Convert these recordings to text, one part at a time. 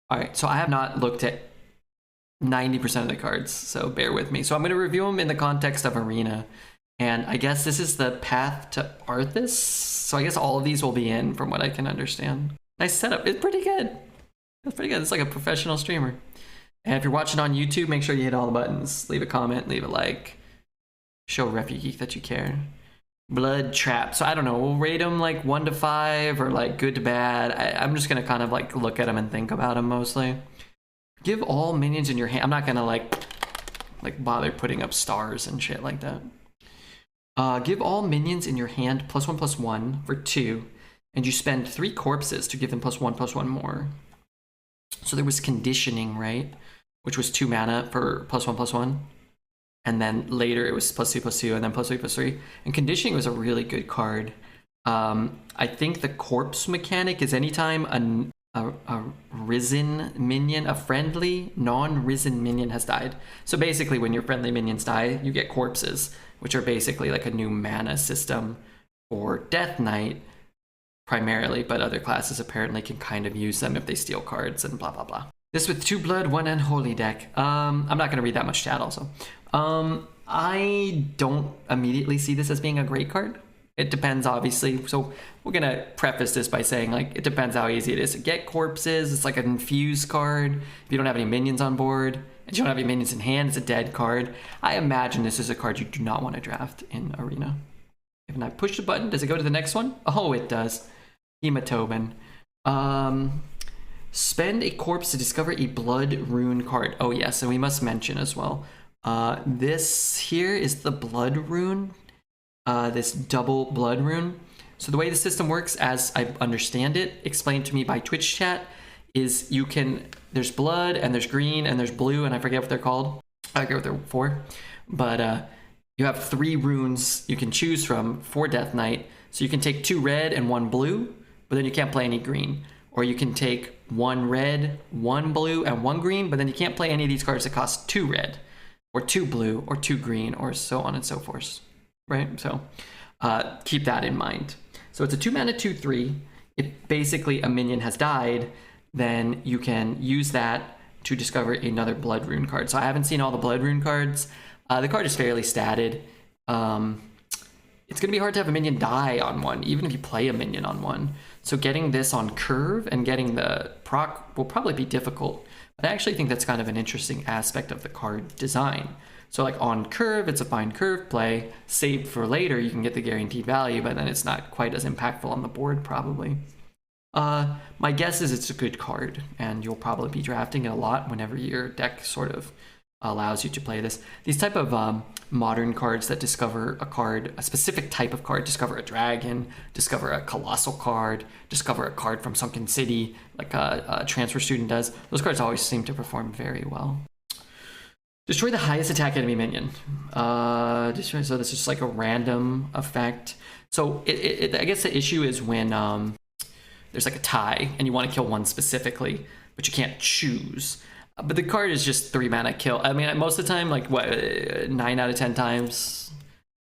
All right, so I have not looked at 90% of the cards, so bear with me. So I'm going to review them in the context of Arena. And I guess this is the path to Arthas. So I guess all of these will be in from what I can understand. Nice setup. It's pretty good. It's pretty good. It's like a professional streamer. And if you're watching on YouTube, make sure you hit all the buttons. Leave a comment, leave a like. Show Refugee that you care. Blood Trap. So I don't know. We'll rate them like 1 to 5 or like good to bad. I'm just going to kind of like look at them and think about them mostly. Give all minions in your hand. I'm not going to like bother putting up stars and shit like that. Give all minions in your hand +1/+1 for 2, and you spend 3 corpses to give them +1/+1 more. So there was conditioning, right? Which was 2 mana for +1/+1. And then later it was +2/+2 and then +3/+3. And conditioning was a really good card. I think the corpse mechanic is anytime a risen minion, a friendly non-risen minion has died. So basically when your friendly minions die, you get corpses, which are basically like a new mana system for Death Knight primarily, but other classes apparently can kind of use them if they steal cards and blah, blah, blah. This with 2 blood, 1 unholy deck. I'm not going to read that much chat also. I don't immediately see this as being a great card. It depends, obviously. So we're going to preface this by saying, like, it depends how easy it is to get corpses. It's like an infused card. If you don't have any minions on board and you don't have any minions in hand, it's a dead card. I imagine this is a card you do not want to draft in Arena. If I push the button, does it go to the next one? Oh, it does. Hematobin. Spend a corpse to discover a blood rune card. Oh, yes, and we must mention as well. This here is the blood rune. This double blood rune. So the way the system works, as I understand it, explained to me by Twitch chat, is you can, there's blood and there's green and there's blue, and I forget what they're called. I forget what they're for. But you have 3 runes you can choose from for Death Knight. So you can take 2 red and 1 blue, but then you can't play any green. Or you can take 1 red, 1 blue, and 1 green, but then you can't play any of these cards that cost 2 red, or 2 blue, or 2 green, or so on and so forth. Right? So keep that in mind. So it's a 2 mana 2/3. If basically a minion has died, then you can use that to discover another blood rune card. So I haven't seen all the blood rune cards. The card is fairly statted. It's going to be hard to have a minion die on one, even if you play a minion on one. So getting this on curve and getting the proc will probably be difficult. But I actually think that's kind of an interesting aspect of the card design. So like on curve, it's a fine curve play. Saved for later, you can get the guaranteed value, but then it's not quite as impactful on the board probably. My guess is it's a good card, and you'll probably be drafting it a lot whenever your deck sort of allows you to play this. These type of modern cards that discover a card, a specific type of card, discover a dragon, discover a colossal card, discover a card from Sunken City, like a transfer student does. Those cards always seem to perform very well. Destroy the highest attack enemy minion. So this is just like a random effect. So I guess the issue is when there's like a tie and you want to kill one specifically, but you can't choose. But the card is just 3 mana kill. I mean, most of the time, like what, 9 out of 10 times,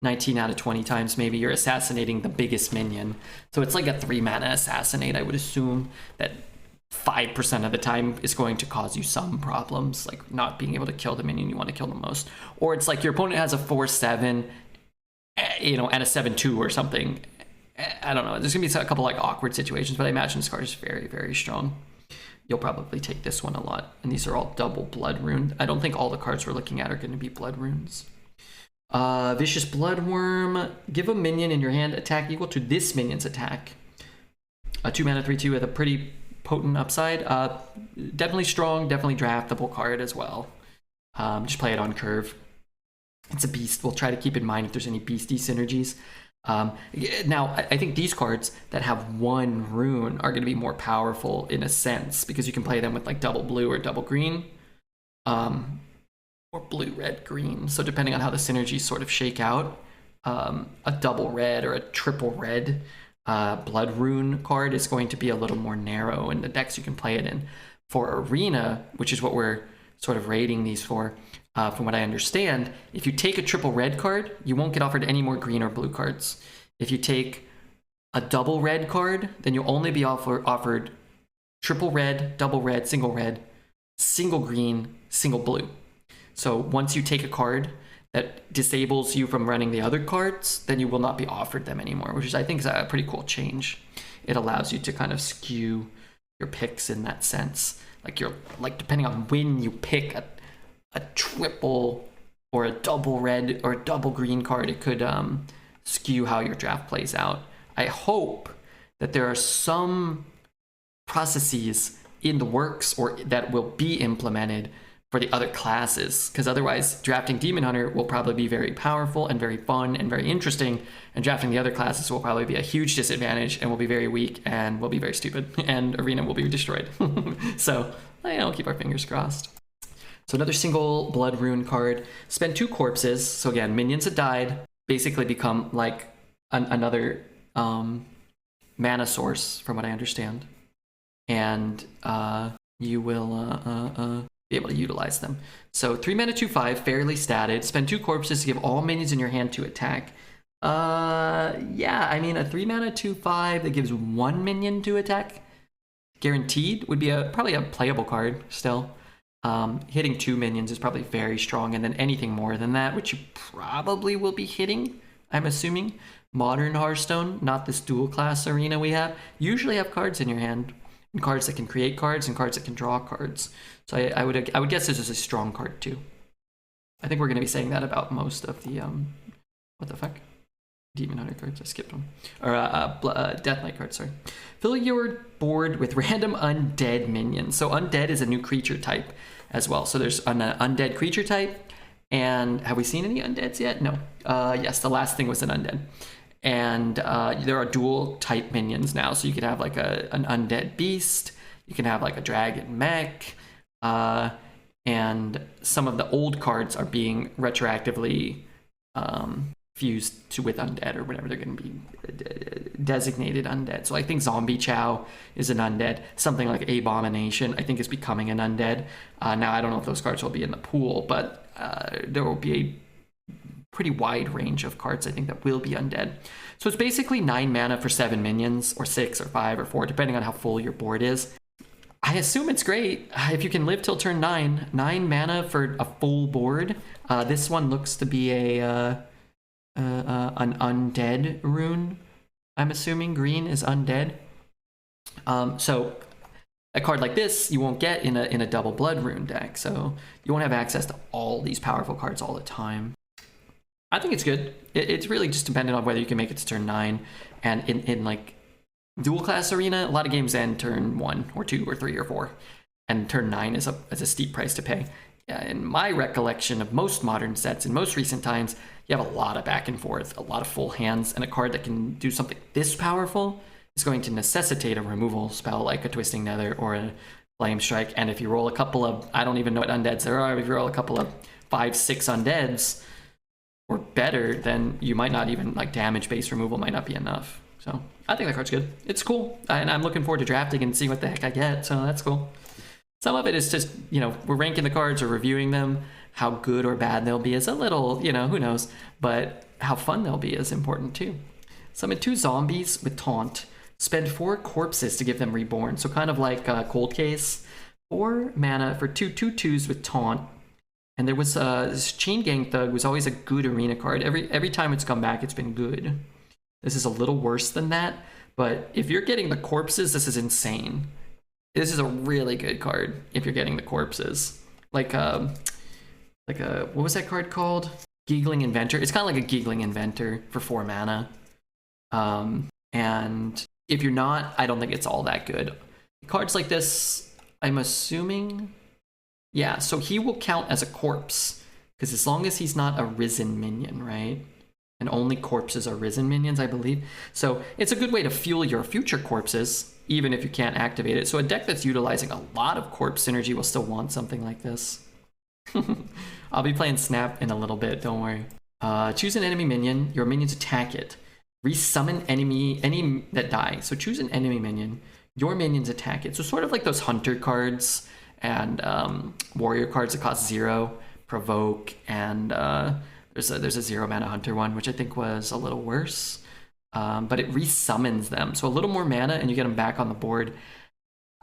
19 out of 20 times, maybe you're assassinating the biggest minion. So it's like a 3 mana assassinate. I would assume that 5% of the time is going to cause you some problems, like not being able to kill the minion you want to kill the most. Or it's like your opponent has a 4/7, you know, and a 7/2 or something. I don't know. There's gonna be a couple like awkward situations, but I imagine this card is very, very strong. You'll probably take this one a lot. And these are all double blood rune. I don't think all the cards we're looking at are going to be blood runes. Vicious Bloodworm. Give a minion in your hand attack equal to this minion's attack. A 2 mana 3/2 with a pretty potent upside. Definitely strong, definitely draftable card as well. Just play it on curve. It's a beast. We'll try to keep in mind if there's any beastie synergies. Now, I think these cards that have 1 rune are going to be more powerful in a sense, because you can play them with like double blue or double green, or blue, red, green. So depending on how the synergies sort of shake out, a double red or a triple red blood rune card is going to be a little more narrow in the decks you can play it in. For Arena, which is what we're sort of rating these for, from what I understand, if you take a triple red card, you won't get offered any more green or blue cards. If you take a double red card, then you'll only be offered triple red, double red, single green, single blue. So once you take a card that disables you from running the other cards, then you will not be offered them anymore, which is, I think, is a pretty cool change. It allows you to kind of skew your picks in that sense. Like depending on when you pick a triple or a double red or a double green card, it could skew how your draft plays out. I hope that there are some processes in the works or that will be implemented for the other classes, because otherwise drafting Demon Hunter will probably be very powerful and very fun and very interesting, and drafting the other classes will probably be a huge disadvantage and will be very weak and will be very stupid, and Arena will be destroyed. So, keep our fingers crossed. So another single blood rune card. Spend 2 corpses. So again, minions that died basically become like another mana source, from what I understand, and you will be able to utilize them. So 3 mana, 2/5, fairly statted. Spend 2 corpses to give all minions in your hand to attack. Yeah, I mean, a 3 mana, 2/5 that gives 1 minion to attack, guaranteed, would be probably a playable card still. Hitting 2 minions is probably very strong, and then anything more than that, which you probably will be hitting, I'm assuming. Modern Hearthstone, not this dual class Arena we have, usually have cards in your hand, and cards that can create cards and cards that can draw cards. So I would guess this is a strong card too. I think we're going to be saying that about most of the what the fuck, Demon Hunter cards. I skipped one. Or Death Knight cards. Sorry. Fill your board with random undead minions. So undead is a new creature type as well. So there's an undead creature type. And have we seen any undeads yet? No. Yes, the last thing was an undead. And there are dual type minions now. So you could have like an undead beast. You can have like a dragon mech. And some of the old cards are being retroactively fused with undead, or whatever they're going to be designated undead. So I think Zombie Chow is an undead. Something like Abomination, I think, is becoming an undead. Now, I don't know if those cards will be in the pool, but there will be a pretty wide range of cards, I think, that will be undead. So it's basically 9 mana for 7 minions, or 6 or 5 or 4, depending on how full your board is. I assume it's great if you can live till turn 9. 9 mana for a full board. This one looks to be an undead rune. I'm assuming green is undead. So a card like this you won't get in a double blood rune deck. So you won't have access to all these powerful cards all the time. I think it's good. It's really just dependent on whether you can make it to turn 9. And in like dual class Arena, a lot of games end turn 1 or 2 or 3 or 4, and turn 9 is a steep price to pay. In my recollection of most modern sets in most recent times, you have a lot of back and forth, a lot of full hands, and a card that can do something this powerful is going to necessitate a removal spell like a Twisting Nether or a Flame Strike. And if you roll a couple of, I don't even know what undeads there are, if you roll a couple of 5, 6 undeads or better, then you might not even, like, damage-based removal might not be enough. So I think that card's good. It's cool, and I'm looking forward to drafting and seeing what the heck I get, so that's cool. Some of it is just, we're ranking the cards or reviewing them. How good or bad they'll be is a little, who knows. But how fun they'll be is important too. Summon 2 zombies with Taunt. Spend 4 corpses to give them Reborn. So kind of like Cold Case. 4 mana for 2 2/2s with Taunt. And there was this Chain Gang Thug was always a good Arena card. Every time it's come back, it's been good. This is a little worse than that. But if you're getting the corpses, this is insane. This is a really good card if you're getting the corpses. Like what was that card called? Giggling Inventor. It's kind of like a Giggling Inventor for 4 mana. And if you're not, I don't think it's all that good. Cards like this, I'm assuming, yeah, so he will count as a corpse, because as long as he's not a risen minion, right? And only corpses are risen minions, I believe. So it's a good way to fuel your future corpses, even if you can't activate it. So a deck that's utilizing a lot of corpse synergy will still want something like this. I'll be playing Snap in a little bit, don't worry. Choose an enemy minion, your minions attack it. Resummon any that die. So choose an enemy minion, your minions attack it. So sort of like those hunter cards and warrior cards that cost 0, provoke, and there's a 0 mana hunter one, which I think was a little worse. But it resummons them. So a little more mana and you get them back on the board.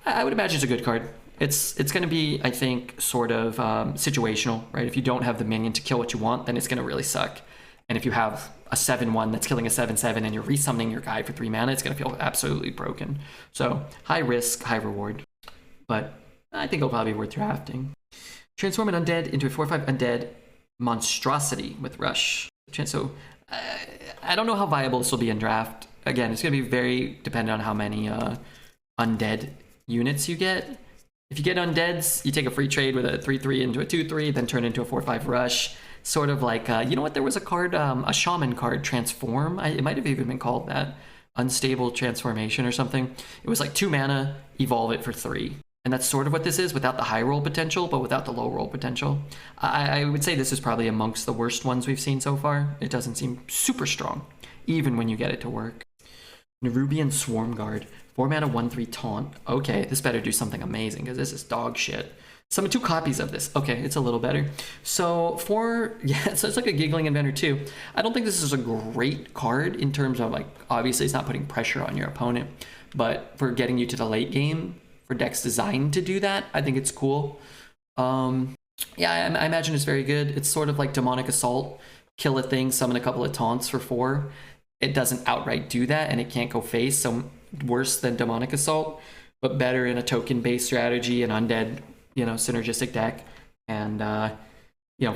I would imagine it's a good card. It's going to be, I think, sort of situational, right? If you don't have the minion to kill what you want, then it's going to really suck. And if you have a 7/1 that's killing a 7/7 and you're resummoning your guy for 3 mana, it's going to feel absolutely broken. So high risk, high reward. But I think it'll probably be worth drafting. Transform an undead into a 4/5 undead monstrosity with Rush. So I don't know how viable this will be in draft. Again, it's going to be very dependent on how many undead units you get. If you get undeads, you take a free trade with a 3/3 into a 2/3, then turn into a 4/5 Rush. Sort of like, you know what? There was a card, a shaman card, Transform. It might have even been called that. Unstable Transformation or something. It was like 2 mana, evolve it for 3. And that's sort of what this is, without the high roll potential, but without the low roll potential. I would say this is probably amongst the worst ones we've seen so far. It doesn't seem super strong, even when you get it to work. Nerubian Swarm Guard, 4 mana, 1/3 taunt. Okay, this better do something amazing, because this is dog shit. Summon 2 copies of this. Okay, it's a little better. So so it's like a Giggling Inventor too. I don't think this is a great card in terms of, like, obviously it's not putting pressure on your opponent, but for getting you to the late game, for decks designed to do that, I think it's cool. Yeah, I imagine it's very good. It's sort of like Demonic Assault. Kill a thing, summon a couple of taunts for 4. It doesn't outright do that, and it can't go face, so worse than Demonic Assault, but better in a token-based strategy, an undead, synergistic deck, and,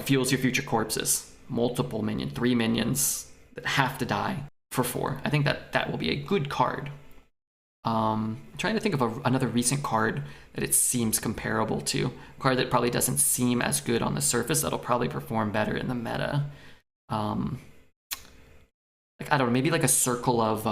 fuels your future corpses. Multiple 3 minions that have to die for 4. I think that will be a good card. I'm trying to think of another recent card that it seems comparable to. A card that probably doesn't seem as good on the surface, that'll probably perform better in the meta. I don't know, maybe like a Circle of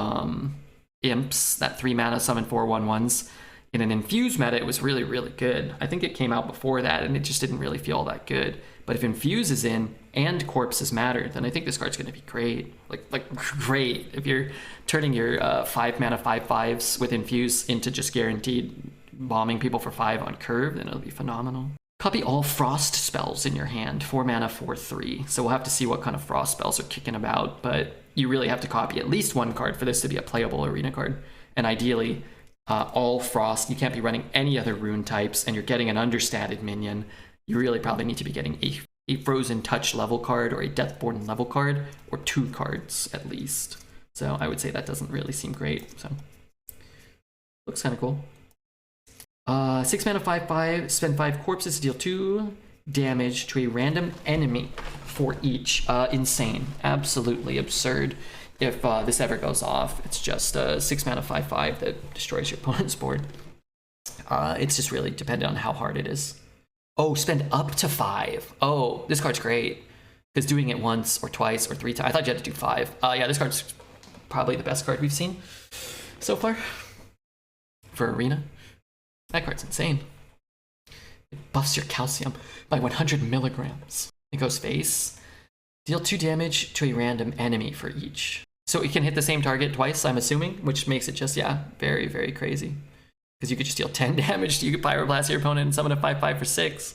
Imps, that 3 mana summon 4/1/1s. In an Infuse meta, it was really, really good. I think it came out before that, and it just didn't really feel that good. But if Infuse is in and corpses matter, then I think this card's going to be great. Like great. If you're turning your 5 mana 5/5s with Infuse into just guaranteed bombing people for 5 on curve, then it'll be phenomenal. Copy all Frost spells in your hand, 4 mana 4/3. So we'll have to see what kind of Frost spells are kicking about, but you really have to copy at least 1 card for this to be a playable arena card. And ideally, all Frost. You can't be running any other rune types, and you're getting an understated minion. You really probably need to be getting a Frozen Touch level card or a Deathborn level card, or 2 cards at least. So I would say that doesn't really seem great. So looks kind of cool. 6 mana 5/5, spend 5 corpses to deal 2 damage to a random enemy for each. Insane. Absolutely absurd. If this ever goes off, it's just a 6 mana 5/5 that destroys your opponent's board. It's just really dependent on how hard it is. Oh, spend up to 5. Oh, this card's great. Because doing it once or twice or 3 times, I thought you had to do 5. Yeah, this card's probably the best card we've seen so far for Arena. That card's insane. It buffs your calcium by 100 milligrams. It goes face. Deal 2 damage to a random enemy for each. So it can hit the same target twice, I'm assuming, which makes it just, very, very crazy. Because you could just deal 10 damage, you could Pyroblast your opponent and summon a 5/5 for 6.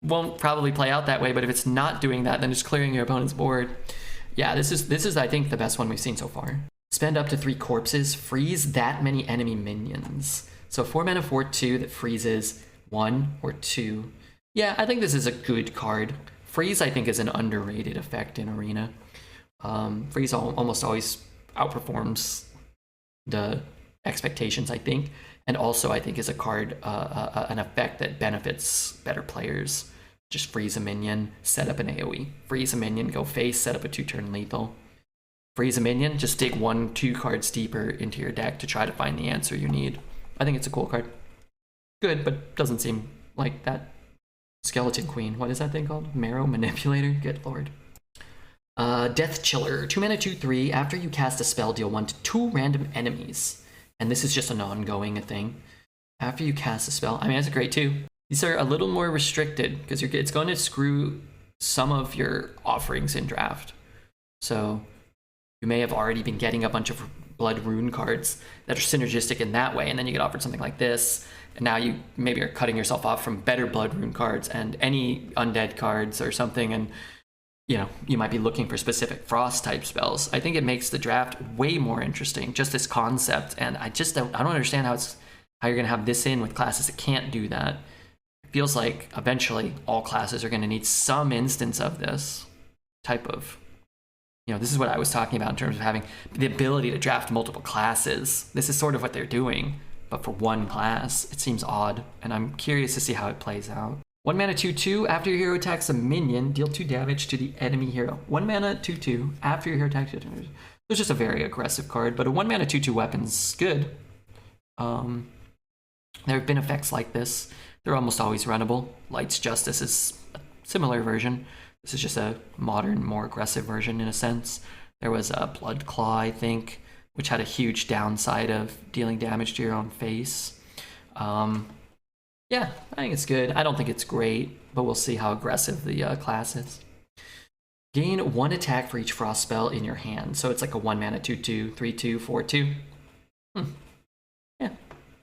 Won't probably play out that way, but if it's not doing that, then just clearing your opponent's board. Yeah, this is I think, the best one we've seen so far. Spend up to 3 corpses, freeze that many enemy minions. So 4 mana 4/2 that freezes 1 or 2. Yeah, I think this is a good card. Freeze, I think, is an underrated effect in Arena. Freeze almost always outperforms the expectations, I think. And also, I think, is a card, an effect that benefits better players. Just freeze a minion, set up an AoE. Freeze a minion, go face, set up a 2-turn lethal. Freeze a minion, just dig 1-2 cards deeper into your deck to try to find the answer you need. I think it's a cool card. Good, but doesn't seem like that. Skeleton Queen, what is that thing called? Marrow Manipulator? Good lord. Death Chiller, 2 mana 2/3. After you cast a spell, deal 1 to 2 random enemies. And this is just an ongoing thing. After you cast a spell, I mean, that's great too. These are a little more restricted because it's going to screw some of your offerings in draft. So you may have already been getting a bunch of Blood Rune cards that are synergistic in that way, and then you get offered something like this, and now you maybe are cutting yourself off from better Blood Rune cards and any undead cards or something, and you might be looking for specific Frost type spells. I think it makes the draft way more interesting, just this concept, and I don't understand how it's how you're going to have this in with classes that can't do that. It feels like eventually all classes are going to need some instance of this type of, this is what I was talking about in terms of having the ability to draft multiple classes. This is sort of what they're doing, but for one class. It seems odd, and I'm curious to see how it plays out. 1 mana 2/2, after your hero attacks a minion, deal 2 damage to the enemy hero. 1 mana 2/2, after your hero attacks. It's just a very aggressive card, but a 1 mana 2/2 weapon's good. There have been effects like this. They're almost always runnable. Light's Justice is a similar version. This is just a modern, more aggressive version in a sense. There was a Blood Claw, I think, which had a huge downside of dealing damage to your own face. Yeah, I think it's good. I don't think it's great, but we'll see how aggressive the class is. Gain 1 attack for each frost spell in your hand. So it's like a 1 mana 2/2, 3/2, 4/2. Yeah,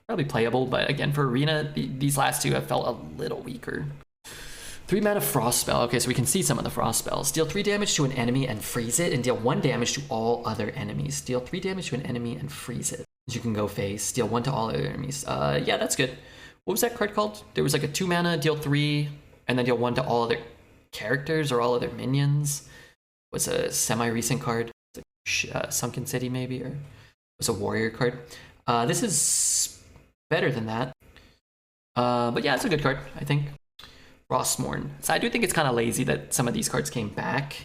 probably playable, but again, for Arena, these last two have felt a little weaker. 3 mana frost spell. Okay, so we can see some of the frost spells. Deal 3 damage to an enemy and freeze it, and deal 1 damage to all other enemies. Deal 3 damage to an enemy and freeze it. You can go face. Deal 1 to all other enemies. Yeah, that's good. What was that card called? There was like a 2 mana, deal 3, and then deal 1 to all other characters or all other minions. It was a semi-recent card. Sunken City maybe, or it was a warrior card. This is better than that. But yeah, it's a good card, I think. Frostmourne. So I do think it's kind of lazy that some of these cards came back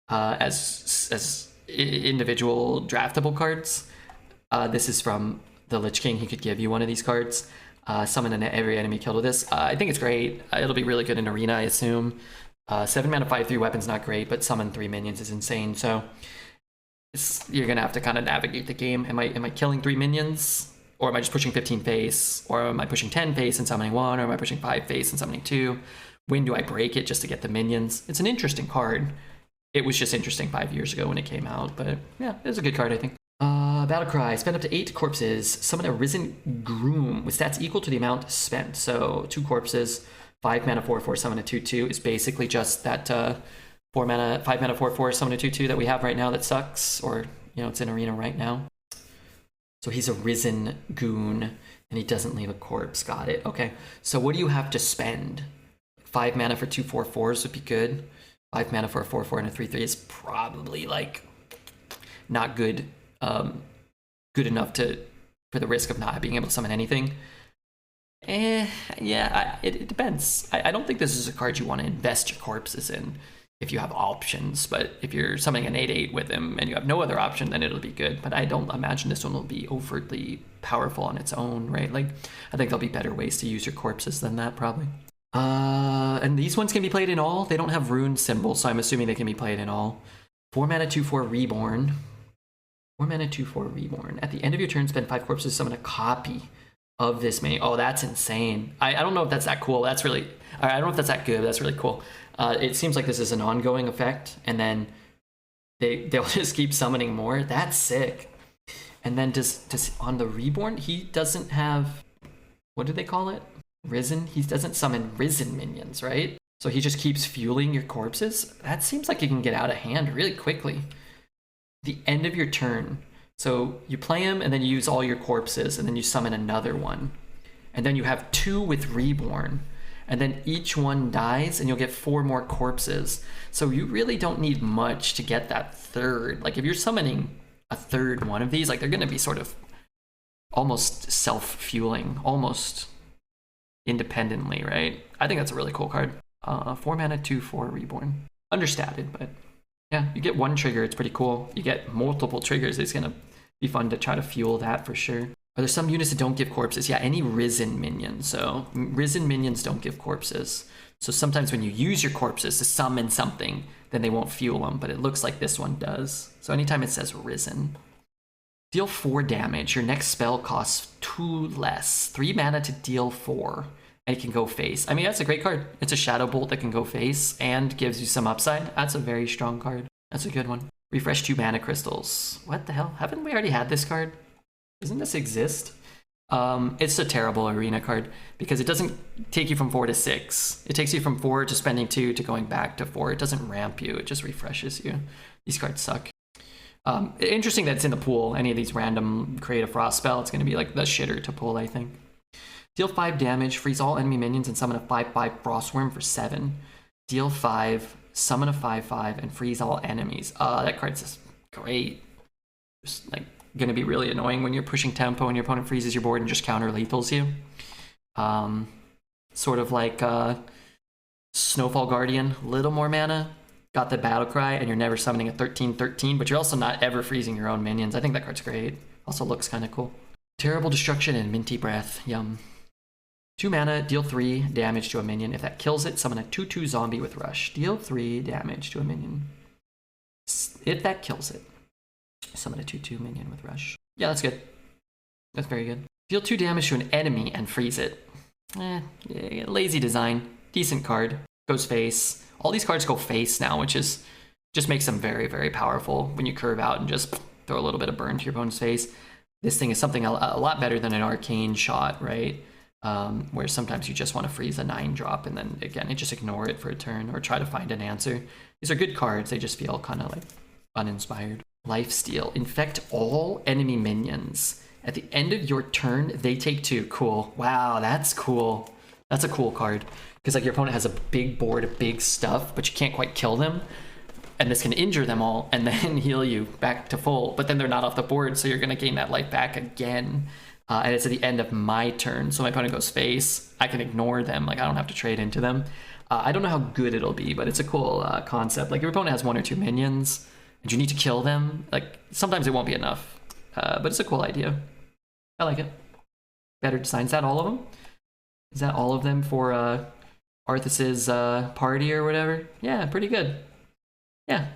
as individual draftable cards. This is from the Lich King. He could give you one of these cards. Summon every enemy killed with this. I think it's great. It'll be really good in Arena, I assume. 7 mana 5/3 weapon's not great, but summon 3 minions is insane. So you're gonna have to kind of navigate the game. Am I killing 3 minions, or am I just pushing 15 face, or am I pushing 10 face and summoning 1, or am I pushing 5 face and summoning 2? When do I break it just to get the minions? It's an interesting card. It was just interesting 5 years ago when it came out, but yeah, it's a good card, I think. Battlecry. Spend up to 8 corpses. Summon a Risen Groom with stats equal to the amount spent. So 2 corpses, 5 mana 4/4, summon a 2/2 is basically just that 5 mana 4/4, summon a 2/2 that we have right now that sucks, or it's in Arena right now. So he's a Risen Goon, and he doesn't leave a corpse. Got it. Okay. So what do you have to spend? 5 mana for 2 4/4s would be good. 5 mana for a 4/4 and a 3/3 is probably like not good. Good enough for the risk of not being able to summon anything. Yeah, it depends. I don't think this is a card you want to invest your corpses in if you have options, but if you're summoning an 8/8 with him and you have no other option, then it'll be good. But I don't imagine this one will be overtly powerful on its own, right? Like, I think there'll be better ways to use your corpses than that, probably. And these ones can be played in all. They don't have rune symbols, so I'm assuming they can be played in all. 4 mana 2/4 Reborn. 4 mana 2/4 Reborn. At the end of your turn, spend 5 corpses, summon a copy of this mini. Oh, that's insane. I don't know if that's that cool. That's really... I don't know if that's that good, but that's really cool. It seems like this is an ongoing effect, and then they'll just keep summoning more. That's sick. And then does on the Reborn, he doesn't have... What do they call it? Risen? He doesn't summon Risen minions, right? So he just keeps fueling your corpses? That seems like it can get out of hand really quickly. The end of your turn. So you play him, and then you use all your corpses, and then you summon another one. And then you have 2 with Reborn. And then each one dies, and you'll get 4 more corpses. So you really don't need much to get that third. Like, if you're summoning a third one of these, like, they're going to be sort of almost self-fueling, almost independently, right? I think that's a really cool card. 4 mana 2/4 Reborn. Understated, but yeah, you get 1 trigger, it's pretty cool. You get multiple triggers, it's gonna be fun to try to fuel that for sure. Are there some units that don't give corpses? Yeah, any Risen minions. So Risen minions don't give corpses. So sometimes when you use your corpses to summon something, then they won't fuel them, but it looks like this one does. So anytime it says Risen. Deal 4 damage. Your next spell costs 2 less. 3 mana to deal 4. And it can go face. I mean, that's a great card. It's a Shadow Bolt that can go face and gives you some upside. That's a very strong card. That's a good one. Refresh 2 mana crystals. What the hell? Haven't we already had this card? Doesn't this exist? It's a terrible Arena card because it doesn't take you from 4 to 6. It takes you from 4 to spending 2 to going back to 4. It doesn't ramp you. It just refreshes you. These cards suck. Interesting that it's in the pool. Any of these random create a frost spell, it's going to be like the shitter to pull, I think. Deal 5 damage, freeze all enemy minions, and summon a 5/5 Frostworm for 7. Deal 5, summon a 5/5, and freeze all enemies. That card's just great. Just like gonna be really annoying when you're pushing tempo and your opponent freezes your board and just counter lethals you. Sort of like Snowfall Guardian, little more mana, got the battle cry, and you're never summoning a 13/13, but you're also not ever freezing your own minions. I think that card's great. Also looks kind of cool. Terrible Destruction and Minty Breath, yum. 2 mana, deal 3 damage to a minion. If that kills it, summon a 2/2 zombie with Rush. Deal 3 damage to a minion. If that kills it, summon a 2/2 minion with Rush. Yeah, that's good. That's very good. Deal 2 damage to an enemy and freeze it. Lazy design. Decent card. Goes face. All these cards go face now, which is just makes them very, very powerful when you curve out and just throw a little bit of burn to your opponent's face. This thing is something a lot better than an arcane shot, right? Where sometimes you just want to freeze a 9-drop and then again, you just ignore it for a turn or try to find an answer. These are good cards. They just feel kind of like uninspired. Lifesteal. Infect all enemy minions. At the end of your turn, they take 2. Cool. Wow, that's cool. That's a cool card. Because like your opponent has a big board of big stuff, but you can't quite kill them. And this can injure them all and then heal you back to full. But then they're not off the board, so you're going to gain that life back again. And it's at the end of my turn, so my opponent goes face. I can ignore them. Like, I don't have to trade into them. I don't know how good it'll be, but it's a cool concept. Like, your opponent has 1 or 2 minions, and you need to kill them. Like, sometimes it won't be enough. But it's a cool idea. I like it. Better design. Is that all of them? Is that all of them for Arthas's party or whatever? Yeah, pretty good. Yeah.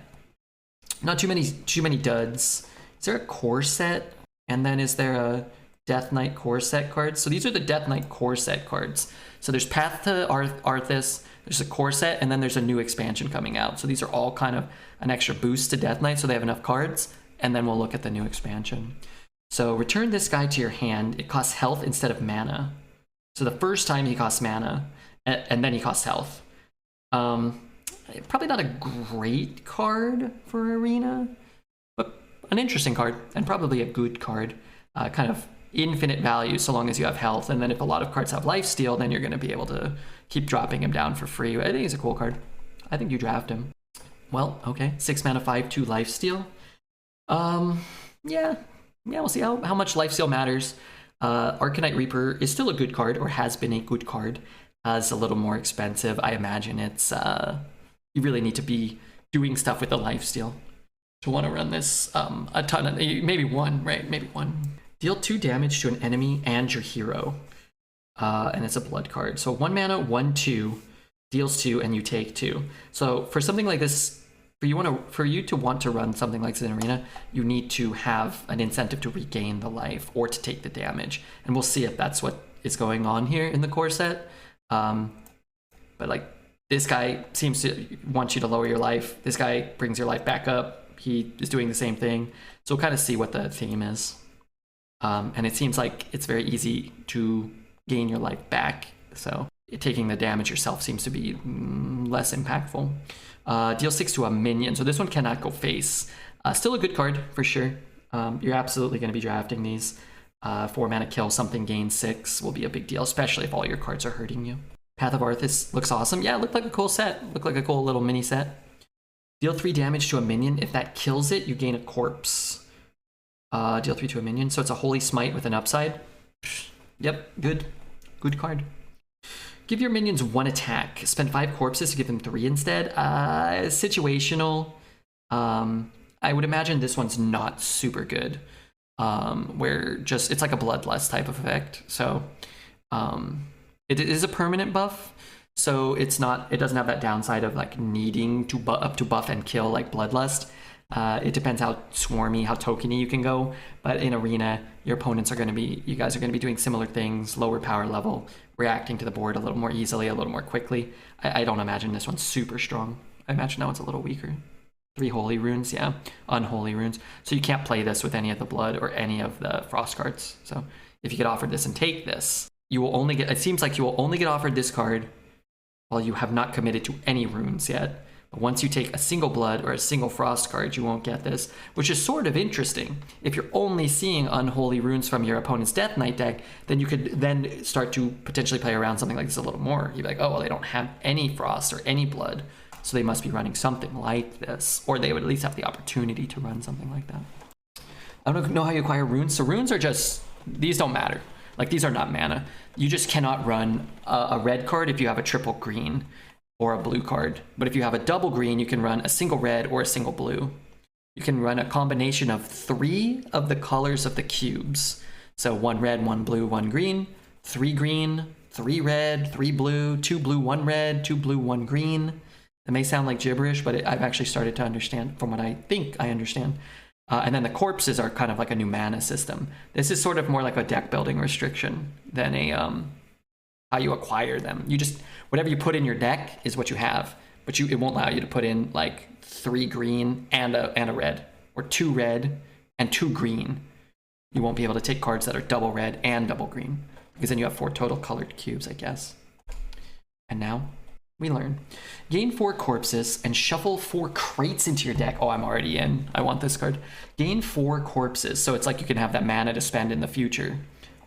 Not too many duds. Is there a core set? And then is there a Death Knight core set cards? So these are the Death Knight core set cards. So there's Path to Arthas, there's a core set, and then there's a new expansion coming out. So these are all kind of an extra boost to Death Knight so they have enough cards, and then we'll look at the new expansion. So return this guy to your hand. It costs health instead of mana. So the first time he costs mana, and then he costs health. Probably not a great card for Arena, but an interesting card, and probably a good card. Kind of infinite value so long as you have health, and then if a lot of cards have lifesteal, then you're going to be able to keep dropping him down for free. I think he's a cool card. I think you draft him. Well, okay, 6 mana, 5/2 lifesteal. Yeah, we'll see how much lifesteal matters. Arcanite Reaper is still a good card, or has been a good card. It's a little more expensive. I imagine it's you really need to be doing stuff with the lifesteal to want to run this a ton of, maybe 1, right? Maybe 1. Deal 2 damage to an enemy and your hero. And it's a blood card. So 1 mana, 1/2, deals 2, and you take 2. So for something like this, for you to want to run something like this in Arena, you need to have an incentive to regain the life or to take the damage. And we'll see if that's what is going on here in the core set. But like, this guy seems to want you to lower your life. This guy brings your life back up. He is doing the same thing. So we'll kind of see what the theme is. And it seems like it's very easy to gain your life back. So taking the damage yourself seems to be less impactful. Deal 6 to a minion. So this one cannot go face. Still a good card for sure. You're absolutely going to be drafting these. 4 mana kill something, gain 6 will be a big deal, especially if all your cards are hurting you. Path of Arthas looks awesome. Yeah, it looked like a cool set. Looked like a cool little mini set. Deal 3 damage to a minion. If that kills it, you gain a corpse. Deal 3 to a minion. So it's a Holy Smite with an upside. Yep, good. Good card. Give your minions 1 attack. Spend 5 corpses to give them 3 instead. Situational. I would imagine this one's not super good. Where just, it's like a Bloodlust type of effect. So it is a permanent buff. So it's not, it doesn't have that downside of like needing to up to buff and kill like Bloodlust. It depends how swarmy, how tokeny you can go. But in Arena, your opponents are going to be, you guys are going to be doing similar things, lower power level, reacting to the board a little more easily, a little more quickly. I don't imagine this one's super strong. I imagine that one's a little weaker. 3 holy runes, yeah, unholy runes. So you can't play this with any of the blood or any of the frost cards. So if you get offered this and take this, you will only get, it seems like you will only get offered this card while you have not committed to any runes yet. But once you take a single blood or a single frost card, you won't get this, which is sort of interesting. If you're only seeing unholy runes from your opponent's Death Knight deck, then you could then start to potentially play around something like this a little more. You'd be like, oh, well, they don't have any frost or any blood, so they must be running something like this, or they would at least have the opportunity to run something like that. I don't know how you acquire runes. So runes are just, these don't matter. Like, these are not mana. You just cannot run a red card if you have a triple green or a blue card. But if you have a double green, you can run a single red or a single blue. You can run a combination of 3 of the colors of the cubes. So 1 red, 1 blue, 1 green, 3 green, 3 red, 3 blue, 2 blue, 1 red, 2 blue, 1 green. It may sound like gibberish, but I've actually started to understand from what I think I understand. And then the corpses are kind of like a new mana system. This is sort of more like a deck building restriction than a how you acquire them. You just, whatever you put in your deck is what you have, but it won't allow you to put in like 3 green and a red, or 2 red and 2 green. You won't be able to take cards that are double red and double green, because then you have 4 total colored cubes, I guess. And now we learn. Gain 4 corpses and shuffle 4 crates into your deck. Oh, I'm already in. I want this card. Gain 4 corpses. So it's like you can have that mana to spend in the future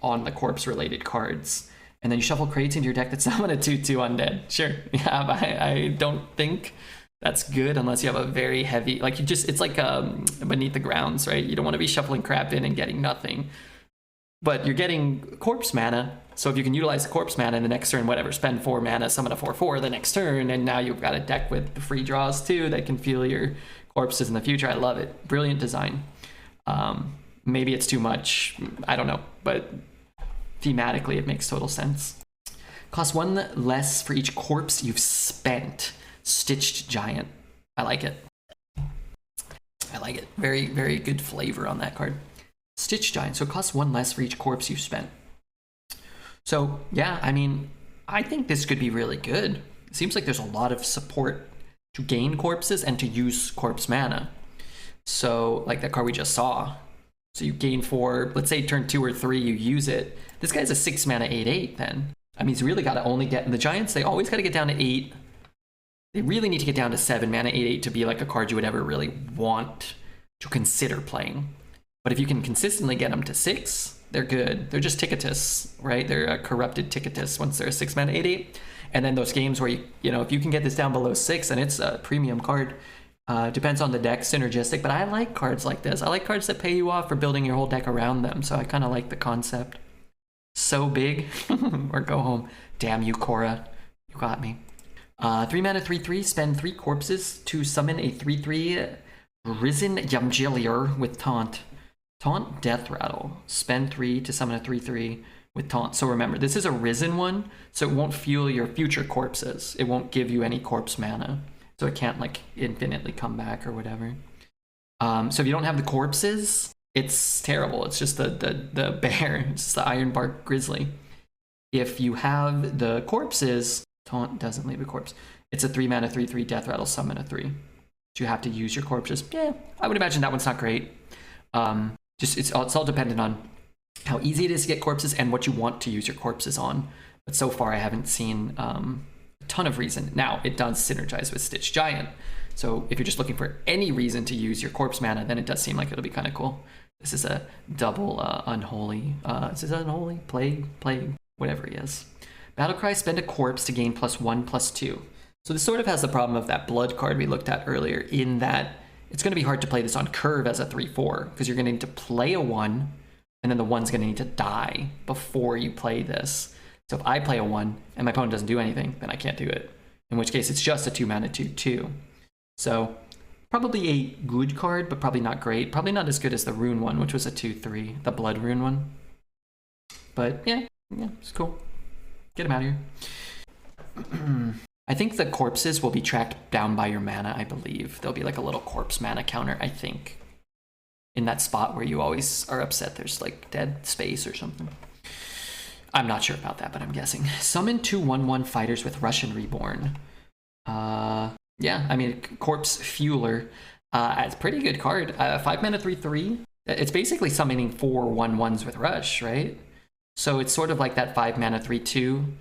on the corpse-related cards. And then you shuffle crates into your deck that summon a 2/2 undead. Sure. Yeah, but I don't think that's good unless you have a very heavy... Like, it's like Beneath the Grounds, right? You don't want to be shuffling crap in and getting nothing. But you're getting corpse mana, so if you can utilize the corpse mana in the next turn, whatever, spend 4 mana, summon a 4/4 the next turn, and now you've got a deck with free draws too that can fuel your corpses in the future. I love it. Brilliant design. Maybe it's too much, I don't know, but thematically it makes total sense. Cost 1 less for each corpse you've spent. Stitched Giant. I like it. I like it. Very, very good flavor on that card. Stitch Giant, so it costs 1 less for each corpse you've spent. So yeah, I mean, I think this could be really good. It seems like there's a lot of support to gain corpses and to use corpse mana. So like that card we just saw. So you gain 4, let's say turn 2 or 3, you use it. This guy's a 6 mana 8/8 then. I mean, he's really got to only get, the Giants, they always got to get down to 8. They really need to get down to 7 mana 8/8 to be like a card you would ever really want to consider playing. But if you can consistently get them to 6, they're good. They're just Ticketus, right? They're a corrupted Ticketus once they're a 6 mana 8/8. And then those games where you know, if you can get this down below 6, and it's a premium card, depends on the deck, synergistic. But I like cards like this. I like cards that pay you off for building your whole deck around them. So I kind of like the concept. So big, or go home. Damn you, Cora. You got me. 3 mana 3/3, spend 3 corpses to summon a 3/3 Risen Yamjilier with Taunt. Taunt Death Rattle. Spend 3 to summon a 3/3 with Taunt. So remember, this is a Risen one, so it won't fuel your future corpses. It won't give you any corpse mana. So it can't like infinitely come back or whatever. So if you don't have the corpses, it's terrible. It's just the bear. It's just the Ironbark Grizzly. If you have the corpses, Taunt doesn't leave a corpse. It's a 3 mana 3/3 Death Rattle, summon a 3. So you have to use your corpses. Yeah, I would imagine that one's not great. It's all dependent on how easy it is to get corpses and what you want to use your corpses on. But so far I haven't seen a ton of reason. Now, it does synergize with Stitch Giant. So if you're just looking for any reason to use your corpse mana, then it does seem like it'll be kind of cool. This is a double unholy. Is this unholy? Plague, whatever he is. Battlecry, spend a corpse to gain +1/+2. So this sort of has the problem of that blood card we looked at earlier, in that it's going to be hard to play this on curve as a 3/4, because you're going to need to play a 1, and then the 1's going to need to die before you play this. So if I play a 1 and my opponent doesn't do anything, then I can't do it. In which case it's just a 2 mana 2/2. So probably a good card, but probably not great. Probably not as good as the rune one, which was a 2/3, the blood rune one. But yeah, it's cool. Get him out of here. I think the corpses will be tracked down by your mana, I believe. There'll be like a little corpse mana counter, I think. In that spot where you always are upset there's like dead space or something. I'm not sure about that, but I'm guessing. Summon 2 1/1 fighters with Russian Reborn. Yeah, I mean, Corpse Fueler. It's a pretty good card. 5 mana 3/3. It's basically summoning 4 1/1s with Rush, right? So it's sort of like that 5 mana 3/2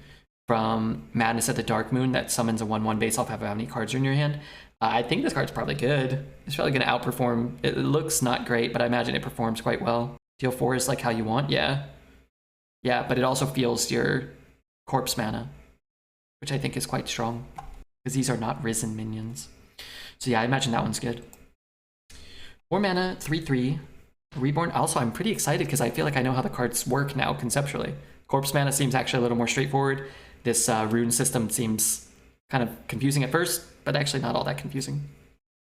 from Madness at the Dark Moon that summons a 1/1 based off of how many cards are in your hand. I think this card's probably good. It's probably going to outperform. It looks not great, but I imagine it performs quite well. Deal 4 is like how you want, yeah. Yeah, but it also feels your corpse mana, which I think is quite strong, because these are not risen minions. So yeah, I imagine that one's good. 4 mana, 3/3, Reborn. Also, I'm pretty excited because I feel like I know how the cards work now conceptually. Corpse mana seems actually a little more straightforward. This rune system seems kind of confusing at first, but actually not all that confusing.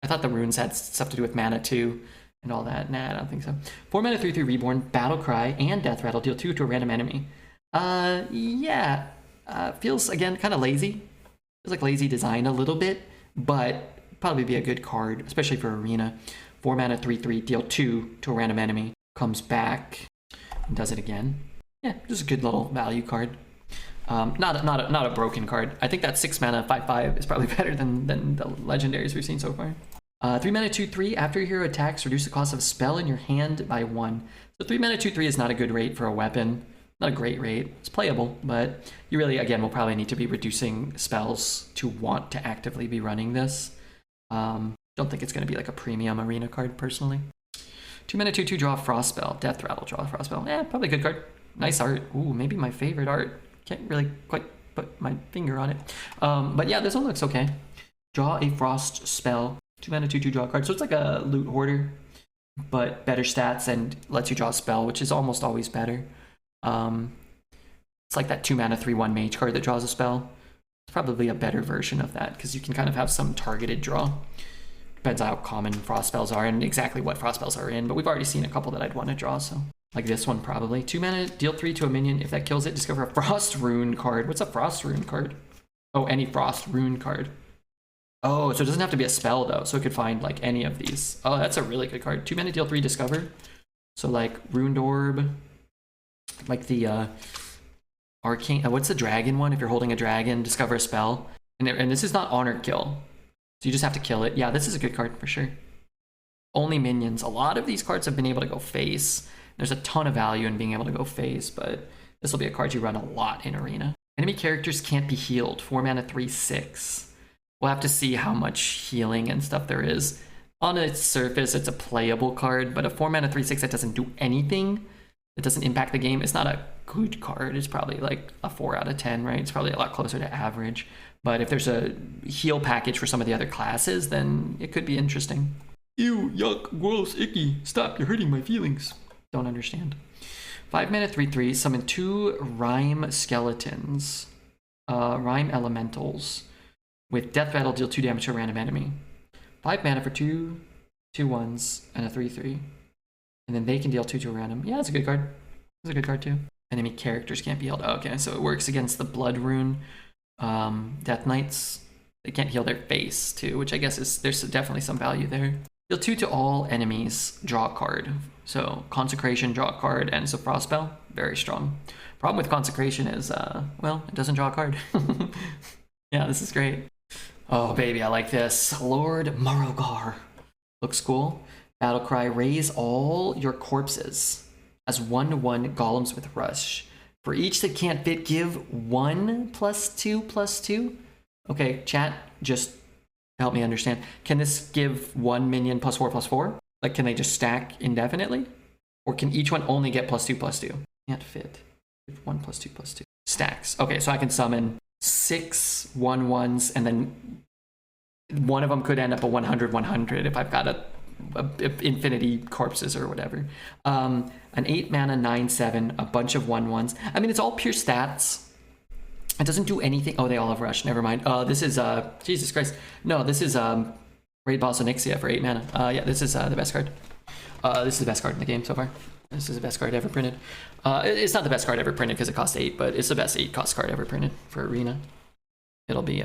I thought the runes had stuff to do with mana too, and all that. Nah, I don't think so. 4 mana, 3/3 Reborn, Battle Cry, and Death Rattle. Deal 2 to a random enemy. Yeah. Feels, again, kind of lazy. Feels like lazy design a little bit, but probably be a good card, especially for Arena. 4 mana, 3/3, deal 2 to a random enemy. Comes back and does it again. Yeah, just a good little value card. Not a broken card. I think that 6 mana 5/5 is probably better than the legendaries we've seen so far. 3 mana 2/3. After your hero attacks, reduce the cost of a spell in your hand by 1. So 3 mana 2/3 is not a good rate for a weapon. Not a great rate. It's playable, but you really, again, will probably need to be reducing spells to want to actively be running this. Don't think it's going to be like a premium Arena card, personally. 2 mana 2/2, draw a Frost Spell. Death Rattle, draw a Frost Spell. Probably a good card. Nice art. Ooh, maybe my favorite art. Can't really quite put my finger on it. But yeah, this one looks okay. Draw a Frost Spell. 2 mana 2/2, draw a card. So it's like a loot hoarder, but better stats and lets you draw a spell, which is almost always better. It's like that 2 mana 3/1 mage card that draws a spell. It's probably a better version of that because you can kind of have some targeted draw. Depends on how common frost spells are and exactly what frost spells are in, but we've already seen a couple that I'd want to draw, so like this one probably. 2 mana, deal 3 to a minion. If that kills it, discover a Frost Rune card. What's a Frost Rune card? Oh, any Frost Rune card. Oh, so it doesn't have to be a spell though, so it could find like any of these. Oh, that's a really good card. 2 mana, deal 3, discover. So like Runed Orb, like the Arcane, what's the dragon one? If you're holding a dragon, discover a spell. And this is not honor kill. So you just have to kill it. Yeah, this is a good card for sure. Only minions. A lot of these cards have been able to go face. There's a ton of value in being able to go face, but this will be a card you run a lot in Arena. Enemy characters can't be healed. 4 mana 3/6. We'll have to see how much healing and stuff there is. On its surface, it's a playable card, but a 4 mana 3/6 that doesn't do anything, it doesn't impact the game, it's not a good card. It's probably like a 4 out of 10, right? It's probably a lot closer to average. But if there's a heal package for some of the other classes, then it could be interesting. Ew, yuck, gross, icky. Stop, you're hurting my feelings. Don't understand. 5 mana 3/3, summon 2 Rime Skeletons. Rime Elementals. With Death Rattle, deal 2 damage to a random enemy. 5 mana for 2 2/1s and a 3/3. And then they can deal 2 to a random. Yeah, that's a good card. That's a good card too. Enemy characters can't be healed. Oh, okay, so it works against the Blood Rune. Death Knights, they can't heal their face too, which I guess is, there's definitely some value there. Deal 2 to all enemies, draw a card. So Consecration, draw a card, and so Frost Spell, very strong. Problem with Consecration is, well, it doesn't draw a card. Yeah, this is great. Oh baby, I like this. Lord Morrogar. Looks cool. Battle Cry, raise all your corpses as 1/1 golems with rush. For each that can't fit, give 1 +2/+2. Okay, chat, just help me understand. Can this give 1 minion +4/+4? Like, can they just stack indefinitely? Or can each one only get +2/+2? Can't fit. 1 +2/+2. Stacks. Okay, so I can summon 6 1/1s, and then one of them could end up a 100/100 if I've got a infinity corpses or whatever. An 8 mana 9/7, a bunch of 1/1s. I mean, it's all pure stats. It doesn't do anything. Oh, they all have rush. Never mind. This is Jesus Christ. No, this is Raid Boss Onyxia for 8 mana. Yeah, this is the best card. This is the best card in the game so far. This is the best card ever printed. It's not the best card ever printed because it costs 8, but it's the best 8 cost card ever printed for Arena. It'll be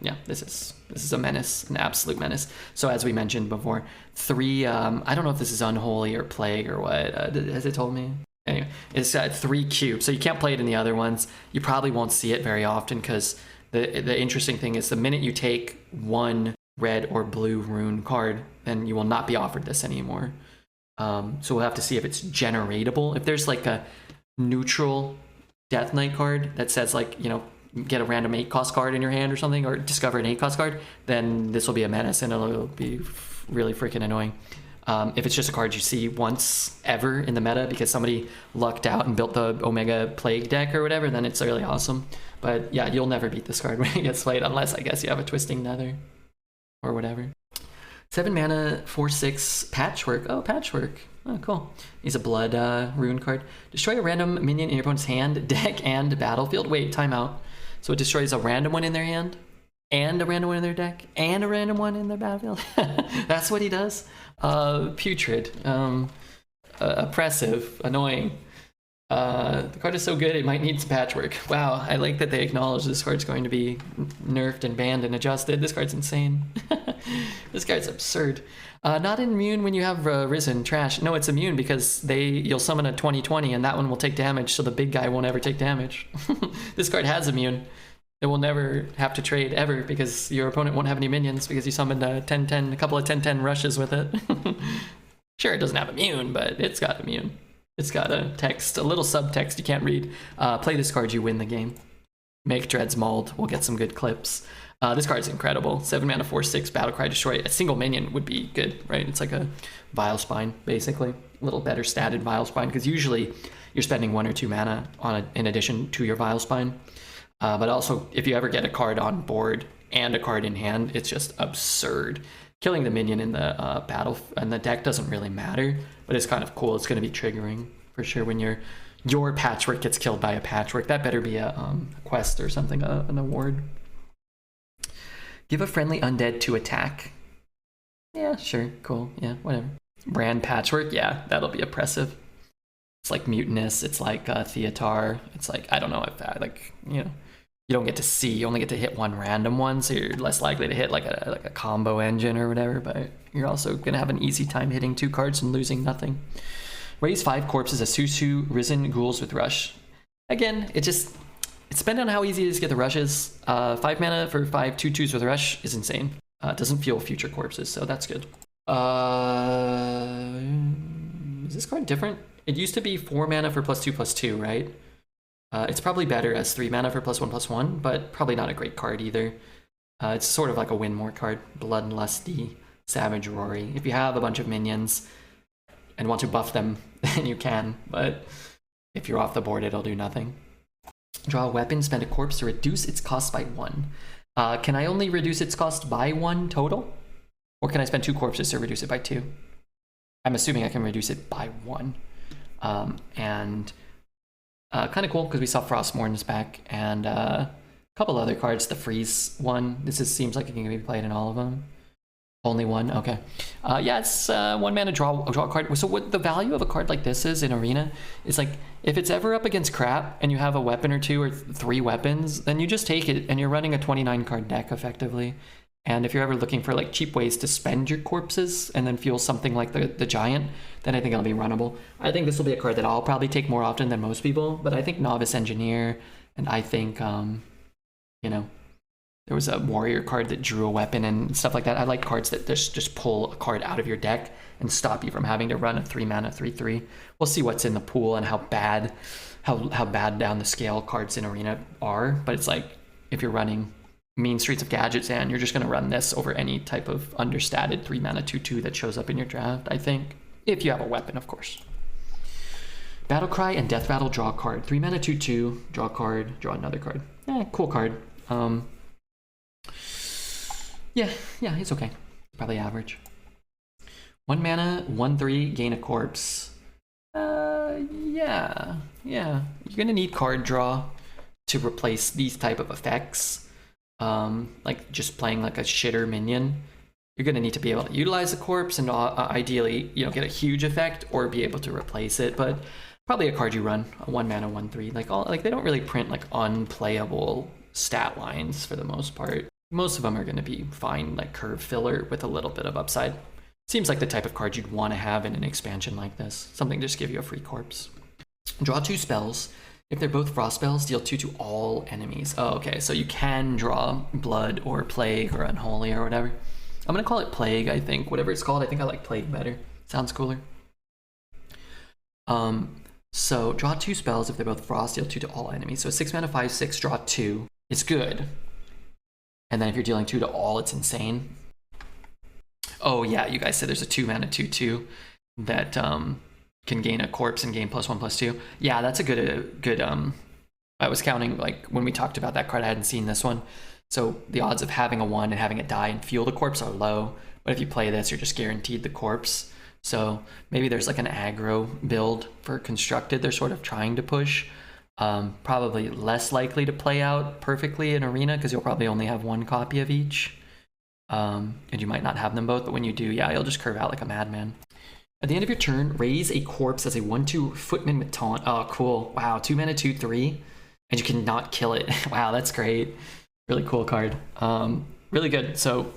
yeah, this is a menace, an absolute menace. So as we mentioned before, 3, I don't know if this is Unholy or Plague or what, has it told me? Anyway, it's 3 cubes, so you can't play it in the other ones. You probably won't see it very often because the interesting thing is the minute you take 1 red or blue rune card, then you will not be offered this anymore. So we'll have to see if it's generatable. If there's like a neutral Death Knight card that says like, you know, get a random 8 cost card in your hand or something, or discover an 8 cost card, then this will be a menace and it'll be really freaking annoying. If it's just a card you see once ever in the meta because somebody lucked out and built the Omega Plague deck or whatever, then it's really awesome. But yeah, you'll never beat this card when it gets played unless I guess you have a Twisting Nether or whatever. 7 mana, 4/6 Patchwork. Oh, Patchwork. Oh, cool. He's a blood rune card. Destroy a random minion in your opponent's hand, deck, and battlefield. Wait, timeout. So it destroys a random one in their hand, and a random one in their deck, and a random one in their battlefield. That's what he does. Putrid. Oppressive. Annoying. The card is so good it might need some patchwork. Wow, I like that they acknowledge this card's going to be nerfed and banned and adjusted. This card's insane. This card's absurd. Not immune when you have Risen. Trash. No, it's immune because you'll summon a 20/20 and that one will take damage, so the big guy won't ever take damage. This card has immune. It will never have to trade ever because your opponent won't have any minions because you summoned a 10/10, a couple of 10/10 rushes with it. Sure, it doesn't have immune, but it's got immune. It's got a text, a little subtext you can't read. Play this card, you win the game. Make Dread's Mauled. We'll get some good clips. This card's incredible. 7 mana, 4/6 Battlecry. Destroy. A single minion would be good, right? It's like a Vile Spine, basically. A little better statted Vile Spine, because usually you're spending 1 or 2 mana on in addition to your Vile Spine. But also, if you ever get a card on board and a card in hand, it's just absurd. Killing the minion in the battle and the deck doesn't really matter, but it's kind of cool. It's going to be triggering for sure when your Patchwork gets killed by a Patchwork. That better be a quest or something, an award. Give a friendly undead to attack. Yeah, sure, cool, yeah, whatever. Brand Patchwork, yeah, that'll be oppressive. It's like Mutinous, it's like Theatar, it's like, I don't know if that, like, you know, you don't get to see, you only get to hit one random one, so you're less likely to hit like a combo engine or whatever, but you're also gonna have an easy time hitting 2 cards and losing nothing. Raise 5 corpses, a Susu, Risen, Ghouls with Rush. Again, it's depending on how easy it is to get the rushes. 5 mana for 5 2/2s with Rush is insane. It doesn't fuel future corpses, so that's good. Is this card different? It used to be 4 mana for +2/+2, right? It's probably better as 3 mana for +1/+1, but probably not a great card either. It's sort of like a win more card. Bloodlusty, Savage Rory. If you have a bunch of minions and want to buff them, then you can, but if you're off the board, it'll do nothing. Draw a weapon, spend a corpse to reduce its cost by 1. Can I only reduce its cost by 1 total? Or can I spend 2 corpses to reduce it by 2? I'm assuming I can reduce it by 1. And kind of cool because we saw Frostmourn's back and a couple other cards. The Freeze one. This seems like it can be played in all of them. Only 1? Okay. Yeah, it's 1 mana draw a card. So what the value of a card like this is in Arena is like, if it's ever up against crap and you have a weapon or 2 or 3 weapons, then you just take it and you're running a 29 card deck effectively. And if you're ever looking for like cheap ways to spend your corpses and then fuel something like the Giant, then I think it'll be runnable. I think this will be a card that I'll probably take more often than most people, but I think Novice Engineer, and I think, you know, there was a Warrior card that drew a weapon and stuff like that. I like cards that just pull a card out of your deck and stop you from having to run a 3 mana 3/3. We'll see what's in the pool and how bad down the scale cards in Arena are, but it's like, if you're running Mean Streets of Gadgets and you're just going to run this over any type of understated 3 mana 2/2 that shows up in your draft, I think. If you have a weapon, of course. Battlecry and Death Rattle, draw a card. 3 mana 2/2, draw a card, draw another card. Cool card. Yeah, it's okay. Probably average. 1 mana, 1/3, gain a corpse. Yeah. You're gonna need card draw to replace these type of effects. Like just playing like a shitter minion. You're gonna need to be able to utilize the corpse and ideally, you know, get a huge effect or be able to replace it. But probably a card you run, a 1 mana 1/3. Like they don't really print like unplayable stat lines for the most part. Most of them are going to be fine, like curve filler with a little bit of upside. Seems like the type of card you'd want to have in an expansion like this. Something to just give you a free corpse. Draw 2 spells. If they're both frost spells, deal 2 to all enemies. Oh, okay, so you can draw Blood or Plague or Unholy or whatever. I'm going to call it Plague, I think. Whatever it's called, I think I like Plague better. Sounds cooler. So draw 2 spells if they're both frost, deal 2 to all enemies. So 6 mana, 5/6, draw 2. It's good. And then if you're dealing 2 to all, it's insane. Oh yeah, you guys said there's a 2 mana 2/2 that can gain a corpse and gain +1/+2. Yeah, that's a good. I was counting, like when we talked about that card, I hadn't seen this one. So the odds of having a 1 and having it die and fuel the corpse are low. But if you play this, you're just guaranteed the corpse. So maybe there's like an aggro build for constructed they're sort of trying to push. Probably less likely to play out perfectly in Arena because you'll probably only have 1 copy of each. And you might not have them both, but when you do, yeah, you'll just curve out like a madman. At the end of your turn, raise a corpse as a 1/2 footman with taunt. Oh, cool. Wow, 2 mana, 2/3, and you cannot kill it. Wow, that's great. Really cool card. Really good. So,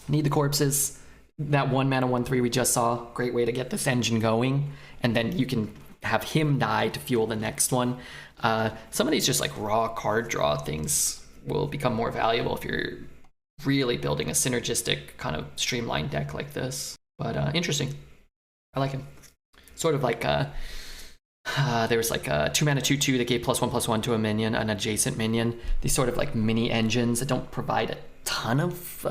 need the corpses. That 1 mana, 1/3 we just saw. Great way to get this engine going. And then you can have him die to fuel the next one. Some of these just like raw card draw things will become more valuable if you're really building a synergistic kind of streamlined deck like this. But interesting. I like him. Sort of like there was like a 2 mana 2/2 that gave +1/+1 to a minion, an adjacent minion. These sort of like mini engines that don't provide a ton of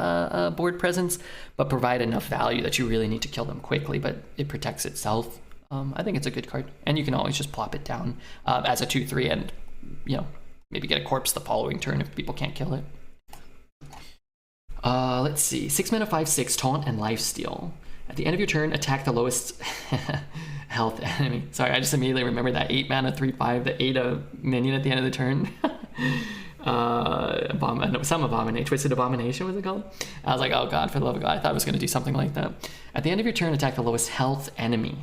board presence, but provide enough value that you really need to kill them quickly, but it protects itself. I think it's a good card, and you can always just plop it down as a 2/3 and, you know, maybe get a corpse the following turn if people can't kill it. Let's see. 6 mana, 5/6, taunt and lifesteal. At the end of your turn, attack the lowest health enemy. Sorry, I just immediately remember that 8 mana 3/5 that ate a minion at the end of the turn. Some abomination, Twisted Abomination was it called? I was like, oh god, for the love of God, I thought I was going to do something like that. At the end of your turn, attack the lowest health enemy.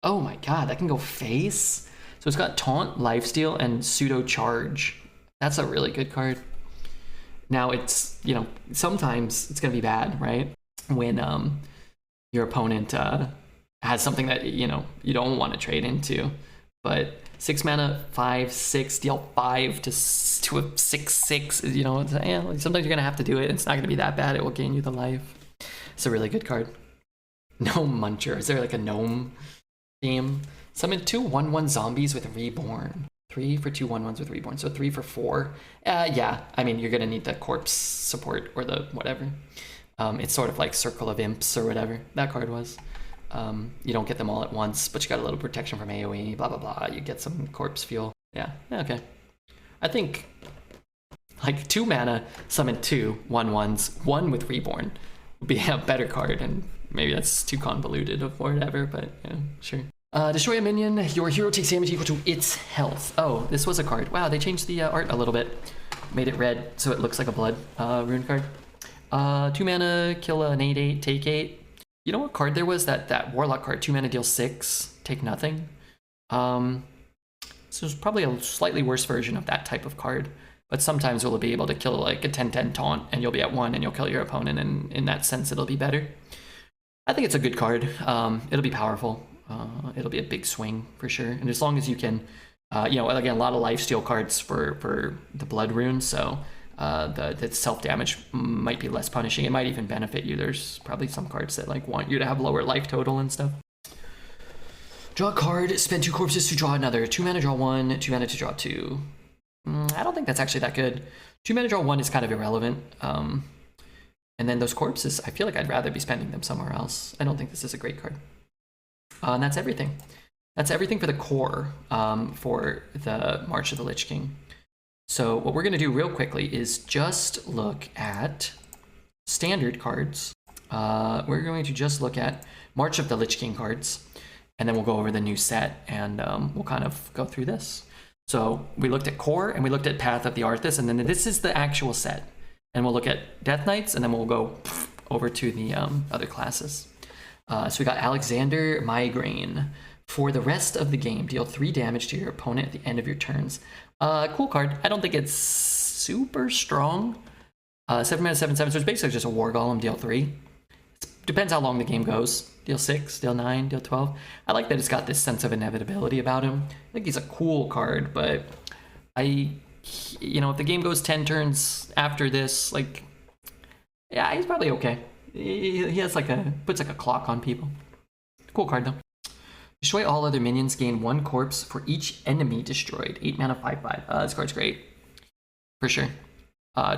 Oh my god, that can go face. So it's got taunt, lifesteal, and pseudo charge. That's a really good card. Now it's, you know, sometimes it's going to be bad, right? When your opponent has something that, you know, you don't want to trade into. But 6 mana, 5/6, deal 5 to a 6/6. You know, yeah, sometimes you're gonna have to do it. It's not gonna be that bad. It will gain you the life. It's a really good card. Gnome Muncher. Is there like a gnome theme? Summon 2 1/1 zombies with Reborn. 3 for 2 1/1s with Reborn. So 3 for 4. Yeah, I mean, you're gonna need the corpse support or the whatever. It's sort of like Circle of Imps or whatever that card was. You don't get them all at once, but you got a little protection from AoE, blah, blah, blah. You get some corpse fuel. Yeah, okay. I think like 2 mana, summon 2 1/1s, 1 with Reborn would be a better card, and maybe that's too convoluted or whatever, but yeah, sure. Destroy a minion, your hero takes damage equal to its health. Oh, this was a card. Wow, they changed the art a little bit. Made it red so it looks like a blood rune card. 2 mana, kill an 8/8, take 8. You know what card there was? That Warlock card, 2 mana, deal 6, take nothing. So it's probably a slightly worse version of that type of card. But sometimes we'll be able to kill like a 10/10 taunt, and you'll be at 1 and you'll kill your opponent, and in that sense it'll be better. I think it's a good card. It'll be powerful. It'll be a big swing for sure. And as long as you can, you know, again, a lot of lifesteal cards for the blood rune, so the self-damage might be less punishing. It might even benefit you. There's probably some cards that like want you to have lower life total and stuff. Draw a card, spend 2 corpses to draw another. 2 mana, draw 1, 2 mana to draw 2. I don't think that's actually that good. 2 mana, draw 1 is kind of irrelevant. And then those corpses, I feel like I'd rather be spending them somewhere else. I don't think this is a great card. And that's everything. That's everything for the core for the March of the Lich King. So what we're going to do real quickly is just look at standard cards. We're going to just look at March of the Lich King cards, and then we'll go over the new set, and we'll kind of go through this. So we looked at core, and we looked at Path of the Arthas, and then this is the actual set. And we'll look at Death Knights, and then we'll go over to the other classes. So we got Alexander Migraine. For the rest of the game, deal 3 damage to your opponent at the end of your turns. Cool card. I don't think it's super strong. 7 mana, 7/7, so it's basically just a War Golem, deal 3. Depends how long the game goes. Deal 6, deal 9, deal 12. I like that it's got this sense of inevitability about him. I think he's a cool card, but you know, if the game goes 10 turns after this, like, yeah, he's probably okay. He has like puts like a clock on people. Cool card though. Destroy all other minions, gain 1 corpse for each enemy destroyed. 8 mana, 5/5. This card's great. For sure.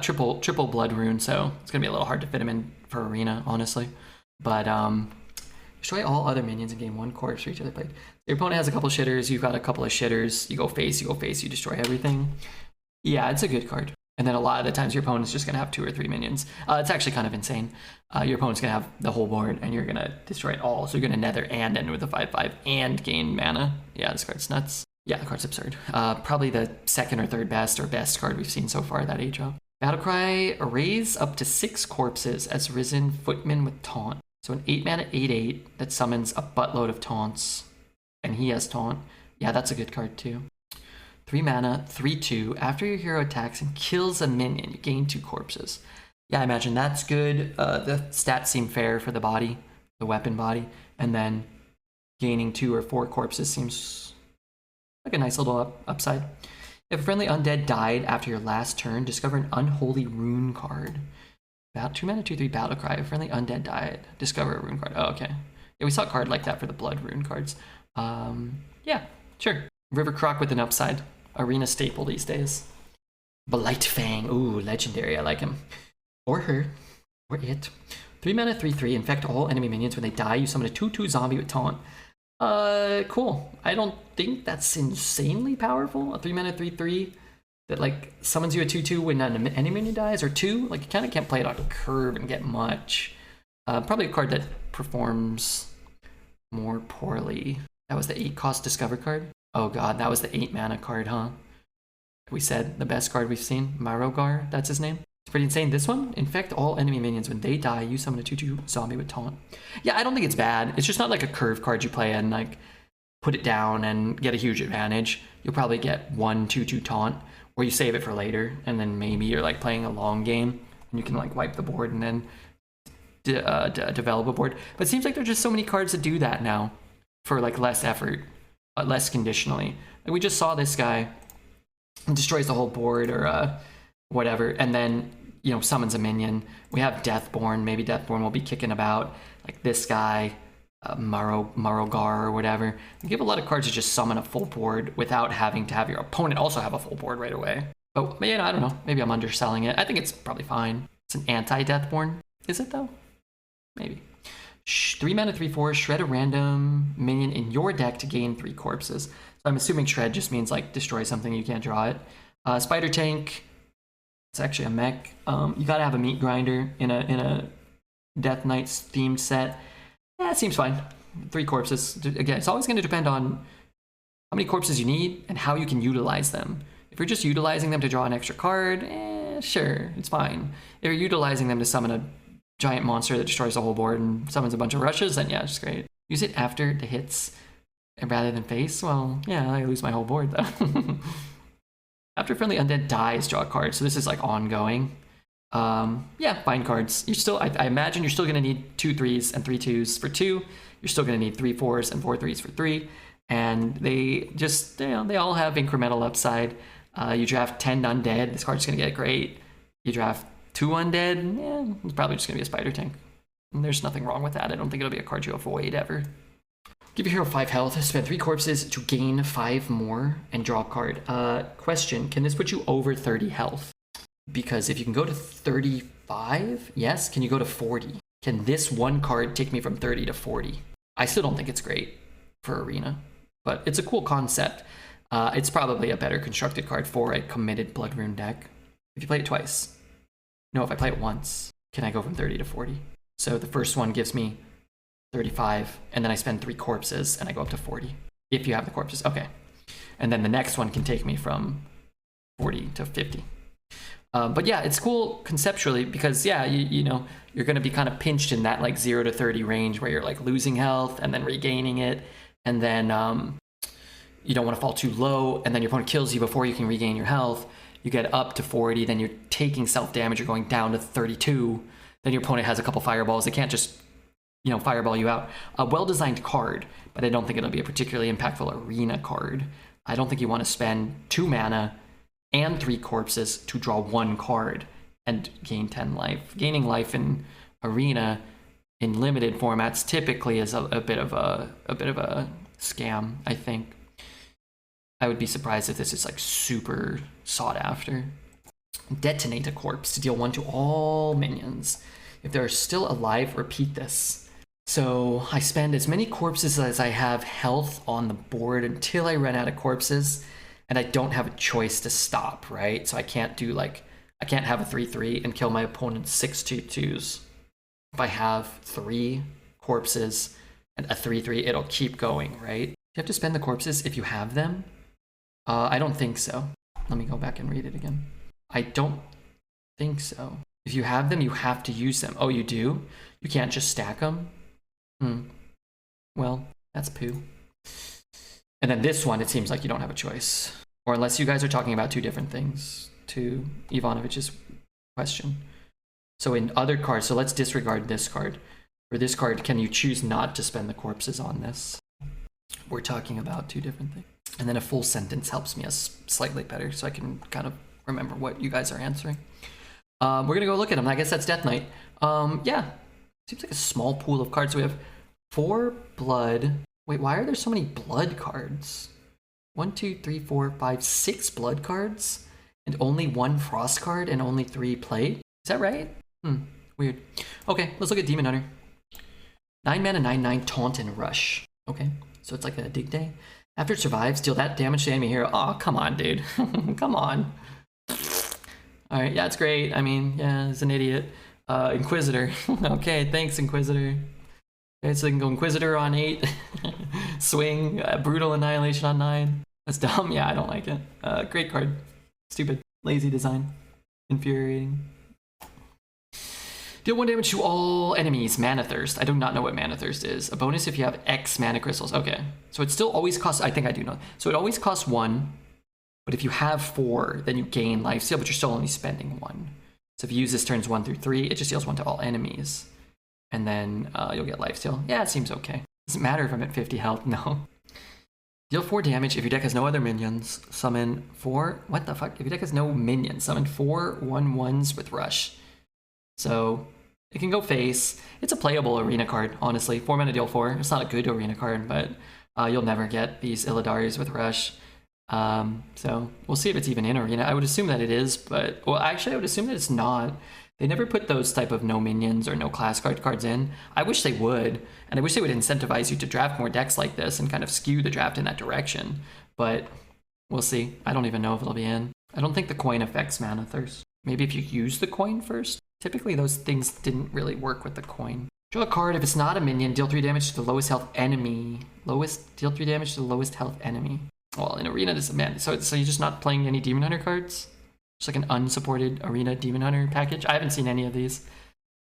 Triple blood rune, so it's gonna be a little hard to fit him in for arena, honestly. But destroy all other minions and gain 1 corpse for each other played. Your opponent has a couple shitters, you've got a couple of shitters, you go face, you destroy everything. Yeah, it's a good card. And then a lot of the times your opponent's just gonna have 2 or 3 minions. It's actually kind of insane. Your opponent's gonna have the whole board and you're gonna destroy it all. So you're gonna nether and end with a 5/5 and gain mana. Yeah, this card's nuts. Yeah, the card's absurd. Probably the second or third best or best card we've seen so far that age up. Battlecry, raise up to 6 corpses as Risen Footman with Taunt. So an 8 mana 8/8 that summons a buttload of taunts. And he has Taunt. Yeah, that's a good card too. 3 mana, 3/2. After your hero attacks and kills a minion, you gain 2 corpses. Yeah, I imagine that's good. The stats seem fair for the body, the weapon body. And then gaining 2 or 4 corpses seems like a nice little upside. If a friendly undead died after your last turn, discover an unholy rune card. About 2 mana, 2/3 Battlecry. If a friendly undead died, discover a rune card. Oh, okay. Yeah, we saw a card like that for the blood rune cards. Yeah, sure. River Croc with an upside. Arena staple these days. Blightfang. Ooh, legendary. I like him. Or her. Or it. 3 mana, 3/3. Infect all enemy minions. When they die, you summon a 2/2 zombie with Taunt. Cool. I don't think that's insanely powerful. A 3 mana, 3/3 that like summons you a 2/2 when an enemy minion dies, or 2. Like you kind of can't play it on curve and get much. Probably a card that performs more poorly. That was the 8 cost discover card. Oh god, that was the 8 mana card, huh? We said the best card we've seen. Marogar, that's his name. It's pretty insane. This one, infect all enemy minions. When they die, you summon a 2/2 zombie with Taunt. Yeah, I don't think it's bad. It's just not like a curve card you play and like put it down and get a huge advantage. You'll probably get 1 2/2 Taunt, or you save it for later, and then maybe you're like playing a long game and you can like wipe the board and then develop a board. But it seems like there's just so many cards that do that now for like less effort, less conditionally. Like we just saw this guy destroys the whole board or whatever, and then you know summons a minion. We have Deathborn. Maybe Deathborn will be kicking about. Like this guy, Marogar or whatever. We give a lot of cards to just summon a full board without having to have your opponent also have a full board right away. But you know, I don't know. Maybe I'm underselling it. I think it's probably fine. It's an anti-Deathborn. Is it though? Maybe. 3 mana, 3/4. Shred a random minion in your deck to gain 3 corpses. So I'm assuming shred just means like destroy something, you can't draw it. Spider Tank. It's actually a mech. You gotta have a meat grinder in a Death Knights themed set. Yeah, it seems fine. 3 corpses. Again, it's always going to depend on how many corpses you need and how you can utilize them. If you're just utilizing them to draw an extra card, sure, it's fine. If you're utilizing them to summon a giant monster that destroys the whole board and summons a bunch of rushes, then yeah, it's great. Use it after the hits rather than face. Well, yeah, I lose my whole board though. After friendly undead dies, draw a card. So this is like ongoing. Yeah, fine cards. You're still, I imagine you're still gonna need 2 3s and 3 2s for 2. You're still gonna need 3 4s and 4 3s for 3. And they just, you know, they all have incremental upside. You draft 10 undead, this card's gonna get great. You draft 2 undead, yeah, it's probably just gonna be a Spider Tank. And there's nothing wrong with that. I don't think it'll be a card you avoid ever. Give your hero 5 health, spend 3 corpses to gain 5 more, and draw a card. Question, can this put you over 30 health? Because if you can go to 35, yes. Can you go to 40? Can this one card take me from 30 to 40? I still don't think it's great for Arena, but it's a cool concept. It's probably a better constructed card for a committed Blood Rune deck. If you play it twice. No, if I play it once, can I go from 30 to 40? So the first one gives me 35, and then I spend 3 corpses, and I go up to 40. If you have the corpses, okay. And then the next one can take me from 40 to 50. But yeah, it's cool conceptually because yeah, you know, you're going to be kind of pinched in that like 0 to 30 range where you're like losing health and then regaining it, and then you don't want to fall too low, and then your opponent kills you before you can regain your health. You get up to 40, then you're taking self damage, you're going down to 32, then your opponent has a couple fireballs. They can't just, you know, fireball you out. A well-designed card, but I don't think it'll be a particularly impactful Arena card. I don't think you want to spend 2 mana and 3 corpses to draw 1 card and gain 10 life. Gaining life in Arena in limited formats typically is a bit of a scam, I think. I would be surprised if this is like super sought after. Detonate a corpse to deal 1 to all minions. If they're still alive, repeat this. So I spend as many corpses as I have health on the board until I run out of corpses, and I don't have a choice to stop, right? So I can't do like, I can't have a 3/3 and kill my opponent's 6 2/2s. If I have 3 corpses and a 3/3, it'll keep going, right? You have to spend the corpses if you have them? I don't think so. Let me go back and read it again. I don't think so. If you have them, you have to use them. Oh, you do? You can't just stack them? Well, that's poo. And then this one, it seems like you don't have a choice. Or unless you guys are talking about 2 different things to Ivanovich's question. So in other cards, so let's disregard this card. For this card, can you choose not to spend the corpses on this? We're talking about 2 different things. And then a full sentence helps me slightly better so I can kind of remember what you guys are answering. We're gonna go look at them. I guess that's Death Knight. Yeah, seems like a small pool of cards. So we have 4 blood. Wait, why are there so many blood cards? 1, 2, 3, 4, 5, 6 blood cards, and only 1 frost card, and only 3 plate. Is that right? Weird. Okay, let's look at Demon Hunter. 9 mana, 9/9 taunt and rush. Okay, so it's like a dig day. After it survives, deal that damage to enemy hero. Oh, come on, dude. Come on. All right, yeah, it's great. I mean, yeah, it's an idiot. Inquisitor. Okay, thanks, Inquisitor. Okay, so you can go Inquisitor on 8. Swing. Brutal Annihilation on 9. That's dumb. Yeah, I don't like it. Great card. Stupid. Lazy design. Infuriating. Deal 1 damage to all enemies. Mana Thirst. I do not know what Mana Thirst is. A bonus if you have X mana crystals. Okay. So it still always costs... I think I do know. So it always costs 1. But if you have 4, then you gain lifesteal, but you're still only spending 1. So if you use this turns 1 through 3, it just deals 1 to all enemies. And then you'll get lifesteal. Yeah, it seems okay. Doesn't matter if I'm at 50 health. No. Deal 4 damage if your deck has no other minions. Summon 4... What the fuck? If your deck has no minions, summon 4 1/1s with Rush. So it can go face. It's a playable arena card, honestly. 4 mana, deal 4. It's not a good arena card, but you'll never get these Illadaris with Rush. So we'll see if it's even in arena. I would assume that it is, but... Well, actually, I would assume that it's not. They never put those type of no minions or no class card cards in. I wish they would, and I wish they would incentivize you to draft more decks like this and kind of skew the draft in that direction. But we'll see. I don't even know if it'll be in. I don't think the coin affects Mana Thirst. Maybe if you use the coin first? Typically, those things didn't really work with the coin. Draw a card. If it's not a minion, deal 3 damage to the lowest health enemy. Deal 3 damage to the lowest health enemy. Well, in arena, this is man. So you're just not playing any Demon Hunter cards? Just like an unsupported arena Demon Hunter package? I haven't seen any of these.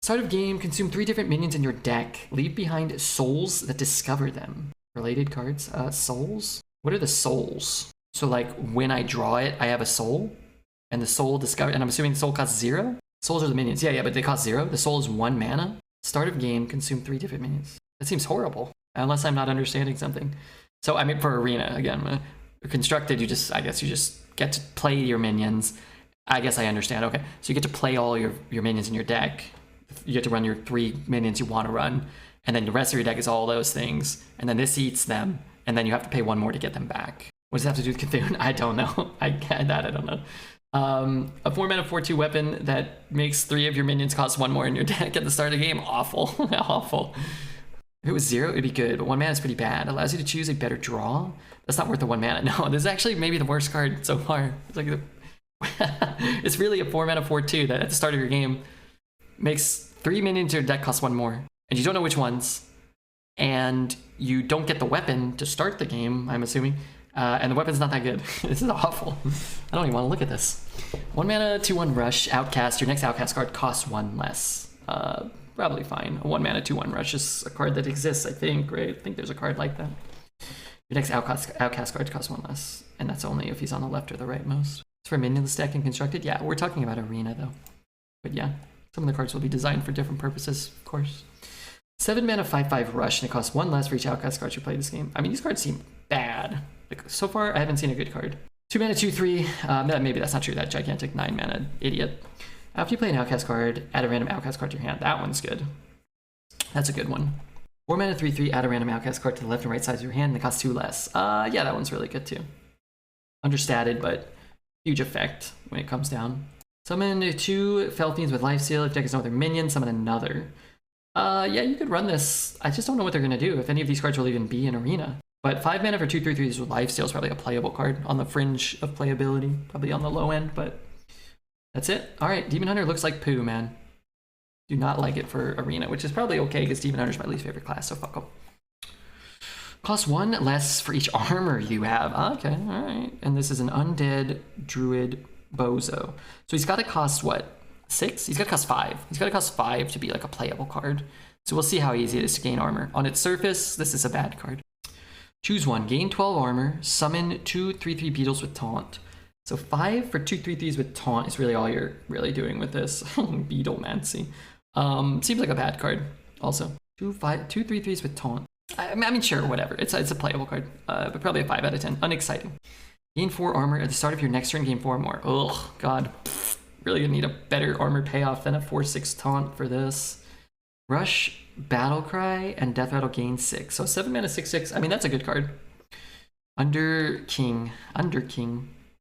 Start of game, consume 3 different minions in your deck. Leave behind souls that discover them. Related cards. Souls? What are the souls? So like when I draw it, I have a soul, and the soul discovered, and I'm assuming the soul costs 0? Souls are the minions. Yeah, but they cost 0. The soul is 1 mana. Start of game, consume 3 different minions. That seems horrible, unless I'm not understanding something. So I mean, for arena, again, constructed, I guess you just get to play your minions. I guess I understand. Okay, so you get to play all your minions in your deck. You get to run your 3 minions you want to run, and then the rest of your deck is all those things, and then this eats them, and then you have to pay 1 more to get them back. What does that have to do with Cthulhu? I don't know. I don't know. A 4 mana 4/2 weapon that makes 3 of your minions cost 1 more in your deck at the start of the game. Awful. Awful. If it was 0, it'd be good, but 1 mana is pretty bad. Allows you to choose a better draw. That's not worth the 1 mana. No, this is actually maybe the worst card so far. It's like it's really a 4 mana 4/2 that at the start of your game makes 3 minions in your deck cost 1 more, and you don't know which ones, and you don't get the weapon to start the game, I'm assuming, and the weapon's not that good. This is awful. I don't even want to look at this. 1 mana 2/1 rush, outcast. Your next outcast card costs 1 less. Probably fine. A 1 mana 2/1 rush is a card that exists, I think, right? I think there's a card like that. Your next outcast card costs 1 less, and that's only if he's on the left or the right most. It's for minions deck and constructed. Yeah, we're talking about arena though. But yeah, some of the cards will be designed for different purposes, of course. 7 mana 5/5 rush, and it costs 1 less for each outcast card you play this game. I mean, these cards seem bad. Like, so far, I haven't seen a good card. 2 mana 2/3. Maybe that's not true. That gigantic 9 mana idiot. After you play an outcast card, add a random outcast card to your hand. That one's good. That's a good one. 4 mana 3/3, add a random outcast card to the left and right sides of your hand and it costs 2 less. Yeah, that one's really good too. Understated, but huge effect when it comes down. Summon 2 Fel Fiends with Lifesteal. If deck has no other minion, summon another. Yeah, you could run this. I just don't know what they're going to do, if any of these cards will even be in Arena. But 5 mana for 2/3/3s with Lifesteal is probably a playable card on the fringe of playability. Probably on the low end, but that's it. Alright, Demon Hunter looks like poo, man. Do not like it for Arena, which is probably okay because Demon Hunter is my least favorite class, so fuck them. Costs 1 less for each armor you have. Okay, alright. And this is an Undead Druid Bozo. So he's got to cost what? 6? He's got to cost 5. He's got to cost 5 to be like a playable card. So we'll see how easy it is to gain armor. On its surface, this is a bad card. Choose one. Gain 12 armor. Summon 2 3/3 beetles with taunt. So 5 for 2/3/3s with taunt is really all you're really doing with this. Beetlemancy. Seems like a bad card. Also, 2 3/3s with taunt. I mean, sure, whatever. It's a playable card, but probably a 5 out of 10. Unexciting. Gain 4 armor at the start of your next turn. Gain 4 more. Ugh, God. Really gonna need a better armor payoff than a 4/6 taunt for this. Rush, Battle Cry, and Death Rattle gain 6. So 7 mana 6/6. I mean, that's a good card. Underking.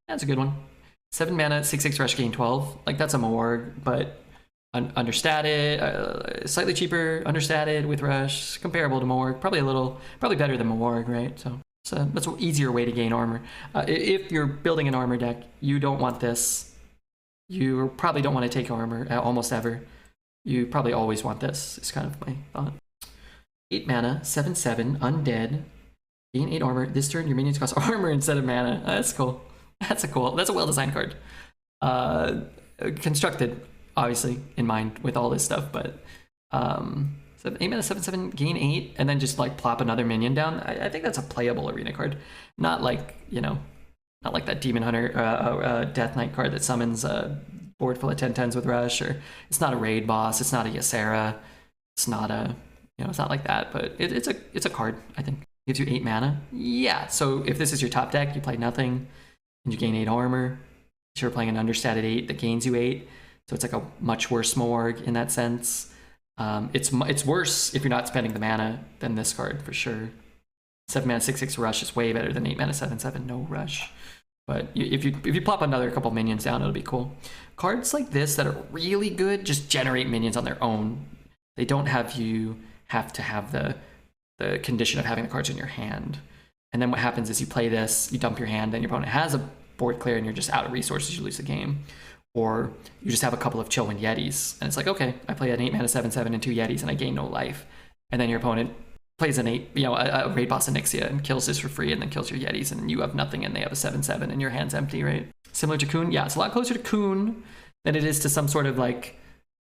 That's a good one. 7 mana 6/6 Rush gain 12. Like, that's a Morg, but understated, slightly cheaper, understated with Rush, comparable to Morg. Probably better than Morg, right? So that's an easier way to gain armor. If you're building an armor deck, you don't want this. You probably don't want to take armor almost ever. You probably always want this, is kind of my thought. 8 mana, 7/7, undead. Gain 8 armor. This turn, your minions cost armor instead of mana. That's cool. That's a well-designed card. Constructed, obviously, in mind with all this stuff, but 8 mana, 7/7, gain 8, and then just like plop another minion down. I think that's a playable Arena card. Not like, not like that Demon Hunter Death Knight card that summons a board full of 10/10s with Rush, or it's not a raid boss, it's not a Ysera, it's not a, it's not like that, but it's a card, I think. Gives you 8 mana. Yeah, so if this is your top deck, you play nothing, and you gain 8 armor. If you're playing an understated 8 that gains you 8, so it's like a much worse Morg in that sense. It's worse if you're not spending the mana than this card, for sure. 7 mana 6/6 Rush is way better than 8 mana 7/7 no Rush. But if you plop another couple minions down, it'll be cool. Cards like this that are really good just generate minions on their own. They don't have you have to have the condition of having the cards in your hand. And then what happens is you play this, you dump your hand, then your opponent has a board clear and you're just out of resources, you lose the game. Or you just have a couple of Chillwind Yetis, and it's like, okay, I play an 8 mana 7/7 and 2 Yetis and I gain no life. And then your opponent plays an 8, a raid boss Onyxia and kills this for free and then kills your Yetis, and you have nothing and they have a 7/7 and your hand's empty, right? Similar to Kun. Yeah, it's a lot closer to Kun than it is to some sort of like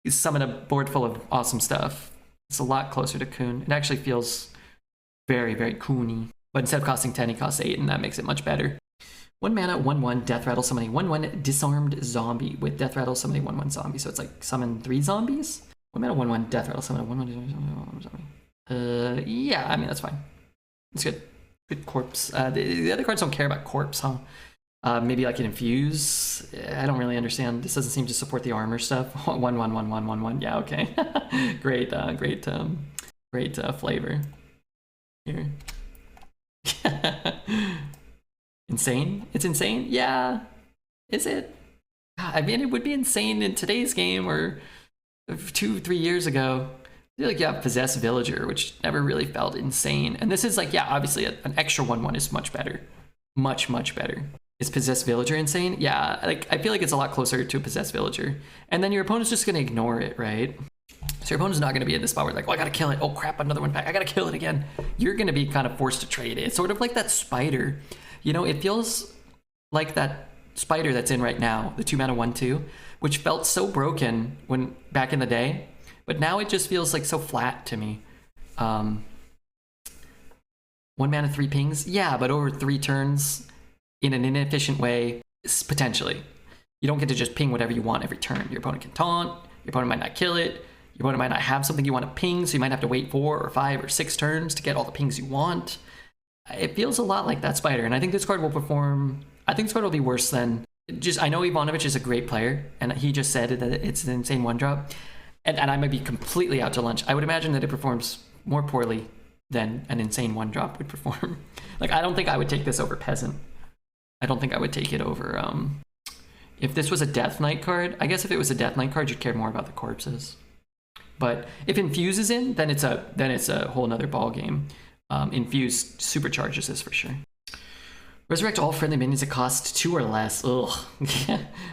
summon a board full of awesome stuff. It's a lot closer to Kun. It actually feels very, very Kun-y. But instead of costing 10, he costs 8, and that makes it much better. 1 mana, 1/1, Death Rattle, summoning 1/1 Disarmed Zombie with Death Rattle, summoning 1/1 Zombie. So it's like summon 3 zombies? 1 mana, 1/1 Death Rattle, summoning 1/1 Zombie. Yeah, I mean, that's fine. It's good. Good corpse. The other cards don't care about corpse, huh? Maybe like an Infuse. I don't really understand. This doesn't seem to support the armor stuff. 1/1. Yeah, okay. Great flavor. Here. Insane? It's insane? Yeah. Is it? I mean, it would be insane in today's game or 2-3 years ago. I feel like you have Possessed Villager, which never really felt insane. And this is like, yeah, obviously an extra 1/1 is much better. Much, much better. Is Possessed Villager insane? Yeah, like I feel like it's a lot closer to a Possessed Villager. And then your opponent's just going to ignore it, right? So your opponent's not going to be in this spot where like, oh, I got to kill it. Oh, crap, another one back. I got to kill it again. You're going to be kind of forced to trade it. It's sort of like that spider. It feels like that spider that's in right now, the 2 mana 1/2, which felt so broken when back in the day. But now it just feels like so flat to me. 1 mana 3 pings? Yeah, but over 3 turns in an inefficient way, potentially. You don't get to just ping whatever you want every turn. Your opponent can taunt, your opponent might not kill it, your opponent might not have something you want to ping, so you might have to wait 4 or 5 or 6 turns to get all the pings you want. It feels a lot like that spider, and I think this card will perform... I think this card will be worse than... I know Ivanovic is a great player, and he just said that it's an insane 1-drop. and I might be completely out to lunch. I would imagine that it performs more poorly than an insane one drop would perform. Like, I don't think I would take this over Peasant. I don't think I would take it over, if this was a Death Knight card, I guess if it was a Death Knight card, you'd care more about the corpses. But if Infuse is in, then it's a whole nother ball game. Infuse supercharges this for sure. Resurrect all friendly minions that cost 2 or less. Ugh.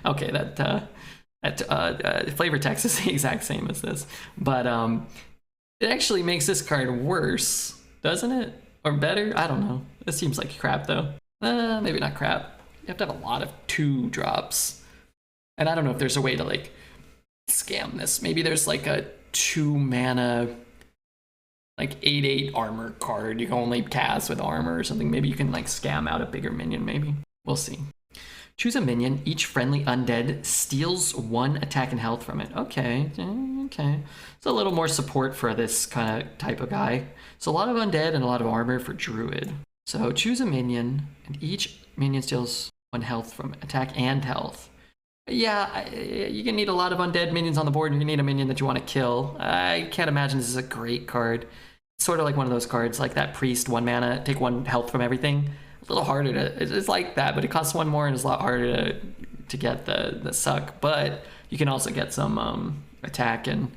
Okay, that flavor text is the exact same as this, but it actually makes this card worse, doesn't it? Or better? I don't know. It seems like crap though. Maybe not crap. You have to have a lot of 2 drops, and I don't know if there's a way to like scam this. Maybe there's like a 2 mana like 8/8 armor card you can only cast with armor or something. Maybe you can like scam out a bigger minion. Maybe we'll see. Choose a minion. Each friendly undead steals 1 attack and health from it. Okay. It's a little more support for this kind of type of guy. So a lot of undead and a lot of armor for druid. So choose a minion, and each minion steals 1 health from attack and health. Yeah, you're gonna need a lot of undead minions on the board, and you're gonna need a minion that you want to kill. I can't imagine this is a great card. It's sort of like one of those cards, like that priest 1 mana, take 1 health from everything. A little harder to, it's like that, but it costs 1 more and it's a lot harder to get the suck. But you can also get some attack, and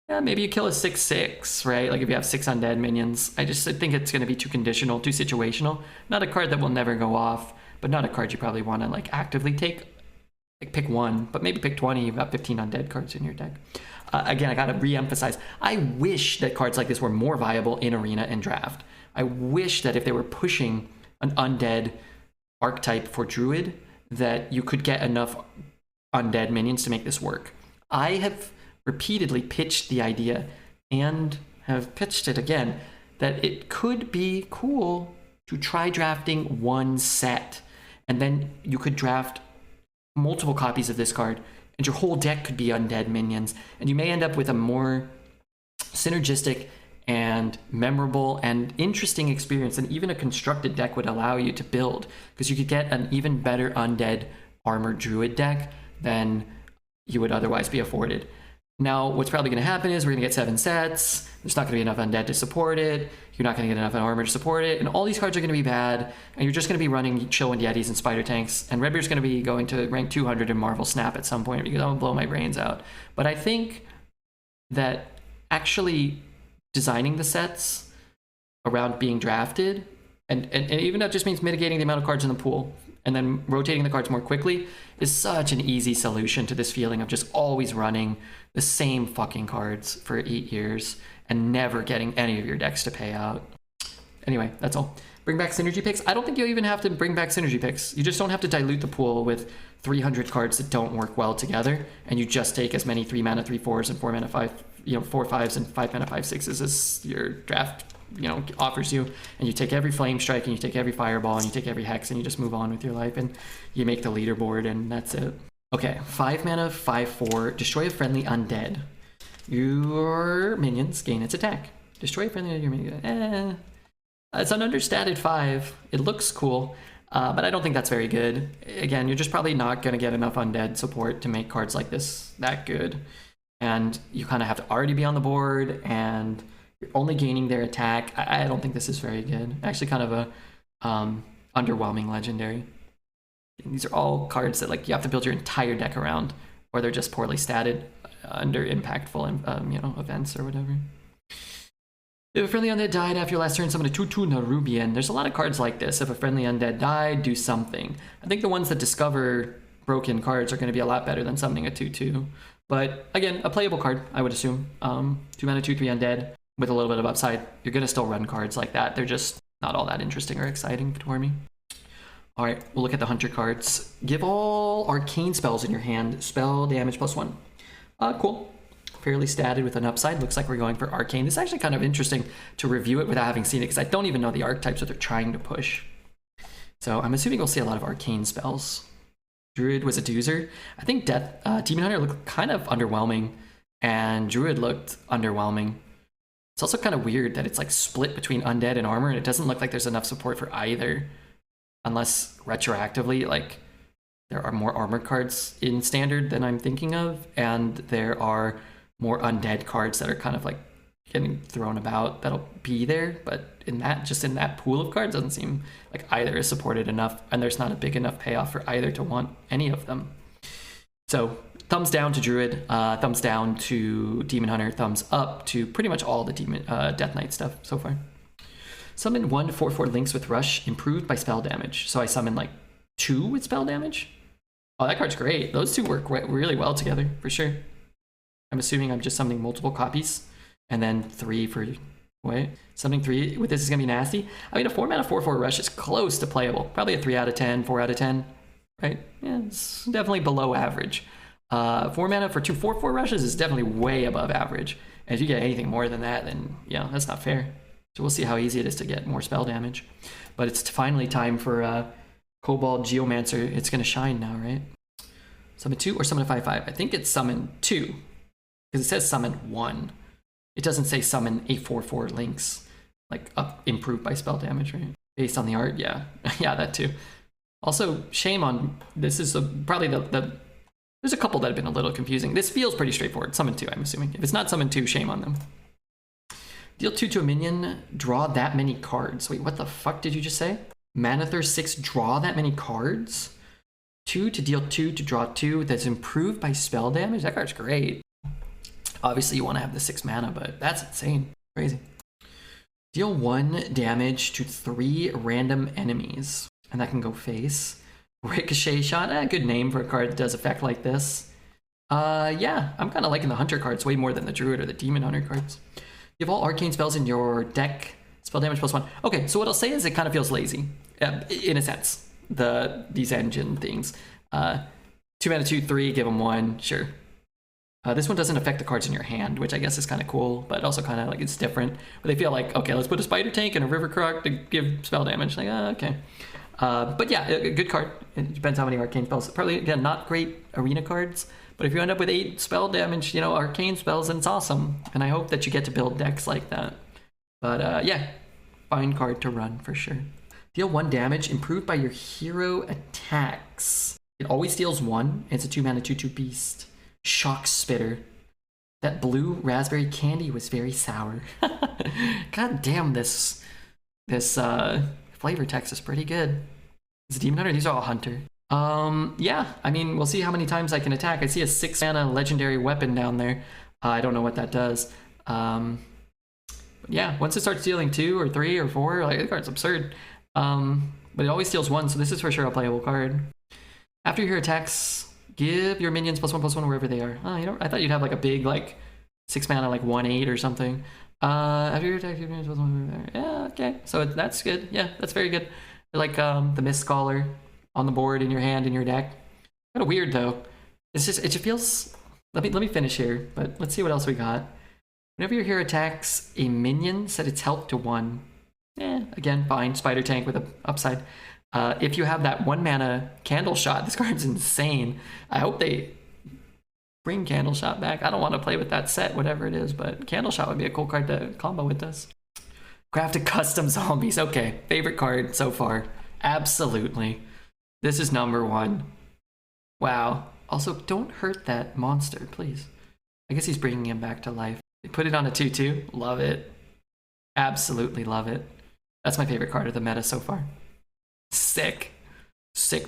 yeah, maybe you kill a 6/6, right? Like if you have 6 undead minions. I think it's going to be too conditional, too situational. Not a card that will never go off, but not a card you probably want to like actively take. Like pick 1, but maybe pick 20. You've got 15 undead cards in your deck. Again, I gotta re-emphasize, I wish that cards like this were more viable in Arena and Draft. I wish that if they were pushing an undead archetype for Druid, that you could get enough undead minions to make this work. I have repeatedly pitched the idea, and have pitched it again, that it could be cool to try drafting 1 set, and then you could draft multiple copies of this card, and your whole deck could be undead minions, and you may end up with a more synergistic and memorable and interesting experience than even a constructed deck would allow you to build, because you could get an even better undead armored druid deck than you would otherwise be afforded. Now, what's probably going to happen is we're going to get 7 sets. There's not going to be enough undead to support it. You're not going to get enough armor to support it. And all these cards are going to be bad. And you're just going to be running Chillwind Yetis and Spider Tanks. And Redbeard's going to be going to rank 200 in Marvel Snap at some point, because I'm going to blow my brains out. But I think that actually designing the sets around being drafted, and even that just means mitigating the amount of cards in the pool, and then rotating the cards more quickly, is such an easy solution to this feeling of just always running the same fucking cards for 8 years and never getting any of your decks to pay out. Anyway, that's all. Bring back synergy picks. I don't think you even have to bring back synergy picks. You just don't have to dilute the pool with 300 cards that don't work well together, and you just take as many 3 mana 3/4s and 4 mana 5, 4 5s and 5 mana 5 6s as your draft offers you, and you take every flame strike, and you take every fireball, and you take every hex, and you just move on with your life, and you make the leaderboard, and that's it. Okay, 5 mana 5/4, destroy a friendly undead. Your minions gain its attack. Destroy a friendly undead, your minion. It's an understated 5. It looks cool, but I don't think that's very good. Again, you're just probably not going to get enough undead support to make cards like this that good, and you kind of have to already be on the board, and you're only gaining their attack. I don't think this is very good. Actually, kind of a underwhelming legendary. And these are all cards that like you have to build your entire deck around, or they're just poorly statted under impactful events or whatever. If a friendly undead died after your last turn, summon a 2/2 Nerubian. There's a lot of cards like this. If a friendly undead died, do something. I think the ones that discover broken cards are going to be a lot better than summoning a 2/2. But again, a playable card, I would assume. 2 mana 2/3 undead with a little bit of upside. You're going to still run cards like that. They're just not all that interesting or exciting for me. All right, we'll look at the hunter cards. Give all arcane spells in your hand. Spell damage +1. Cool. Fairly statted with an upside. Looks like we're going for arcane. This is actually kind of interesting to review it without having seen it, because I don't even know the archetypes that they're trying to push. So I'm assuming we'll see a lot of arcane spells. Druid was a doozer. I think Demon Hunter looked kind of underwhelming, and Druid looked underwhelming. It's also kind of weird that it's like split between undead and armor, and it doesn't look like there's enough support for either, unless retroactively, like, there are more armor cards in standard than I'm thinking of, and there are more undead cards that are kind of like getting thrown about that'll be there, but in that pool of cards, doesn't seem like either is supported enough, and there's not a big enough payoff for either to want any of them. So thumbs down to Druid, thumbs down to Demon Hunter, thumbs up to pretty much all the Death Knight stuff so far. Summon 1 4/4 links with Rush, improved by spell damage. So I summon like 2 with spell damage. Oh, that card's great. Those two work really well together, for sure. I'm assuming I'm just summoning multiple copies, and then 3 for... Wait, summoning 3 with this is going to be nasty. I mean, a 4-mana 4/4 Rush is close to playable. Probably a 3 out of 10, 4 out of 10, right? Yeah, it's definitely below average. 4 mana for 2 4/4 Rushes is definitely way above average. And if you get anything more than that, then, yeah, that's not fair. So we'll see how easy it is to get more spell damage. But it's finally time for Cobalt Geomancer. It's going to shine now, right? Summon 2 or summon a 5/5? I think it's summon 2. Because it says summon 1. It doesn't say summon a 4/4 links. Like, improved by spell damage, right? Based on the art, yeah. Yeah, that too. Also, shame on... This is probably the... There's a couple that have been a little confusing. This feels pretty straightforward. Summon 2, I'm assuming. If it's not summon 2, shame on them. Deal 2 to a minion, draw that many cards. Wait, what the fuck did you just say? Manather 6, draw that many cards? 2 to deal 2 to draw 2, that's improved by spell damage? That card's great. Obviously you want to have the 6 mana, but that's insane. Crazy. Deal 1 damage to 3 random enemies. And that can go face. Ricochet Shot, good name for a card that does effect like this. Yeah, I'm kind of liking the Hunter cards way more than the Druid or the Demon Hunter cards. You have all arcane spells in your deck. Spell damage +1. Okay, so what I'll say is it kind of feels lazy, in a sense. These engine things. 2 mana 2 3, give them 1, sure. This one doesn't affect the cards in your hand, which I guess is kind of cool, but also kind of like it's different. But they feel like, okay, let's put a Spider Tank and a River Croc to give spell damage. Like, okay. But yeah, a good card. It depends how many arcane spells. Probably, again, not great arena cards, but if you end up with 8 spell damage, you know, arcane spells, then it's awesome. And I hope that you get to build decks like that. But yeah, fine card to run for sure. Deal 1 damage, improved by your hero attacks. It always deals 1. It's a 2 mana 2/2 beast. Shock Spitter. That blue raspberry candy was very sour. God damn, this flavor text is pretty good. It's a Demon Hunter. These are all Hunter. Yeah, I mean, we'll see how many times I can attack. I see a 6 mana legendary weapon down there. I don't know what that does. But yeah, once it starts dealing 2 or 3 or 4, like, the card's absurd. But it always deals 1, so this is for sure a playable card. After your attacks, give your minions +1/+1 wherever they are. Oh, you know, I thought you'd have like a big like 6 mana like 1/8 or something. After your attacks, give your minions +1 wherever they are. Yeah, okay. So that's good. Yeah, that's very good. Like the Mist Scholar on the board in your hand in your deck. Kind of weird though. It's just it just feels. Let me finish here, but let's see what else we got. Whenever your hero attacks a minion, set its health to 1. Again, fine. Spider Tank with a upside. If you have that 1 mana Candle Shot, this card's insane. I hope they bring Candle Shot back. I don't want to play with that set, whatever it is, but Candle Shot would be a cool card to combo with this. Crafted Custom Zombies. Okay, favorite card so far. Absolutely. This is number 1. Wow. Also, don't hurt that monster, please. I guess he's bringing him back to life. They put it on a 2/2. Love it. Absolutely love it. That's my favorite card of the meta so far. Sick.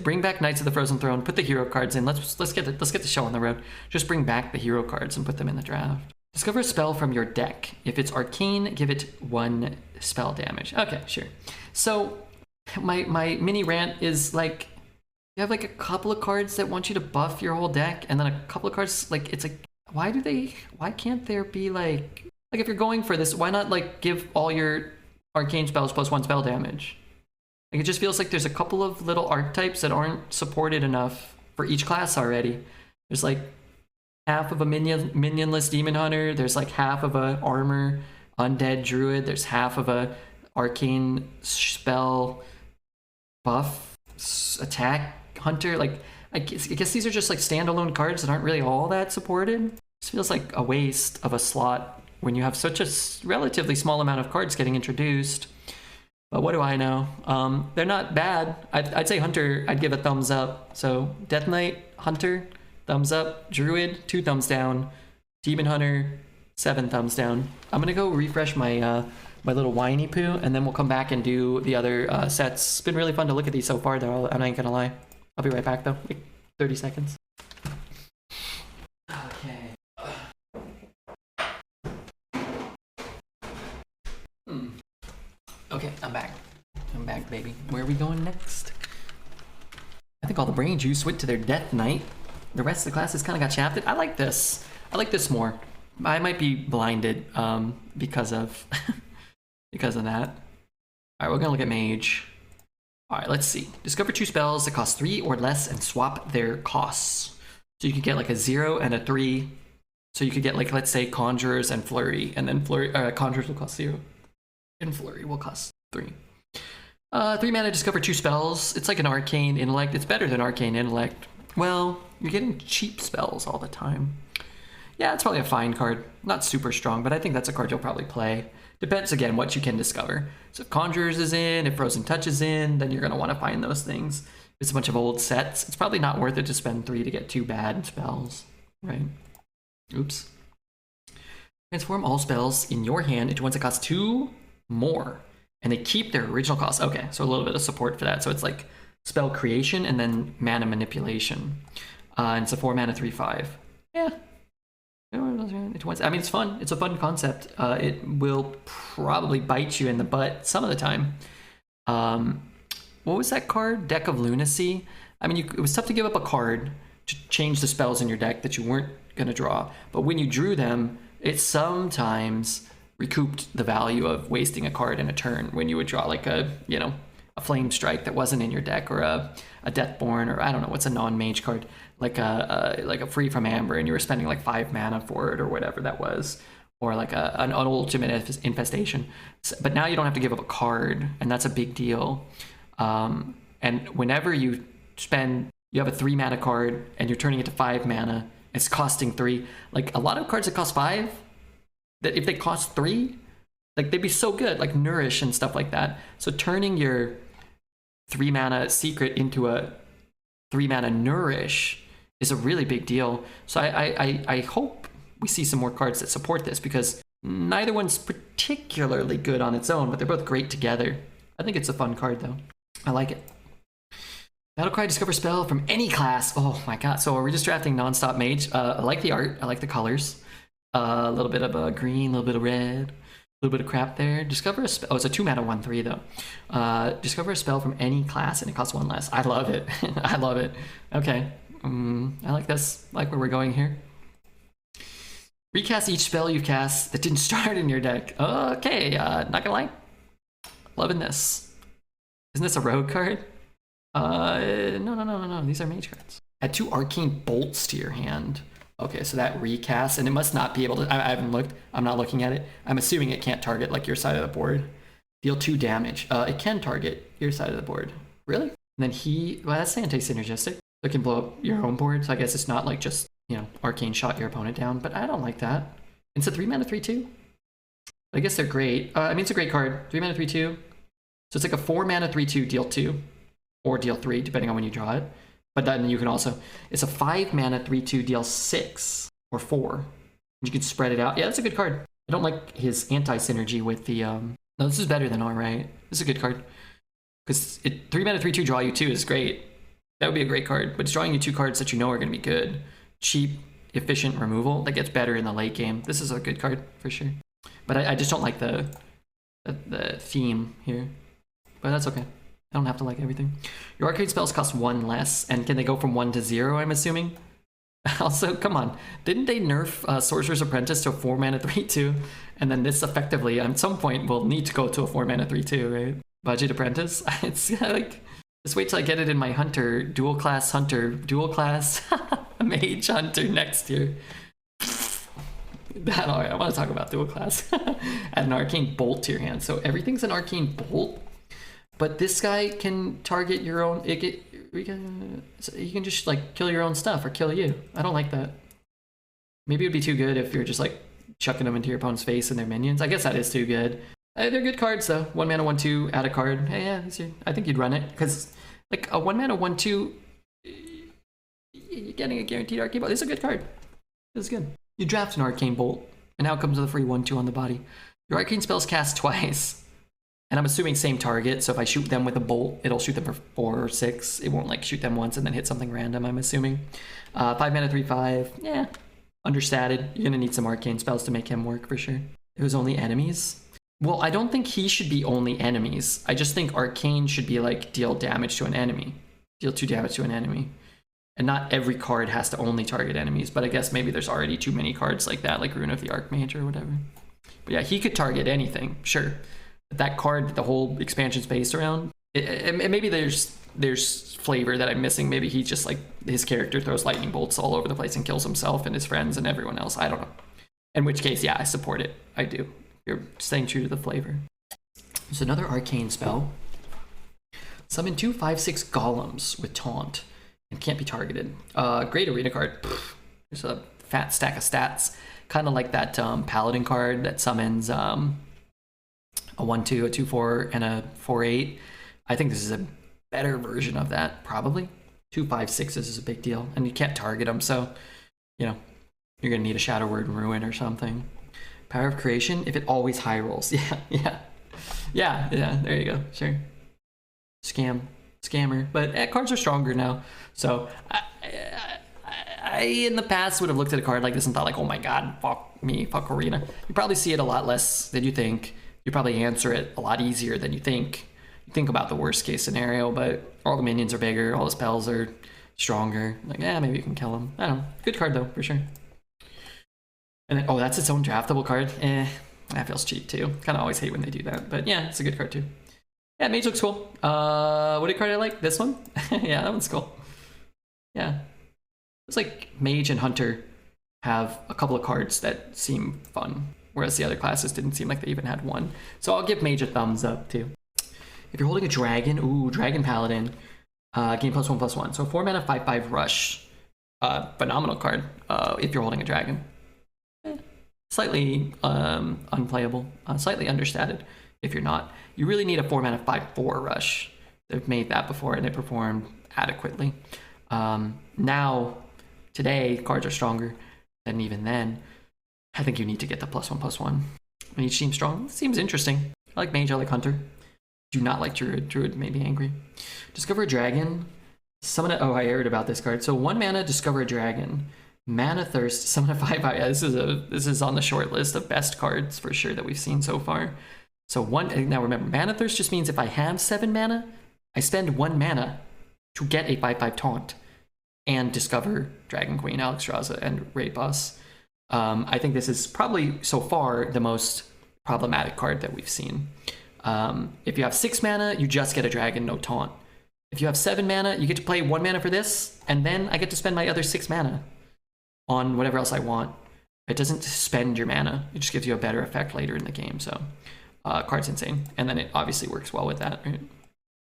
Bring back Knights of the Frozen Throne. Put the hero cards in. Let's get the show on the road. Just bring back the hero cards and put them in the draft. Discover a spell from your deck. If it's arcane, give it 1 spell damage. Okay, sure. So my mini rant is like, you have like a couple of cards that want you to buff your whole deck, and then a couple of cards like it's like, why can't there be like if you're going for this, why not like give all your arcane spells +1 spell damage? Like, it just feels like there's a couple of little archetypes that aren't supported enough for each class already. There's like half of a minionless Demon Hunter. There's like half of a armor undead Druid. There's half of a arcane spell buff attack Hunter. Like, I guess these are just like standalone cards that aren't really all that supported. This feels like a waste of a slot when you have such a relatively small amount of cards getting introduced. But what do I know? They're not bad. I'd say Hunter, I'd give a thumbs up. So Death Knight, Hunter, thumbs up. Druid, 2 thumbs down. Demon Hunter, 7 thumbs down. I'm gonna go refresh my my little whiny poo, and then we'll come back and do the other sets. It's been really fun to look at these so far, though. I ain't gonna lie. I'll be right back, though. Like 30 seconds. Okay. Okay, I'm back. I'm back, baby. Where are we going next? I think all the brain juice went to their death knight. The rest of the classes kind of got shafted. I like this. I like this more. I might be blinded because of because of that. All right, we're gonna look at mage. All right, let's see. Discover 2 spells that cost 3 or less and swap their costs. So you could get like a 0 and a 3. So you could get like, let's say, Conjurers and Flurry, and then Conjurers will cost 0, and Flurry will cost 3. 3 mana, discover 2 spells. It's like an Arcane Intellect. It's better than Arcane Intellect. Well, you're getting cheap spells all the time. Yeah, it's probably a fine card. Not super strong, but I think that's a card you'll probably play. Depends, again, what you can discover. So if Conjurers is in, if Frozen Touch is in, then you're going to want to find those things. If it's a bunch of old sets, it's probably not worth it to spend 3 to get 2 bad spells, right? Oops. Transform all spells in your hand into ones that cost 2 more, and they keep their original cost. Okay, so a little bit of support for that. So it's like spell creation and then mana manipulation. And it's a 4 mana 3/5. Yeah. I mean, it's fun. It's a fun concept. It will probably bite you in the butt some of the time. What was that card? Deck of Lunacy. I mean, it was tough to give up a card to change the spells in your deck that you weren't going to draw. But when you drew them, it sometimes recouped the value of wasting a card in a turn when you would draw like a Flame Strike that wasn't in your deck, or a Deathborn, or I don't know, what's a non-mage card, like a Free from Amber, and you were spending like 5 mana for it or whatever that was, or like an Ultimate Infestation. But now you don't have to give up a card, and that's a big deal. And whenever you have a 3 mana card and you're turning it to 5 mana, it's costing 3. Like a lot of cards that cost 5, that if they cost 3, like they'd be so good, like Nourish and stuff like that. So turning your 3 mana Secret into a 3 mana Nourish is a really big deal. So I hope we see some more cards that support this, because neither one's particularly good on its own, but they're both great together. I think it's a fun card though. I like it. Battlecry, discover spell from any class. Oh my god. So are we just drafting nonstop mage? I like the art. I like the colors. A little bit of green, a little bit of red. A little bit of crap there. Discover a spell. Oh, it's a 2 mana 1/3 though. Discover a spell from any class and it costs 1 less. I love it. I love it. Okay. I like this. I like where we're going here. Recast each spell you've cast that didn't start in your deck. Okay. Not gonna lie. Loving this. Isn't this a rogue card? No. These are mage cards. Add 2 arcane bolts to your hand. Okay, so that recast, and it must not be able to. I haven't looked. I'm not looking at it. I'm assuming it can't target like your side of the board. Deal 2 damage. It can target your side of the board. Really? And then well, that's anti-synergistic. It can blow up your own board. So I guess it's not like just arcane shot your opponent down. But I don't like that. It's a 3 mana 3/2. I guess they're great. I mean, it's a great card. 3 mana 3/2. So it's like a 4 mana 3/2. Deal 2, or deal 3, depending on when you draw it. But then you can also, it's a 5 mana 3/2, deal 6 or 4. You can spread it out. Yeah, that's a good card. I don't like his anti-synergy with the, no, this is better than Alright. This is a good card. Because 3 mana 3/2 draw you 2 is great. That would be a great card. But it's drawing you 2 cards that you know are going to be good. Cheap, efficient removal. That gets better in the late game. This is a good card for sure. But I just don't like the theme here. But that's okay. I don't have to like everything. Your arcade spells cost 1 less, and can they go from 1 to 0, I'm assuming? Also, come on. Didn't they nerf Sorcerer's Apprentice to a 4 mana 3/2? And then this effectively, at some point, will need to go to a 4 mana 3/2, right? Budget Apprentice? It's like, just wait till I get it in my Hunter, dual class Mage Hunter next year. I want to talk about dual class. Add an arcane bolt to your hand. So everything's an arcane bolt. But this guy can target your own. You can just like kill your own stuff or kill you. I don't like that. Maybe it'd be too good if you're just like chucking them into your opponent's face and their minions. I guess that is too good. They're good cards though. 1 mana 1/2, add a card. Hey, yeah, I think you'd run it because like a 1 mana 1/2, you're getting a guaranteed arcane bolt. This is a good card. This is good. You draft an Arcane Bolt, and now it comes with a free 1/2 on the body. Your Arcane spells cast twice, and I'm assuming same target, so if I shoot them with a bolt, it'll shoot them for 4 or 6. It won't like shoot them once and then hit something random, I'm assuming. 5 mana, 3/5, yeah, understated. You're gonna need some Arcane spells to make him work for sure. It was only enemies? Well, I don't think he should be only enemies. I just think Arcane should be like deal damage to an enemy. Deal 2 damage to an enemy. And not every card has to only target enemies, but I guess maybe there's already too many cards like that, like Rune of the Archmage or whatever. But yeah, he could target anything, sure. But that card, the whole expansion's based around, maybe there's flavor that I'm missing. Maybe he just like, his character throws lightning bolts all over the place and kills himself and his friends and everyone else. I don't know. In which case, yeah, I support it. I do. You're staying true to the flavor. There's another Arcane spell. Summon 2 5/6 golems with taunt and can't be targeted. Great arena card. There's a fat stack of stats, kind of like that paladin card that summons a 1/2, a 2/4, and a 4/8. I think this is a better version of that, probably. 2 5/6s is a big deal, and you can't target them, so you know you're gonna need a Shadow Word Ruin or something. Power of Creation, if it always high rolls. Yeah. There you go. Sure. Scammer, but cards are stronger now. So I in the past would have looked at a card like this and thought like, oh my god, fuck Arena. You probably see it a lot less than you think. You probably answer it a lot easier than you think. You think about the worst case scenario, but all the minions are bigger, all the spells are stronger. Like, yeah, maybe you can kill them. I don't know. Good card though, for sure. And then, oh, that's its own draftable card. That feels cheap too. Kind of always hate when they do that, but yeah, it's a good card too. Yeah, Mage looks cool. What card I like? This one? Yeah, that one's cool. Yeah. It's like Mage and Hunter have a couple of cards that seem fun, whereas the other classes didn't seem like they even had one. So I'll give Mage a thumbs up too. If you're holding a Dragon, ooh, Dragon Paladin, gain +1/+1. So 4 mana, 5/5 rush. Phenomenal card if you're holding a Dragon. Slightly unplayable, slightly understated if you're not. You really need a 4 mana 5/4 rush. They've made that before and it performed adequately. Now, today, cards are stronger than even then. I think you need to get the +1/+1. And each seems strong. Seems interesting. I like Mage, I like Hunter. Do not like Druid. Druid made me angry. Discover a Dragon. Summon it. Oh, I heard about this card. So 1 mana, discover a Dragon. Mana Thirst, summon a 5/5. Yeah, this is on the short list of best cards for sure that we've seen so far. So now remember, Mana Thirst just means if I have 7 mana, I spend 1 mana to get a 5/5 taunt and discover Dragon Queen, Alexstrasza, and Raid Boss. I think this is probably so far the most problematic card that we've seen. If you have 6 mana, you just get a dragon, no taunt. If you have 7 mana, you get to play 1 mana for this, and then I get to spend my other 6 mana on whatever else I want. It doesn't spend your mana, it just gives you a better effect later in the game, so card's insane. And then it obviously works well with that, right?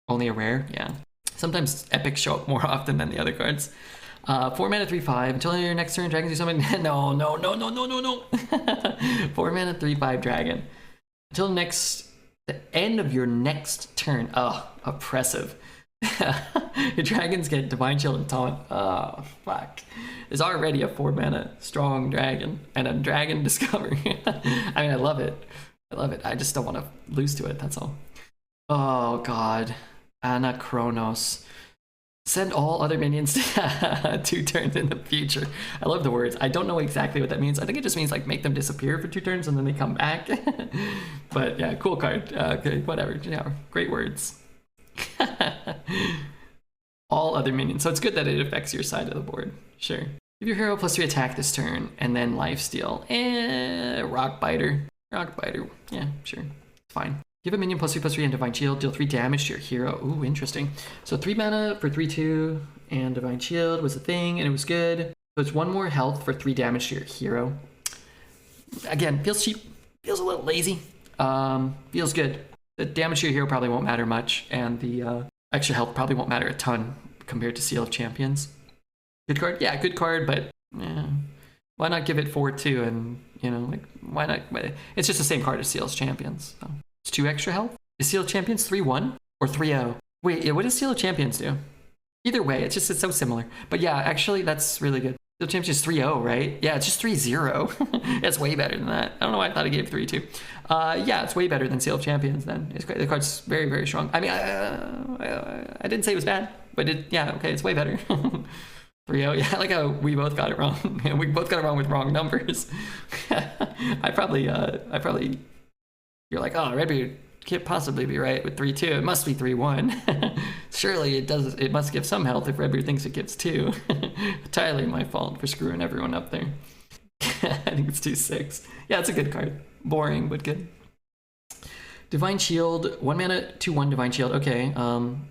Only a rare, yeah. Sometimes epics show up more often than the other cards. 4 mana 3/5 until your next turn, dragons do something. No. 4 mana 3/5 dragon until the end of your next turn. Oh, oppressive. Your dragons get Divine Shield and Taunt. Oh, fuck. There's already a 4 mana strong dragon and a dragon discovery. I mean, I love it. I just don't want to lose to it, that's all. Oh, God. Anachronos. Send all other minions to 2 turns in the future. I love the words. I don't know exactly what that means. I think it just means like make them disappear for 2 turns and then they come back. But yeah, cool card. Okay, whatever. Yeah, great words. All other minions. So it's good that it affects your side of the board. Sure. Give your hero +3 attack this turn and then lifesteal. Rockbiter. Yeah, sure. It's fine. Give a minion +3/+3 and Divine Shield. Deal 3 damage to your hero. Ooh, interesting. So 3 mana for 3/2 and Divine Shield was a thing and it was good. So it's 1 more health for 3 damage to your hero. Again, feels cheap. Feels a little lazy. Feels good. The damage to your hero probably won't matter much, and the extra health probably won't matter a ton compared to Seal of Champions. Good card? Yeah, good card, but yeah. Why not give it 4/2 and, you know, like, why not? It's just the same card as Seal of Champions. So. It's 2 extra health? Is Seal of Champions 3/1 or 3/0? Wait, what does Seal of Champions do? Either way, it's so similar. But yeah, actually, that's really good. Seal Champions is 3-0, right? Yeah, it's just 3-0. It's way better than that. I don't know why I thought it gave 3-2. Yeah, it's way better than Seal of Champions then. It's great. The card's very, very strong. I mean, I didn't say it was bad, but yeah, okay, it's way better. 3-0, yeah, I like how we both got it wrong. We both got it wrong with wrong numbers. I probably, you're like, oh, Redbeard can't possibly be right with 3-2. It must be 3-1. Surely it does. It must give some health if Redbeard thinks it gives 2. Entirely my fault for screwing everyone up there. I think it's 2-6. Yeah, it's a good card. Boring, but good. Divine Shield, 1 mana, 2/1 Divine Shield. Okay,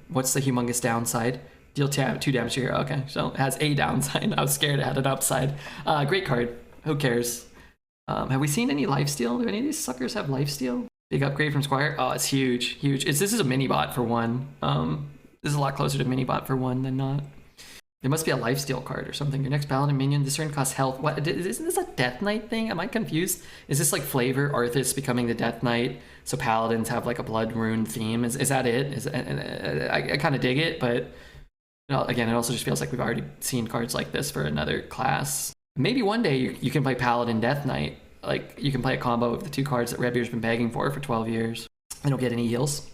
what's the humongous downside? Deal 2 damage to your hero. Okay, so it has a downside. I was scared it had an upside. Great card. Who cares? Have we seen any lifesteal? Do any of these suckers have lifesteal? Big upgrade from Squire. Oh, it's huge, huge. This is a mini bot for 1. This is a lot closer to mini bot for 1 than not. There must be a lifesteal card or something. Your next paladin minion, this turn costs health. What? Isn't this a Death Knight thing? Am I confused? Is this like flavor Arthas becoming the Death Knight? So paladins have like a blood rune theme. Is that it? I kind of dig it, but you know, again, it also just feels like we've already seen cards like this for another class. Maybe one day you can play Paladin Death Knight. Like you can play a combo of the 2 cards that Redbeard's been begging for 12 years. I don't get any heals.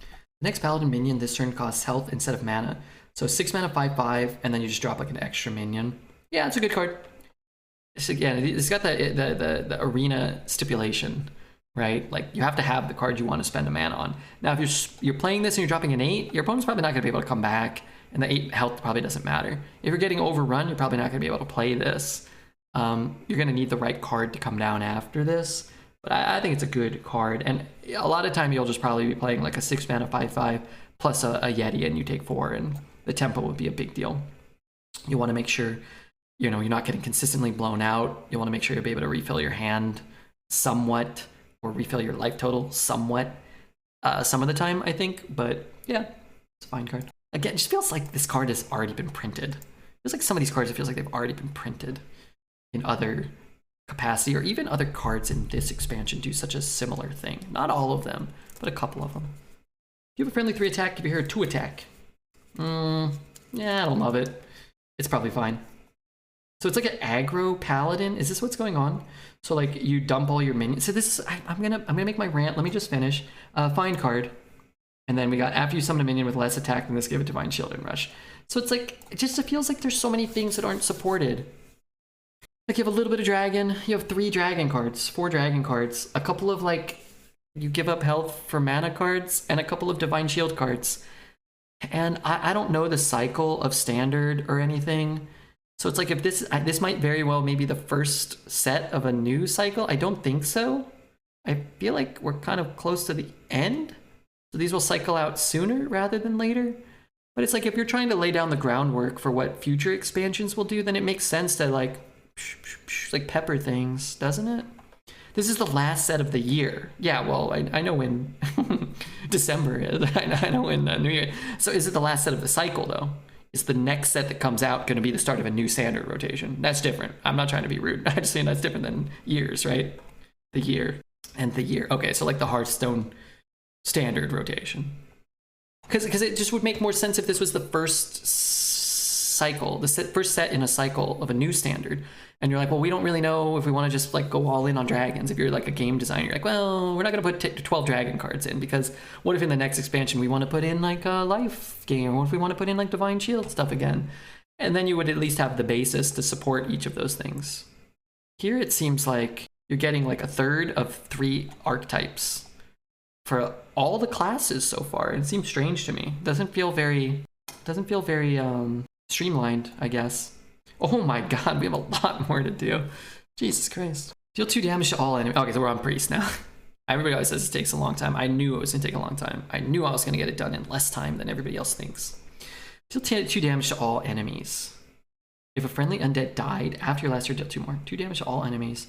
The next Paladin minion this turn costs health instead of mana. So 6 mana, 5/5, and then you just drop like an extra minion. Yeah, it's a good card. It's got the arena stipulation, right? Like you have to have the card you want to spend a mana on. Now, if you're playing this and you're dropping an 8, your opponent's probably not going to be able to come back, and the 8 health probably doesn't matter. If you're getting overrun, you're probably not going to be able to play this. You're going to need the right card to come down after this. But I think it's a good card, and a lot of time you'll just probably be playing like a 6 mana 5/5 plus a Yeti, and you take 4, and the tempo would be a big deal. You want to make sure you're not getting consistently blown out. You want to make sure you'll be able to refill your hand somewhat, or refill your life total somewhat some of the time, I think. But yeah, it's a fine card. Again, it just feels like this card has already been printed. It feels like some of these cards, it feels like they've already been printed in other capacity, or even other cards in this expansion do such a similar thing. Not all of them, but a couple of them. If you have a friendly 3 attack, give your hero 2 attack. Yeah, I don't love it. It's probably fine. So it's like an aggro paladin. Is this what's going on? So like you dump all your minions. So this is, I'm gonna make my rant. Let me just finish. Find card. And then we got, after you summon a minion with less attack than this, give it Divine Shield and Rush. So it's like, it feels like there's so many things that aren't supported. Like you have a little bit of dragon, you have 3 dragon cards, 4 dragon cards, a couple of like, you give up health for mana cards, and a couple of Divine Shield cards. And I don't know the cycle of standard or anything. So it's like, if this might very well maybe the first set of a new cycle. I don't think so. I feel like we're kind of close to the end. So these will cycle out sooner rather than later. But it's like, if you're trying to lay down the groundwork for what future expansions will do, then it makes sense to like pepper things, doesn't it? This is the last set of the year. Yeah, well, I know when December is. I know when New Year. So is it the last set of the cycle, though? Is the next set that comes out going to be the start of a new standard rotation? That's different. I'm not trying to be rude. I'm just saying that's different than years, right? The year and the year. Okay, so like the Hearthstone standard rotation. Because it just would make more sense if this was the first cycle, the first set in a cycle of a new standard. And you're like, well, we don't really know if we want to just like go all in on dragons. If you're like a game designer, you're like, well, we're not going to put 12 dragon cards in, because what if in the next expansion we want to put in like a life game, or if we want to put in like Divine Shield stuff again? And then you would at least have the basis to support each of those things. Here it seems like you're getting like a third of 3 archetypes for all the classes so far. It seems strange to me. Doesn't feel very streamlined, I guess. Oh my god, we have a lot more to do. Jesus Christ. Deal 2 damage to all enemies. Okay, so we're on Priest now. Everybody always says it takes a long time. I knew it was going to take a long time. I knew I was going to get it done in less time than everybody else thinks. Deal 2 damage to all enemies. If a friendly undead died after your last turn, deal 2 more. 2 damage to all enemies.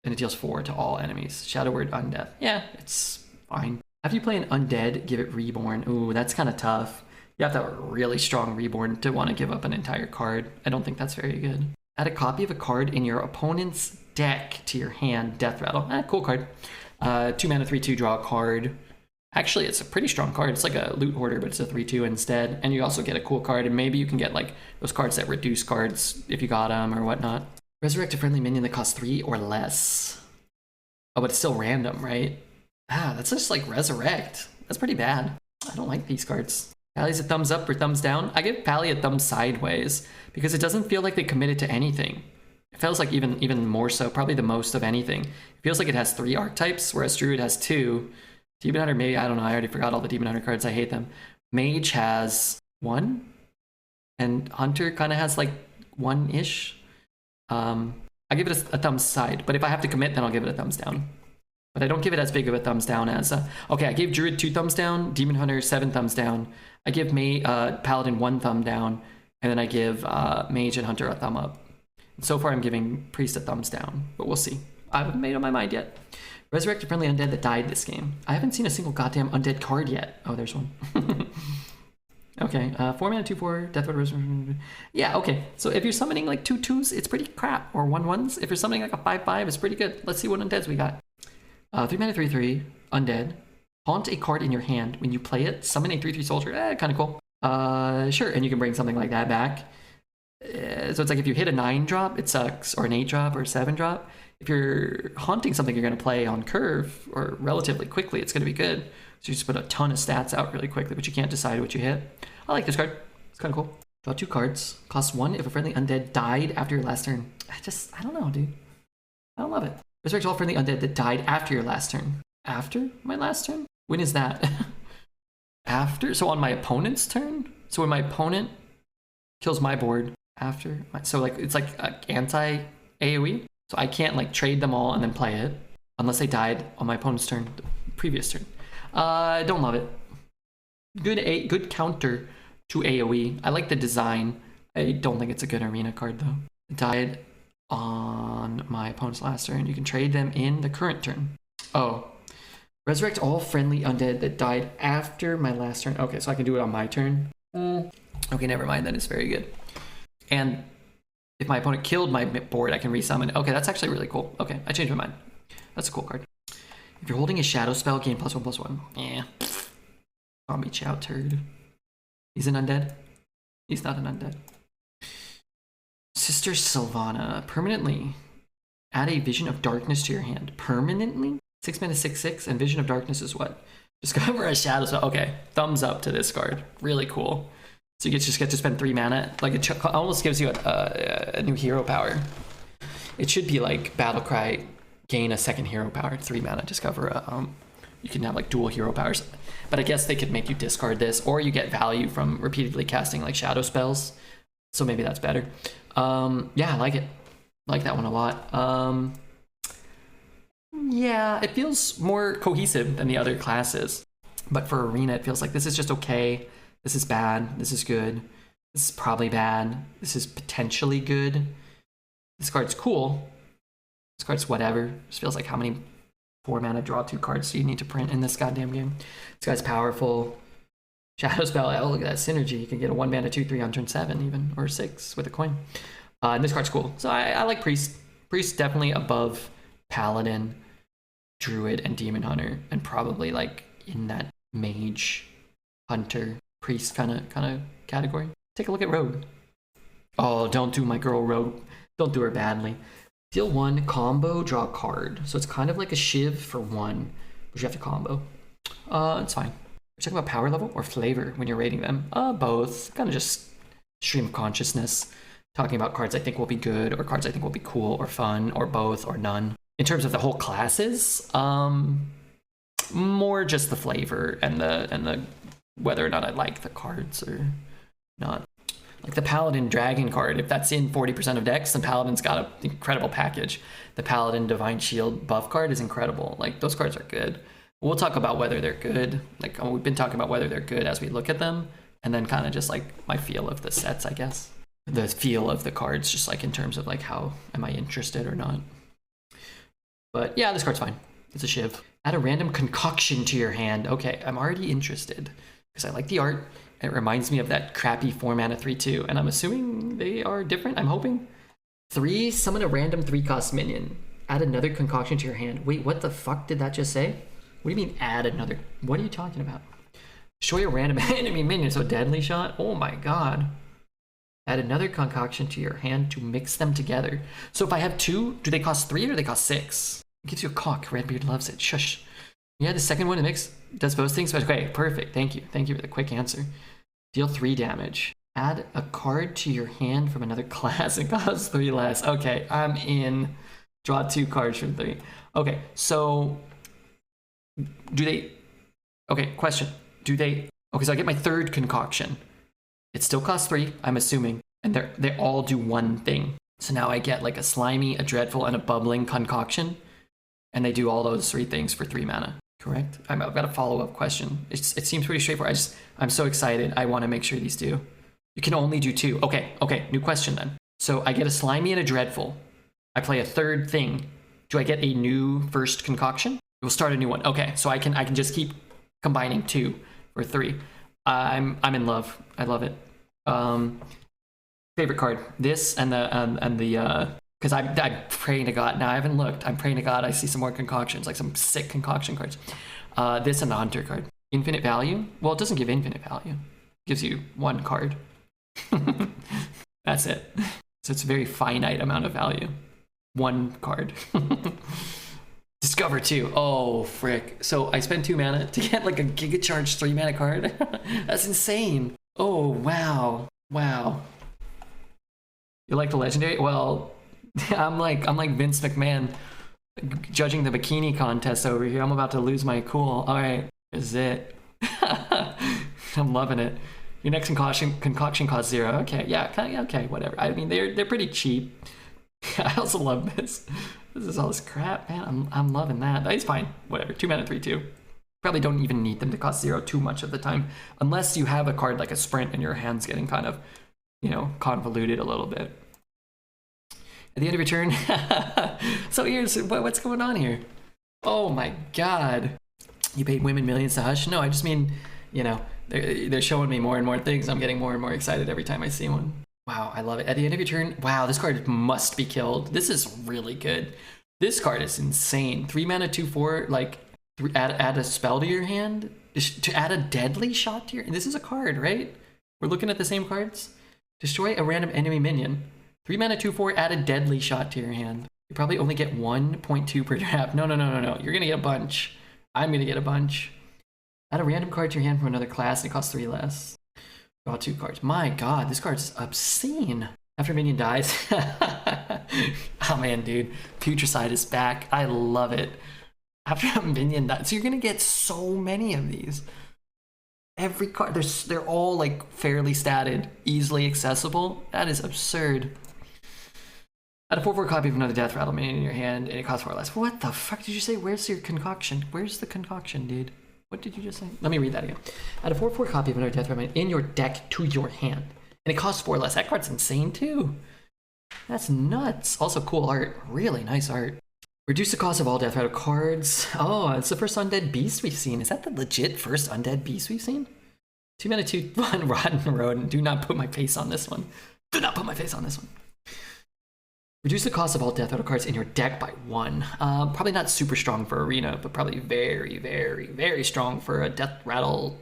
And it deals 4 to all enemies. Shadow Word Undeath. Yeah, it's fine. After you play an undead, give it Reborn. Ooh, that's kind of tough. You have to have a really strong Reborn to want to give up an entire card. I don't think that's very good. Add a copy of a card in your opponent's deck to your hand. Death Rattle. Cool card. 2 mana, 3/2, draw a card. Actually, it's a pretty strong card. It's like a loot hoarder, but it's a 3/2 instead. And you also get a cool card, and maybe you can get like those cards that reduce cards if you got them or whatnot. Resurrect a friendly minion that costs 3 or less. Oh, but it's still random, right? Ah, that's just like resurrect. That's pretty bad. I don't like these cards. Pally's a thumbs up or thumbs down. I give Pally a thumbs sideways because it doesn't feel like they committed to anything. It feels like even more so, probably the most of anything. It feels like it has 3 archetypes, whereas Druid has 2. Demon Hunter, maybe, I don't know, I already forgot all the Demon Hunter cards, I hate them. Mage has 1, and Hunter kind of has like 1-ish. I give it a thumbs side, but if I have to commit, then I'll give it a thumbs down. But I don't give it as big of a thumbs down as, okay, I gave Druid 2 thumbs down, Demon Hunter 7 thumbs down, I give Paladin 1 thumb down, and then I give Mage and Hunter a thumb up. And so far I'm giving Priest a thumbs down, but we'll see. I haven't made up my mind yet. Resurrect a friendly undead that died this game. I haven't seen a single goddamn undead card yet. Oh, there's one. Okay, 4 mana, 2/4, Death Ward Resurrection. Yeah, okay. So if you're summoning like 2/2s, it's pretty crap. Or 1/1s. If you're summoning like a 5/5, it's pretty good. Let's see what undeads we got. 3 mana, 3/3, undead. Haunt a card in your hand. When you play it, summon a 3/3 soldier. Kind of cool. Sure, and you can bring something like that back. So it's like if you hit a 9-drop, it sucks, or an 8-drop, or a 7-drop. If you're haunting something you're going to play on curve, or relatively quickly, it's going to be good. So you just put a ton of stats out really quickly, but you can't decide what you hit. I like this card. It's kind of cool. Draw 2 cards. Cost 1 if a friendly undead died after your last turn. I don't know, dude. I don't love it. Resurrect all friendly undead that died after your last turn. After my last turn? When is that? After? So on my opponent's turn? So when my opponent kills my board after? So like it's like anti-AoE? So I can't like trade them all and then play it unless they died on my opponent's turn, the previous turn. I don't love it. Good counter to AoE. I like the design. I don't think it's a good arena card though. It died on my opponent's last turn. You can trade them in the current turn. Oh. Resurrect all friendly undead that died after my last turn. Okay, so I can do it on my turn. Okay, never mind. That is very good. And if my opponent killed my board, I can resummon. Okay, that's actually really cool. Okay, I changed my mind. That's a cool card. If you're holding a shadow spell, gain +1/+1. Yeah. Zombie chow turd. He's an undead? He's not an undead. Sister Sylvana. Permanently add a Vision of Darkness to your hand. Permanently? 6 mana, 6/6, and Vision of Darkness is what? Discover a shadow spell. Okay, thumbs up to this card. Really cool. So you just get to spend 3 mana. Like it almost gives you a new hero power. It should be like Battlecry, gain a second hero power. 3 mana, discover a, you can have like dual hero powers. But I guess they could make you discard this, or you get value from repeatedly casting like shadow spells. So maybe that's better. Yeah, I like it. I like that one a lot. Yeah, it feels more cohesive than the other classes. But for Arena, it feels like this is just okay. This is bad. This is good. This is probably bad. This is potentially good. This card's cool. This card's whatever. This feels like how many 4 mana draw 2 cards do you need to print in this goddamn game? This guy's powerful. Shadow Spell, oh, look at that synergy. You can get a 1 mana 2/3 on turn 7 even, or 6 with a coin. And this card's cool. So I like Priest. Priest definitely above Paladin, Druid, and Demon Hunter, and probably like in that Mage, Hunter, Priest kind of category. Take a look at Rogue. Oh, don't do my girl Rogue. Don't do her badly. Deal 1 combo, draw a card. So it's kind of like a Shiv for 1, but you have to combo. It's fine. We're talking about power level or flavor when you're rating them. Both. Kind of just stream of consciousness. Talking about cards I think will be good, or cards I think will be cool, or fun, or both, or none. In terms of the whole classes, more just the flavor and the whether or not I like the cards or not. Like the Paladin Dragon card, if that's in 40% of decks, then Paladin's got an incredible package. The Paladin Divine Shield buff card is incredible. Like those cards are good. We'll talk about whether they're good. Like we've been talking about whether they're good as we look at them, and then kind of just like my feel of the sets, I guess. The feel of the cards, just like in terms of like how am I interested or not. But yeah, this card's fine. It's a Shiv. Add a random concoction to your hand. Okay, I'm already interested because I like the art. It reminds me of that crappy 4 mana 3/2, and I'm assuming they are different. I'm hoping. 3, summon a random 3-cost minion. Add another concoction to your hand. Wait, what the fuck did that just say? What do you mean add another? What are you talking about? Destroy a random enemy minion, so deadly shot? Oh my god. Add another concoction to your hand to mix them together. So if I have 2, do they cost 3 or do they cost 6? It gives you a cock. Redbeard loves it. Shush. Yeah, the second one does both things, but okay, perfect. Thank you. Thank you for the quick answer. Deal 3 damage. Add a card to your hand from another class and cost 3 less. Okay, I'm in. Draw 2 cards from 3. Okay, so do they... Okay, question. Do they... Okay, so I get my 3rd concoction. It still costs 3, I'm assuming, and they all do one thing. So now I get like a slimy, a dreadful, and a bubbling concoction, and they do all those 3 things for 3 mana. Correct? I've got a follow-up question. It seems pretty straightforward. I'm so excited. I want to make sure these do. You can only do 2. Okay, new question then. So I get a slimy and a dreadful. I play a 3rd thing. Do I get a new first concoction? We'll start a new one. Okay, so I can just keep combining 2 or 3. I'm in love. I love it. Favorite card. This and the because I'm praying to God. Now I haven't looked. I'm praying to God I see some more concoctions, like some sick concoction cards. This and the Hunter card. Infinite value? Well, it doesn't give infinite value. It gives you 1 card. That's it. So it's a very finite amount of value. 1 card. Discover 2. Oh, frick. So I spend 2 mana to get like a Giga Charge 3 mana card? That's insane. Oh, wow. Wow. You like the legendary? Well, I'm like Vince McMahon judging the bikini contest over here. I'm about to lose my cool. All right, this is it. I'm loving it. Your next concoction costs 0. Okay, yeah, okay, whatever. I mean, they're pretty cheap. I also love this. This is all this crap, man. I'm loving that. It's fine. Whatever. 2 mana, 3/2. Probably don't even need them to cost 0 too much of the time, unless you have a card like a Sprint and your hand's getting kind of, convoluted a little bit. At the end of your turn, so here's what's going on here. Oh my god. You paid women millions to hush? No, I just mean, they're showing me more and more things. I'm getting more and more excited every time I see one. Wow, I love it. At the end of your turn, wow, this card must be killed. This is really good. This card is insane. 3 mana, 2/4, like, add a spell to your hand? To add a deadly shot to your... This is a card, right? We're looking at the same cards? Destroy a random enemy minion. 3 mana, 2/4, add a deadly shot to your hand. You probably only get 1.2 per draft. No. You're gonna get a bunch. I'm gonna get a bunch. Add a random card to your hand from another class and it costs 3 less. Draw 2 cards. My god, this card's obscene. After a minion dies. Oh man, dude. Putricide is back. I love it. After a minion dies. So you're gonna get so many of these. Every card, they're all like fairly statted, easily accessible. That is absurd. Add a 4/4 copy of another Death Rattle minion in your hand and it costs 4 less. What the fuck did you say? Where's your concoction? Where's the concoction, dude? What did you just say? Let me read that again. Add a 4/4 copy of another Death Rattle in your deck to your hand. And it costs 4 less. That card's insane too. That's nuts. Also cool art. Really nice art. Reduce the cost of all Death Rattle cards. Oh, it's the first Undead Beast we've seen. Is that the legit first Undead Beast we've seen? 2 mana, 2/1 Rotten Rodent. Do not put my face on this one. Do not put my face on this one. Reduce the cost of all Death Rattle cards in your deck by 1. Probably not super strong for Arena, but probably very, very, very strong for a Death Rattle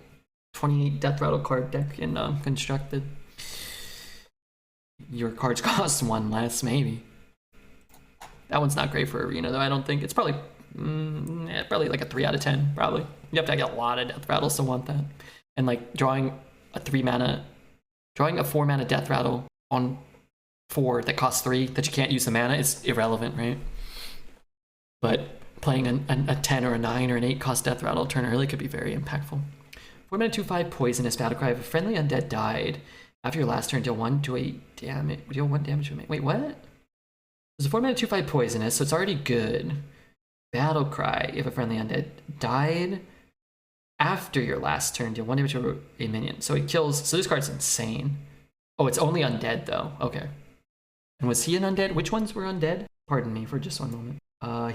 28 Death Rattle card deck in Constructed. Your cards cost 1 less, maybe. That one's not great for Arena, though. I don't think it's probably probably like a 3 out of 10. Probably you have to get a lot of Death Rattles to want that, and like drawing a 4 mana Death Rattle on 4 that costs 3 that you can't use the mana is irrelevant, right? But playing a 10 or a 9 or an 8 cost Death Rattle turn early could be very impactful. 4 mana 2/5 Poisonous Battlecry. If a friendly undead died after your last turn, deal 1 damage. Deal 1 damage to a... Wait, what? There's a 4 mana 2/5 Poisonous, so it's already good. Battlecry. If a friendly undead died after your last turn, deal 1 damage to a minion. So it kills... So this card's insane. Oh, it's only undead, though. Okay. And was he an undead? Which ones were undead? Pardon me for just one moment.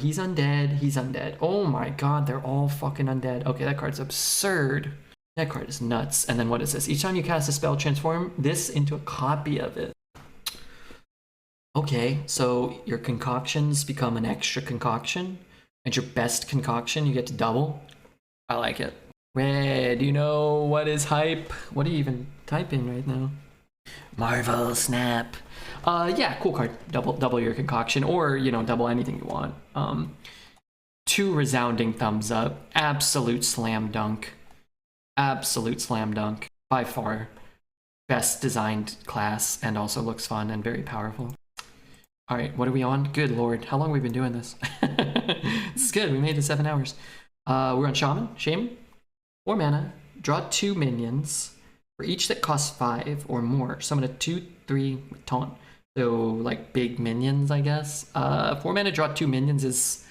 He's undead. He's undead. Oh my god, they're all fucking undead. Okay, that card's absurd. That card is nuts. And then what is this? Each time you cast a spell, transform this into a copy of it. Okay, so your concoctions become an extra concoction. And your best concoction, you get to double. I like it. Red, you know what is hype? What are you even typing right now? Marvel Snap. Yeah, cool card. Double your concoction, or you know, double anything you want. 2 resounding thumbs up. Absolute slam dunk. Absolute slam dunk. By far, best designed class, and also looks fun and very powerful. All right, what are we on? Good lord, how long have we been doing this? This is good. We made it 7 hours. We're on Shaman. 4 mana. Draw 2 minions. For each that costs 5 or more, summon a 2/3 with taunt. So like big minions, I guess. 4 mana, draw 2 minions is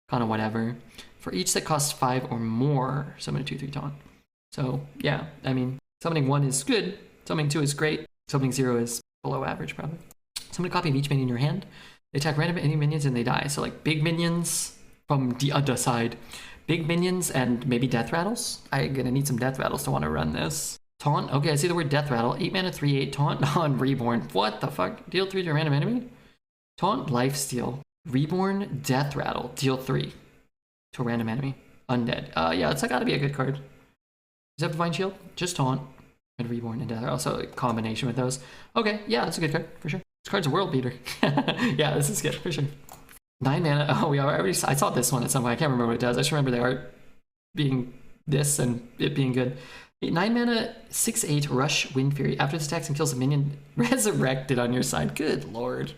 kind of whatever. For each that costs 5 or more, summon a 2/3 taunt. So yeah, I mean, summoning 1 is good. Summoning 2 is great. Summoning 0 is below average, probably. Summon a copy of each minion in your hand. They attack random any minions and they die. So like big minions from the other side. Big minions and maybe death rattles. I'm gonna need some death rattles to want to run this. Taunt. Okay, I see the word death rattle. 8 mana, 3/8 taunt on Reborn. What the fuck? Deal 3 to a random enemy? Taunt, lifesteal. Reborn, death rattle. Deal 3 to a random enemy. Undead. Yeah, it's gotta be a good card. Does it have Divine Shield? Just taunt and Reborn and death. Also a combination with those. Okay, yeah, that's a good card for sure. This card's a world beater. Yeah, this is good for sure. 9 mana. Oh, I saw this one at some point. I can't remember what it does. I just remember the art being this and it being good. 9 mana, 6/8 Rush Wind Fury. After this attacks and kills a minion, resurrected on your side. Good lord.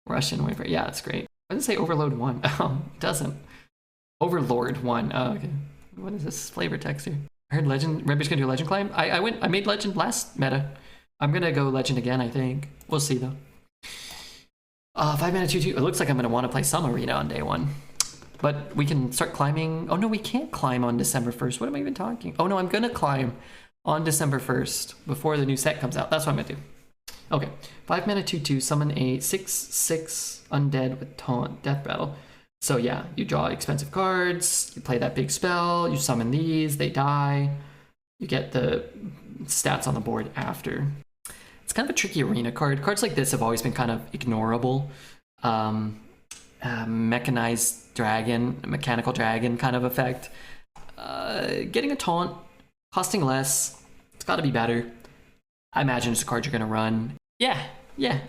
Rush and Wind Fury. Yeah, that's great. Why does it say Overload 1? Oh, it doesn't. Overlord 1. Oh, okay. What is this flavor text here? I heard Legend. Redbeard's gonna do Legend Climb. I made Legend last meta. I'm gonna go Legend again, I think. We'll see though. 5 mana, 2/2. It looks like I'm gonna want to play some Arena on day 1. But we can start climbing. Oh no, we can't climb on December 1st. What am I even talking? Oh no, I'm gonna climb on December 1st before the new set comes out. That's what I'm gonna do. Okay, 5 mana, 2/2. Summon a 6/6 undead with taunt, death rattle. So yeah, you draw expensive cards. You play that big spell. You summon these. They die. You get the stats on the board after. It's kind of a tricky Arena card. Cards like this have always been kind of ignorable. Mechanized dragon, mechanical dragon kind of effect. Getting a taunt, costing less, it's got to be better. I imagine it's a card you're going to run. Yeah,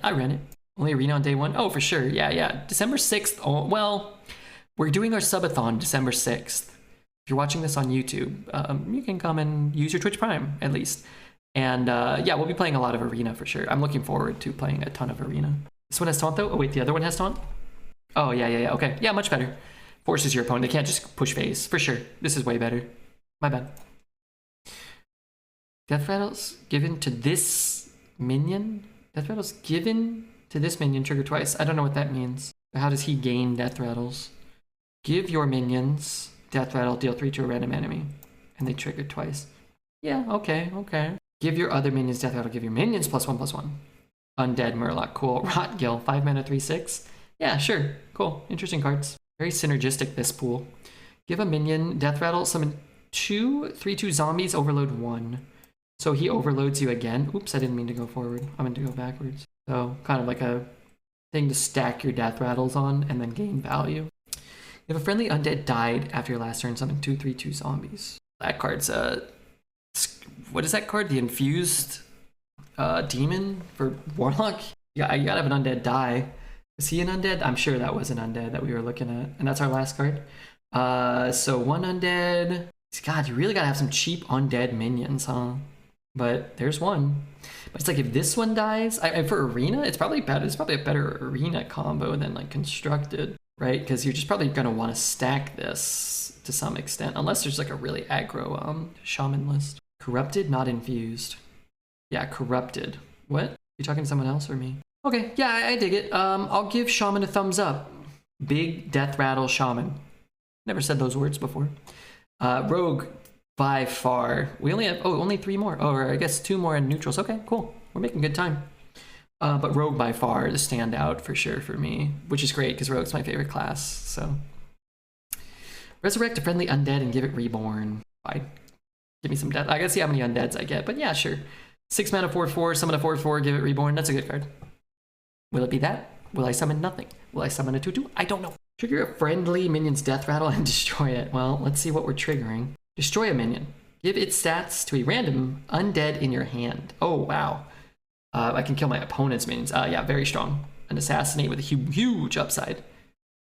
I ran it. Only Arena on day 1? Oh, for sure. Yeah. December 6th. Oh, well, we're doing our subathon December 6th. If you're watching this on YouTube, you can come and use your Twitch Prime, at least. And yeah, we'll be playing a lot of Arena for sure. I'm looking forward to playing a ton of Arena. This one has taunt, though? Oh, wait, the other one has taunt? Oh, yeah. Okay. Yeah, much better. Forces your opponent. They can't just push phase. For sure. This is way better. My bad. Death Rattles given to this minion? Death Rattles given to this minion trigger twice. I don't know what that means. How does he gain Death Rattles? Give your minions Death Rattle, deal 3 to a random enemy. And they trigger twice. Yeah, okay. Give your other minions Death Rattle. Give your minions +1/+1. Undead Murloc. Cool. Rotgill. 5 mana, 3/6. Yeah, sure. Cool. Interesting cards. Very synergistic, this pool. Give a minion Death Rattle. Summon 2 3/2 zombies. Overload 1. So he overloads you again. Oops, I didn't mean to go forward. I meant to go backwards. So kind of like a thing to stack your Death Rattles on and then gain value. If a friendly undead died after your last turn, summon 2 3/2 zombies. That card's what is that card? The infused demon for Warlock? Yeah, you gotta have an undead die. Is he an undead? I'm sure that was an undead that we were looking at. And that's our last card. So 1 undead. God, you really gotta have some cheap undead minions, huh? But there's one. But it's like if this one dies, for Arena, it's probably better. It's probably a better Arena combo than like Constructed, right? Because you're just probably gonna want to stack this to some extent, unless there's like a really aggro shaman list. Corrupted, not infused. Yeah, corrupted. What? You talking to someone else or me? Okay, yeah, I dig it. I'll give Shaman a thumbs up. Big Death Rattle Shaman. Never said those words before. Rogue, by far. We only have, only 3 more. Oh, or I guess 2 more in neutrals. Okay, cool. We're making good time. But Rogue, by far, the standout for sure for me, which is great because Rogue's my favorite class, so. Resurrect a friendly undead and give it Reborn. Fine. Give me some death. I gotta see how many undeads I get, but yeah, sure. 6 mana, 4/4, summon a 4/4, give it Reborn. That's a good card. Will it be that? Will I summon nothing? Will I summon a 2/2? I don't know. Trigger a friendly minion's death rattle and destroy it. Well, let's see what we're triggering. Destroy a minion. Give its stats to a random undead in your hand. Oh, wow. I can kill my opponent's minions. Yeah, very strong. An assassinate with a huge upside.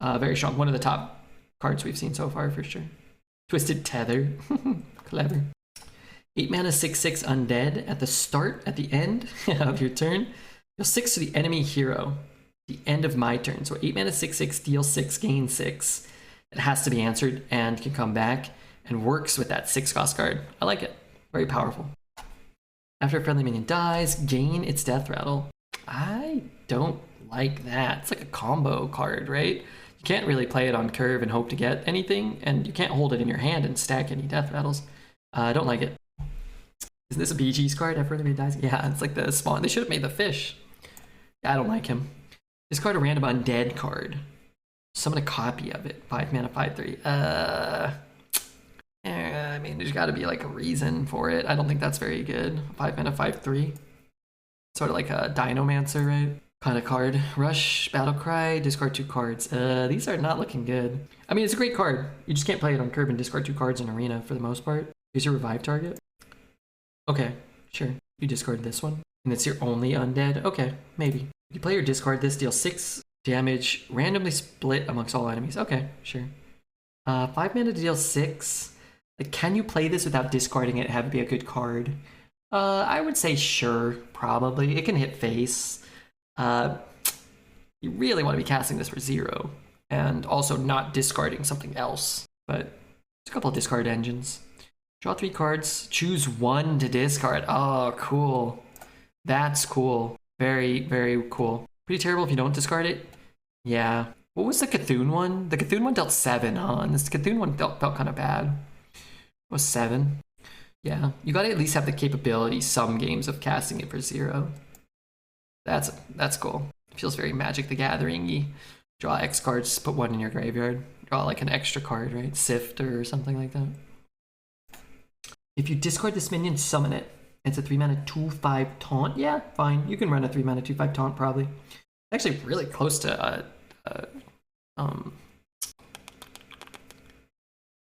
Very strong. One of the top cards we've seen so far, for sure. Twisted Tether. Clever. 8 mana 6/6 undead. At the end of your turn, deal 6 to the enemy hero. The end of my turn. So 8 mana 6/6, deal 6, gain 6. It has to be answered and can come back and works with that 6 cost card. I like it. Very powerful. After a friendly minion dies, gain its death rattle. I don't like that. It's like a combo card, right? You can't really play it on curve and hope to get anything, and you can't hold it in your hand and stack any death rattles. I don't like it. Isn't this a BG's card? After a friendly minion dies? Yeah, it's like the spawn. They should have made the fish. Yeah, I don't like him. Discard a random undead card. Summon a copy of it. 5 mana, 5/3. I mean, there's got to be like a reason for it. I don't think that's very good. 5 mana, 5/3. Sort of like a Dinomancer, right? Kind of card. Rush, Battle Cry, discard 2 cards. These are not looking good. I mean, it's a great card. You just can't play it on curve and discard 2 cards in Arena for the most part. Here's your revive target. Okay, sure. You discard this one. And it's your only undead. Okay, maybe. You play or discard this, deal 6 damage, randomly split amongst all enemies. Okay, sure. 5 mana to deal 6. Like, can you play this without discarding it? Have it be a good card? I would say sure, probably. It can hit face. You really want to be casting this for 0, and also not discarding something else. But there's a couple of discard engines. Draw 3 cards, choose 1 to discard. Oh, cool. That's cool. Very, very cool. Pretty terrible if you don't discard it. Yeah. What was the Cthulhu one? The Cthulhu one dealt 7, huh? And this Cthulhu one felt kind of bad. It was 7. Yeah. You gotta at least have the capability some games of casting it for 0. That's cool. It feels very Magic the Gathering-y. Draw X cards, put 1 in your graveyard. Draw like an extra card, right? Sift or something like that. If you discard this minion, summon it. It's a 3 mana 2/5 taunt. Yeah, fine. You can run a 3 mana 2/5 taunt probably. Actually, really close to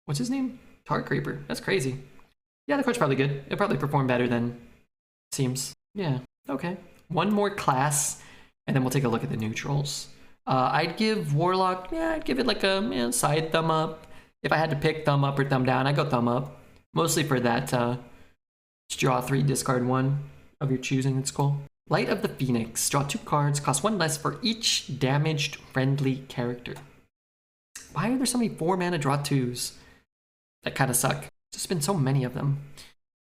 what's his name? Tar Creeper. That's crazy. Yeah, the card's probably good. It'll probably perform better than it seems. Yeah. Okay. One more class, and then we'll take a look at the neutrals. I'd give Warlock. Yeah, I'd give it like a side thumb up. If I had to pick thumb up or thumb down, I'd go thumb up. Mostly for that. Draw 3, discard 1 of your choosing. It's cool. Light of the Phoenix. Draw 2 cards. Cost 1 less for each damaged friendly character. Why are there so many 4 mana draw 2s? That kind of suck. There's been so many of them.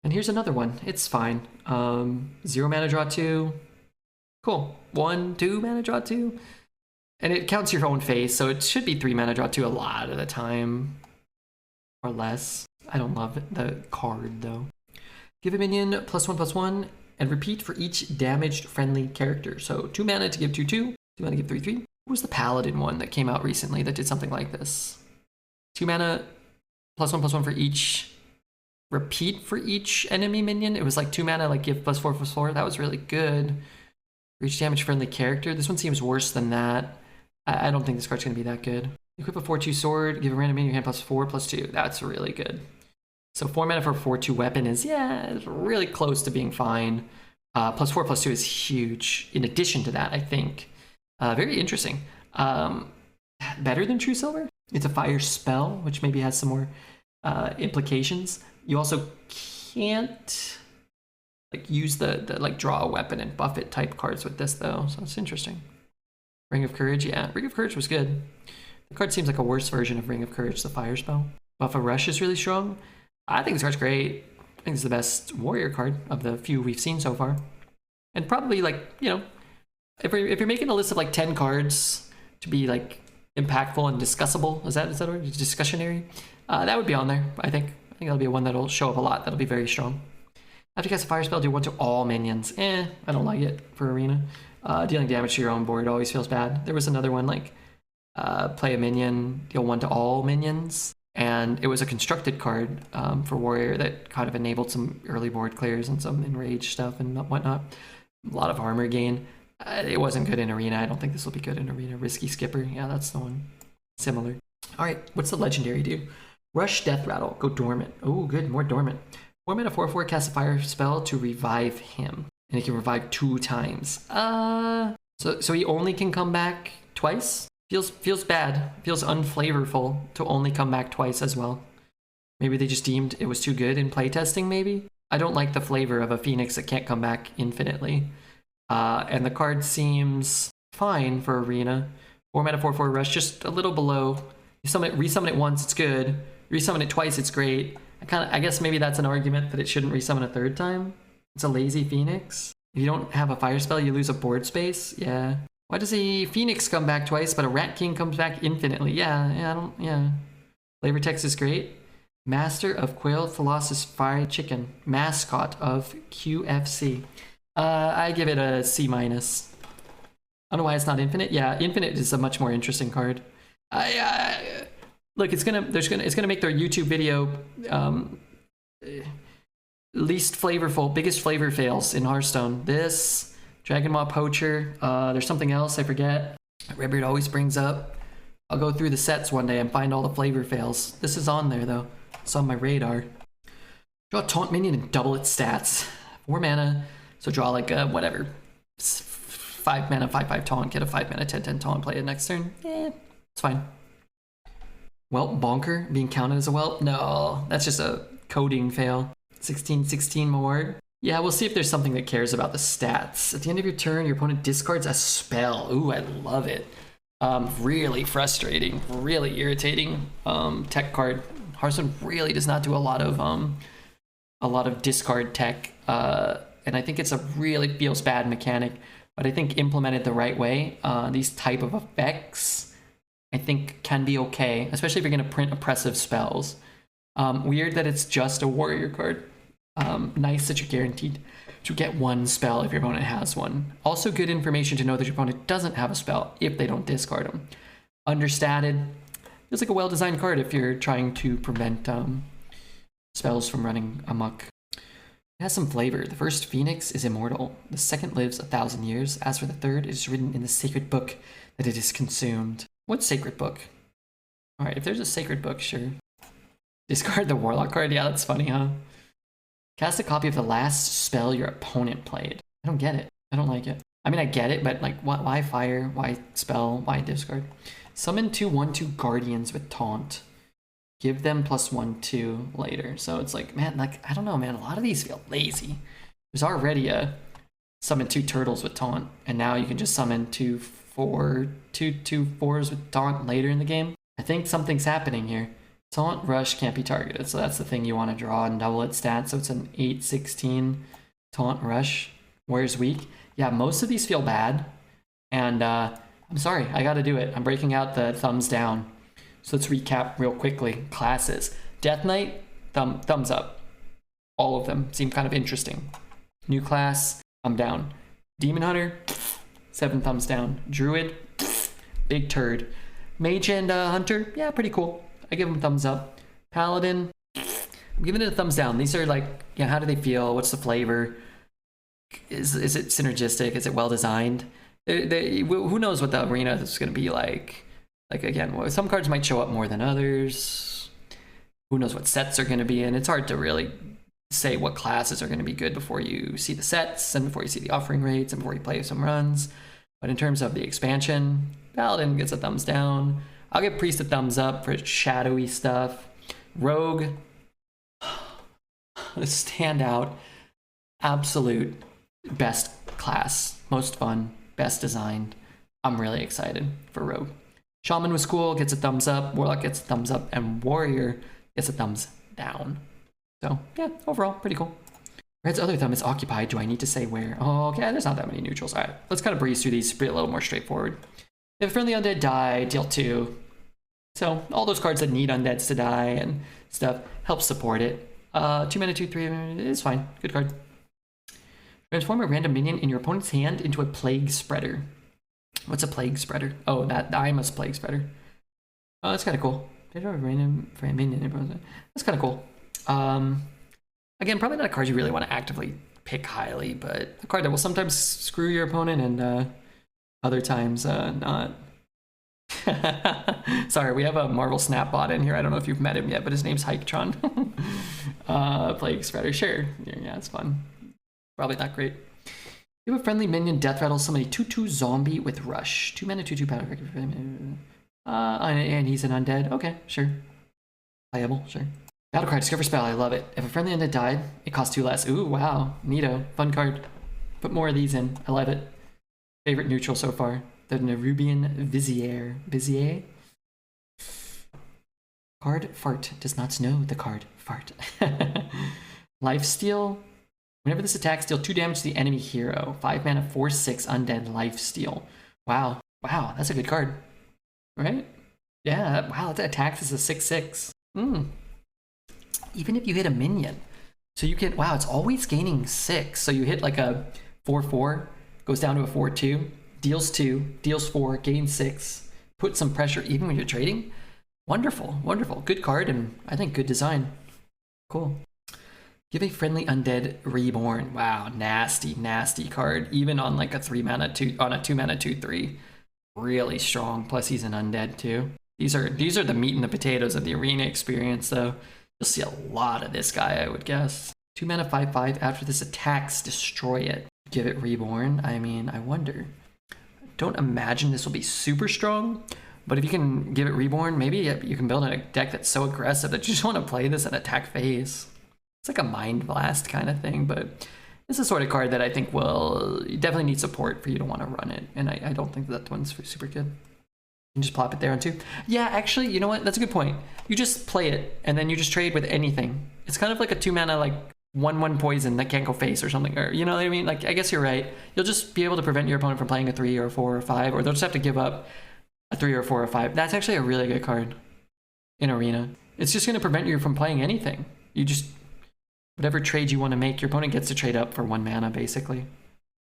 And here's another one. It's fine. 0 mana draw 2. Cool. 1, 2 mana draw 2. And it counts your own face, so it should be 3 mana draw 2 a lot of the time. Or less. I don't love the card though. Give a minion +1/+1 and repeat for each damaged friendly character. So 2 mana to give 2/2. 2 mana to give 3/3. What was the Paladin one that came out recently that did something like this? 2 mana +1/+1 for each. Repeat for each enemy minion. It was like 2 mana, like give +4/+4. That was really good. For each damaged friendly character. This one seems worse than that. I don't think this card's gonna be that good. Equip a 4/2 sword. Give a random minion your hand +4/+2. That's really good. So 4 mana for a 4/2 weapon is, yeah, it's really close to being fine. +4/+2 is huge. In addition to that, I think. Very interesting. Better than True Silver? It's a fire spell, which maybe has some more implications. You also can't like use the like draw a weapon and buff it type cards with this though, so it's interesting. Ring of Courage, yeah, Ring of Courage was good. The card seems like a worse version of Ring of Courage, the fire spell. Buff a Rush is really strong. I think this card's great. I think it's the best warrior card of the few we've seen so far. And probably like, you know, if you're making a list of like 10 cards to be like impactful and discussable, is that a word? Discussionary? That would be on there, I think. I think that'll be one that'll show up a lot. That'll be very strong. After you cast a fire spell, do 1 to all minions. I don't like it for Arena. Dealing damage to your own board always feels bad. There was another one like play a minion, deal 1 to all minions. And it was a constructed card for Warrior that kind of enabled some early board clears and some enrage stuff and whatnot. A lot of armor gain. It wasn't good in Arena. I don't think this will be good in Arena. Risky Skipper. Yeah, that's the one. Similar. All right, what's the legendary do? Rush Death Rattle. Go dormant. Oh, good. More dormant. 4-mana 4/4 cast a fire spell to revive him. And he can revive 2 times. So he only can come back twice? Feels bad. Feels unflavorful to only come back twice as well. Maybe they just deemed it was too good in playtesting, maybe? I don't like the flavor of a Phoenix that can't come back infinitely. And the card seems fine for Arena. 4-mana 4/4 rush, just a little below. You resummon it once, it's good. Resummon it twice, it's great. I guess maybe that's an argument that it shouldn't resummon a 3rd time. It's a lazy Phoenix. If you don't have a fire spell, you lose a board space. Yeah. Why does a Phoenix come back twice, but a Rat King comes back infinitely? Yeah. Flavor text is great. Master of Quail Colossus Fried Chicken. Mascot of QFC. I give it a C-. I don't know why it's not infinite. Yeah, infinite is a much more interesting card. Look, it's gonna make their YouTube video least flavorful, biggest flavor fails in Hearthstone. This Dragon Maw Poacher. There's something else I forget. Redbeard always brings up. I'll go through the sets one day and find all the flavor fails. This is on there though. It's on my radar. Draw a Taunt minion and double its stats. 4 mana. So draw like whatever. 5 mana 5/5 taunt. Get a 5 mana 10/10 taunt. Play it next turn. It's fine. Whelp Bonker being counted as a Whelp? No, that's just a coding fail. 16/16 more. Yeah, we'll see if there's something that cares about the stats. At the end of your turn, your opponent discards a spell. Ooh, I love it. Really frustrating, really irritating tech card. Hearthstone really does not do a lot of discard tech, and I think it's a really feels bad mechanic. But I think implemented the right way, these type of effects, I think can be okay, especially if you're going to print oppressive spells. Weird that it's just a warrior card. Nice that you're guaranteed to get 1 spell if your opponent has one. Also good information to know that your opponent doesn't have a spell if they don't discard them. Understated. Feels like a well-designed card if you're trying to prevent spells from running amok. It has some flavor. The first Phoenix is immortal. The second lives 1,000 years. As for the third, it is written in the sacred book that it is consumed. What sacred book? Alright, if there's a sacred book, sure. Discard the Warlock card? Yeah, that's funny, huh? Cast a copy of the last spell your opponent played. I don't get it. I don't like it. I mean, I get it, but like, why fire? Why spell? Why discard? Summon 2 1/2 Guardians with Taunt. Give them +1/2 later. So it's like, man, like, I don't know, man. A lot of these feel lazy. There's already a summon 2 Turtles with Taunt, and now you can just summon 2 4s with Taunt later in the game. I think something's happening here. Taunt Rush can't be targeted, so that's the thing you want to draw and double its stats. So it's an 8/16 Taunt Rush. Where's weak? Yeah, most of these feel bad, and I'm sorry, I got to do it. I'm breaking out the thumbs down. So let's recap real quickly. Classes. Death Knight, thumbs up. All of them seem kind of interesting. New class, thumb down. Demon Hunter, 7 thumbs down. Druid, big turd. Mage and Hunter, yeah, pretty cool. I give them thumbs up. Paladin, I'm giving it a thumbs down. These are like, yeah, how do they feel? What's the flavor? Is it synergistic? Is it well designed? Who knows what the arena is going to be like? Like, again, some cards might show up more than others. Who knows what sets are going to be in? It's hard to really say what classes are going to be good before you see the sets and before you see the offering rates and before you play some runs. But in terms of the expansion, Paladin gets a thumbs down. I'll give Priest a thumbs up for shadowy stuff. Rogue, standout, absolute best class, most fun, best designed. I'm really excited for Rogue. Shaman was cool, gets a thumbs up. Warlock gets a thumbs up, and Warrior gets a thumbs down. So yeah, overall pretty cool. Red's other thumb is occupied. Do I need to say where? Oh, okay, there's not that many neutrals. All right, let's kind of breeze through these, be a little more straightforward. If friendly undead die, deal 2. So all those cards that need undeads to die and stuff help support it. 2 mana, 2/3 is fine. Good card. Transform a random minion in your opponent's hand into a Plague Spreader. What's a Plague Spreader? Oh, I'm a Plague Spreader. Oh, that's kind of cool. Random minion. That's kind of cool. Again, probably not a card you really want to actively pick highly, but a card that will sometimes screw your opponent and other times not. Sorry, we have a Marvel Snap bot in here. I don't know if you've met him yet, but his name's Hiketron. Plague Spreader, sure. Yeah, it's fun. Probably not great. You have a friendly minion death rattle somebody 2/2 zombie with rush. 2 mana 2/2 power. And he's an undead. Okay, sure. Playable, sure. Battle card, discover spell. I love it. If a friendly undead died, it costs 2 less. Ooh, wow, neato, fun card. Put more of these in. I love it. Favorite neutral so far. The Nerubian Vizier. Card fart does not know the card fart. Lifesteal. Whenever this attacks, deal 2 damage to the enemy hero. 5 mana, 4/6 undead lifesteal. Wow. Wow, that's a good card. Right? Yeah, wow, that attacks as a 6/6. Even if you hit a minion. So you can, wow, it's always gaining 6. So you hit like a 4/4, goes down to a 4/2, deals 2, deals 4, gains 6, put some pressure even when you're trading. Wonderful, wonderful. Good card, and I think good design. Cool. Give a friendly undead reborn. Wow, nasty, nasty card. Even on like a 3 mana 2 on a 2 mana 2/3. Really strong. Plus he's an undead too. These are the meat and the potatoes of the arena experience though. You'll see a lot of this guy, I would guess. 2 mana 5/5. After this attacks, destroy it. Give it reborn. I mean, I wonder. Don't imagine this will be super strong, but if you can give it reborn, maybe you can build a deck that's so aggressive that you just want to play this in attack phase. It's like a Mind Blast kind of thing, but it's a sort of card that I think will definitely need support for you to want to run it, and I don't think that one's super good. You can just plop it there on 2. Yeah, actually, you know what? That's a good point. You just play it, and then you just trade with anything. It's kind of like a 2 mana, like 1/1 poison that can't go face or something, or you know what I mean? Like, I guess you're right. You'll just be able to prevent your opponent from playing a 3 or 4 or 5, or they'll just have to give up a 3 or 4 or 5. That's actually a really good card in Arena. It's just going to prevent you from playing anything. You just, whatever trade you want to make, your opponent gets to trade up for 1 mana, basically.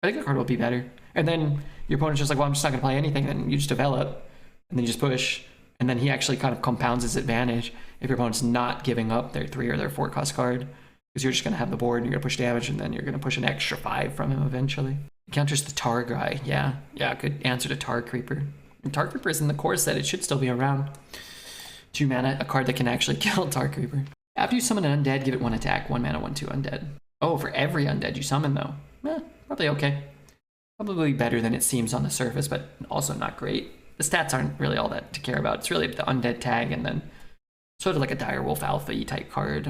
I think the card will be better. And then your opponent's just like, well, I'm just not going to play anything, and you just develop, and then you just push, and then he actually kind of compounds his advantage if your opponent's not giving up their 3 or their 4 cost card. Because you're just going to have the board, and you're going to push damage, and then you're going to push an extra 5 from him eventually. Counters the Tar guy. Yeah, good answer to Tar Creeper. And Tar Creeper is in the core set. It should still be around. 2 mana, a card that can actually kill Tar Creeper. After you summon an undead, give it 1 attack. 1 mana, 1/2 undead. Oh, for every undead you summon, though. Probably okay. Probably better than it seems on the surface, but also not great. The stats aren't really all that to care about. It's really the undead tag, and then sort of like a Direwolf Alpha-y type card.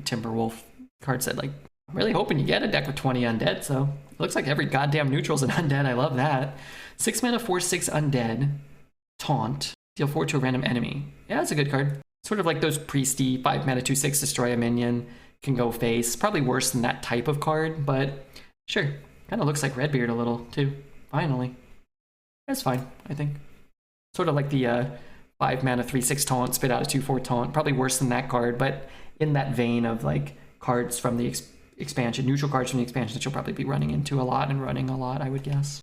Timberwolf card set. Like, I'm really hoping you get a deck with 20 undead, so it looks like every goddamn neutral's an undead. I love that. 6 mana, 4/6 undead. Taunt. Deal 4 to a random enemy. Yeah, that's a good card. Sort of like those Priesty, 5 mana, 2/6, destroy a minion. Can go face. Probably worse than that type of card, but sure. Kind of looks like Redbeard a little, too. Finally. That's fine, I think. Sort of like the 5 mana, 3/6 taunt, spit out a 2/4 taunt. Probably worse than that card, but in that vein of like cards from the expansion, neutral cards from the expansion that you'll probably be running into a lot and running a lot, I would guess.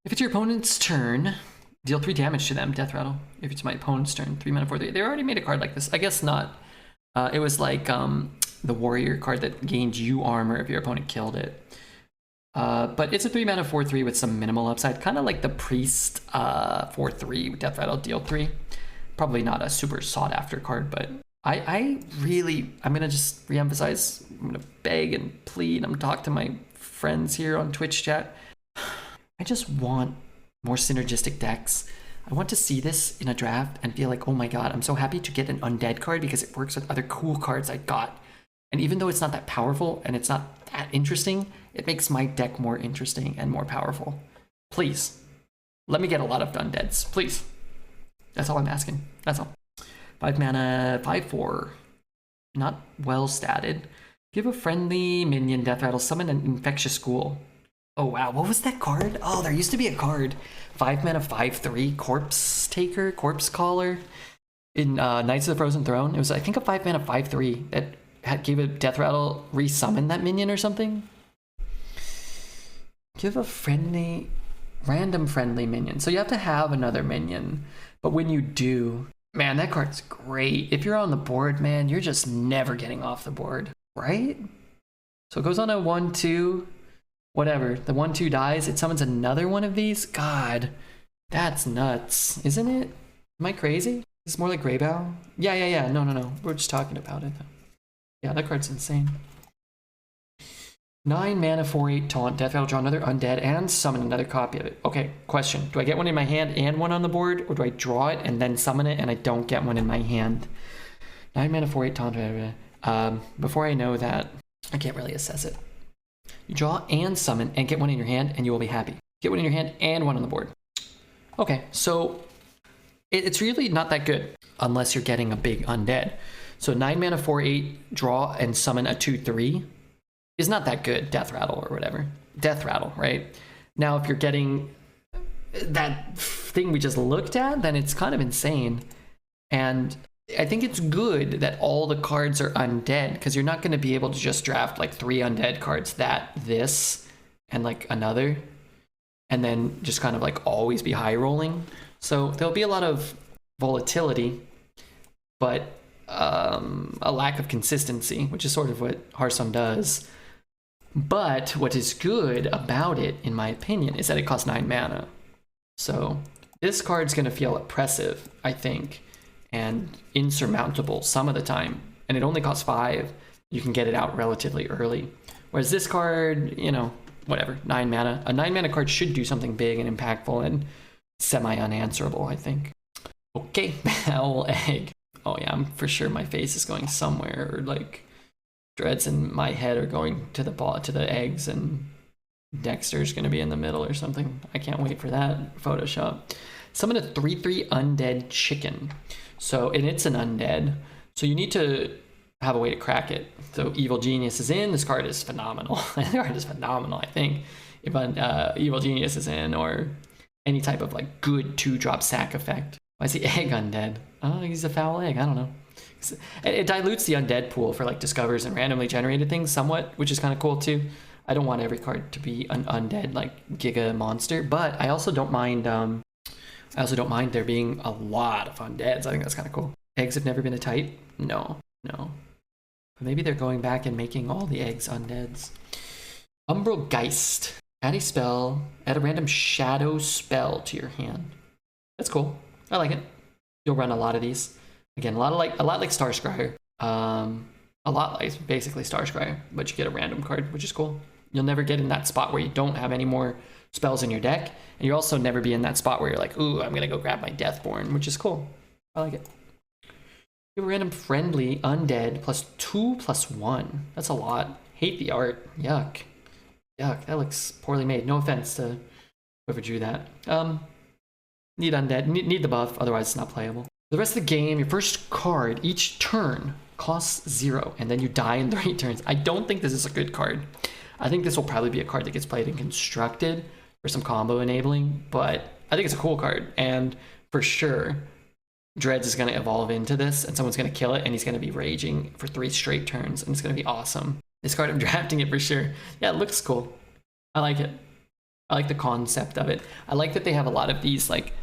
If it's your opponent's turn, deal 3 damage to them, Death Rattle. If it's my opponent's turn, 3 mana, 4/3. They already made a card like this. I guess not. It was like the Warrior card that gained you armor if your opponent killed it. But it's a 3 mana 4/3 with some minimal upside, kind of like the Priest 4/3 with Death Rattle, deal 3. Probably not a super sought after card, but I'm gonna just reemphasize, I'm gonna beg and plead, I'm gonna talk to my friends here on Twitch chat. I just want more synergistic decks. I want to see this in a draft and feel like, oh my god, I'm so happy to get an undead card because it works with other cool cards I got. And even though it's not that powerful and it's not that interesting, it makes my deck more interesting and more powerful. Please, let me get a lot of undeads, please. That's all I'm asking, that's all. 5 mana, 5/4. Not well statted. Give a friendly minion Death Rattle, summon an Infectious Ghoul. Oh wow, what was that card? Oh, there used to be a card. 5 mana, 5/3, Corpse Taker, Corpse Caller in Knights of the Frozen Throne. It was, I think, a 5 mana, 5/3 that gave a Death Rattle, resummon that minion or something. Give a random friendly minion. So you have to have another minion, but when you do, man, that card's great. If you're on the board, man, you're just never getting off the board, right? So it goes on a 1/2, whatever. The 1/2 dies, it summons another one of these. God, That's nuts, isn't it? Am I crazy? Is this more like Greybow? Yeah. No. We're just talking about it. Yeah, that card's insane. 9 mana, 4/8 taunt, death rattle, draw another undead, and summon another copy of it. Okay, question. Do I get one in my hand and one on the board, or do I draw it and then summon it and I don't get one in my hand? 9 mana, 4/8 taunt. Before I know that, I can't really assess it. You draw and summon and get one in your hand and you will be happy. Get one in your hand and one on the board. Okay, so it's really not that good unless you're getting a big undead. So 9 mana, 4/8, draw and summon a 2/3 is not that good. Death rattle or whatever. Death rattle, right? Now, if you're getting that thing we just looked at, then it's kind of insane. And I think it's good that all the cards are undead, because you're not going to be able to just draft like 3 undead cards, this, and like another, and then just kind of like always be high rolling. So there'll be a lot of volatility, but a lack of consistency, which is sort of what Hearthstone does. But what is good about it, in my opinion, is that it costs 9 mana. So this card's going to feel oppressive, I think, and insurmountable some of the time. And it only costs 5. You can get it out relatively early. Whereas this card, you know, whatever, 9 mana. A 9 mana card should do something big and impactful and semi-unanswerable, I think. Okay, Foul Egg. Oh yeah, I'm for sure my face is going somewhere, or like dreads in my head are going to the ball, to the eggs, and Dexter's gonna be in the middle or something. I can't wait for that. Photoshop. Summon a 3/3 undead chicken. So, and it's an undead. So you need to have a way to crack it. So Evil Genius is in. This card is phenomenal. This card is phenomenal, I think. If Evil Genius is in, or any type of like good 2-drop sack effect. Why is the egg undead? Oh, he's a foul egg. I don't know. It dilutes the undead pool for like discovers and randomly generated things somewhat, which is kind of cool too. I don't want every card to be an undead like Giga Monster, but I also don't mind. There being a lot of undeads. I think that's kind of cool. Eggs have never been a type. No. But maybe they're going back and making all the eggs undeads. Umbral Geist. Add a spell. Add a random shadow spell to your hand. That's cool. I like it. You'll run a lot of these. Again, a lot like Starscryer. A lot like basically Starscryer, but you get a random card, which is cool. You'll never get in that spot where you don't have any more spells in your deck, and you'll also never be in that spot where you're like, ooh, I'm gonna go grab my Deathborn, which is cool. I like it. You have a random friendly undead +2/+1. That's a lot. Hate the art. Yuck. That looks poorly made. No offense to whoever drew that. Need undead. Need the buff, otherwise it's not playable. The rest of the game, your first card each turn costs 0, and then you die in 3 turns. I don't think this is a good card. I think this will probably be a card that gets played and constructed for some combo enabling, but I think it's a cool card, and for sure, Dreads is going to evolve into this, and someone's going to kill it, and he's going to be raging for 3 straight turns, and it's going to be awesome. This card, I'm drafting it for sure. Yeah, it looks cool. I like it. I like the concept of it. I like that they have a lot of these, like,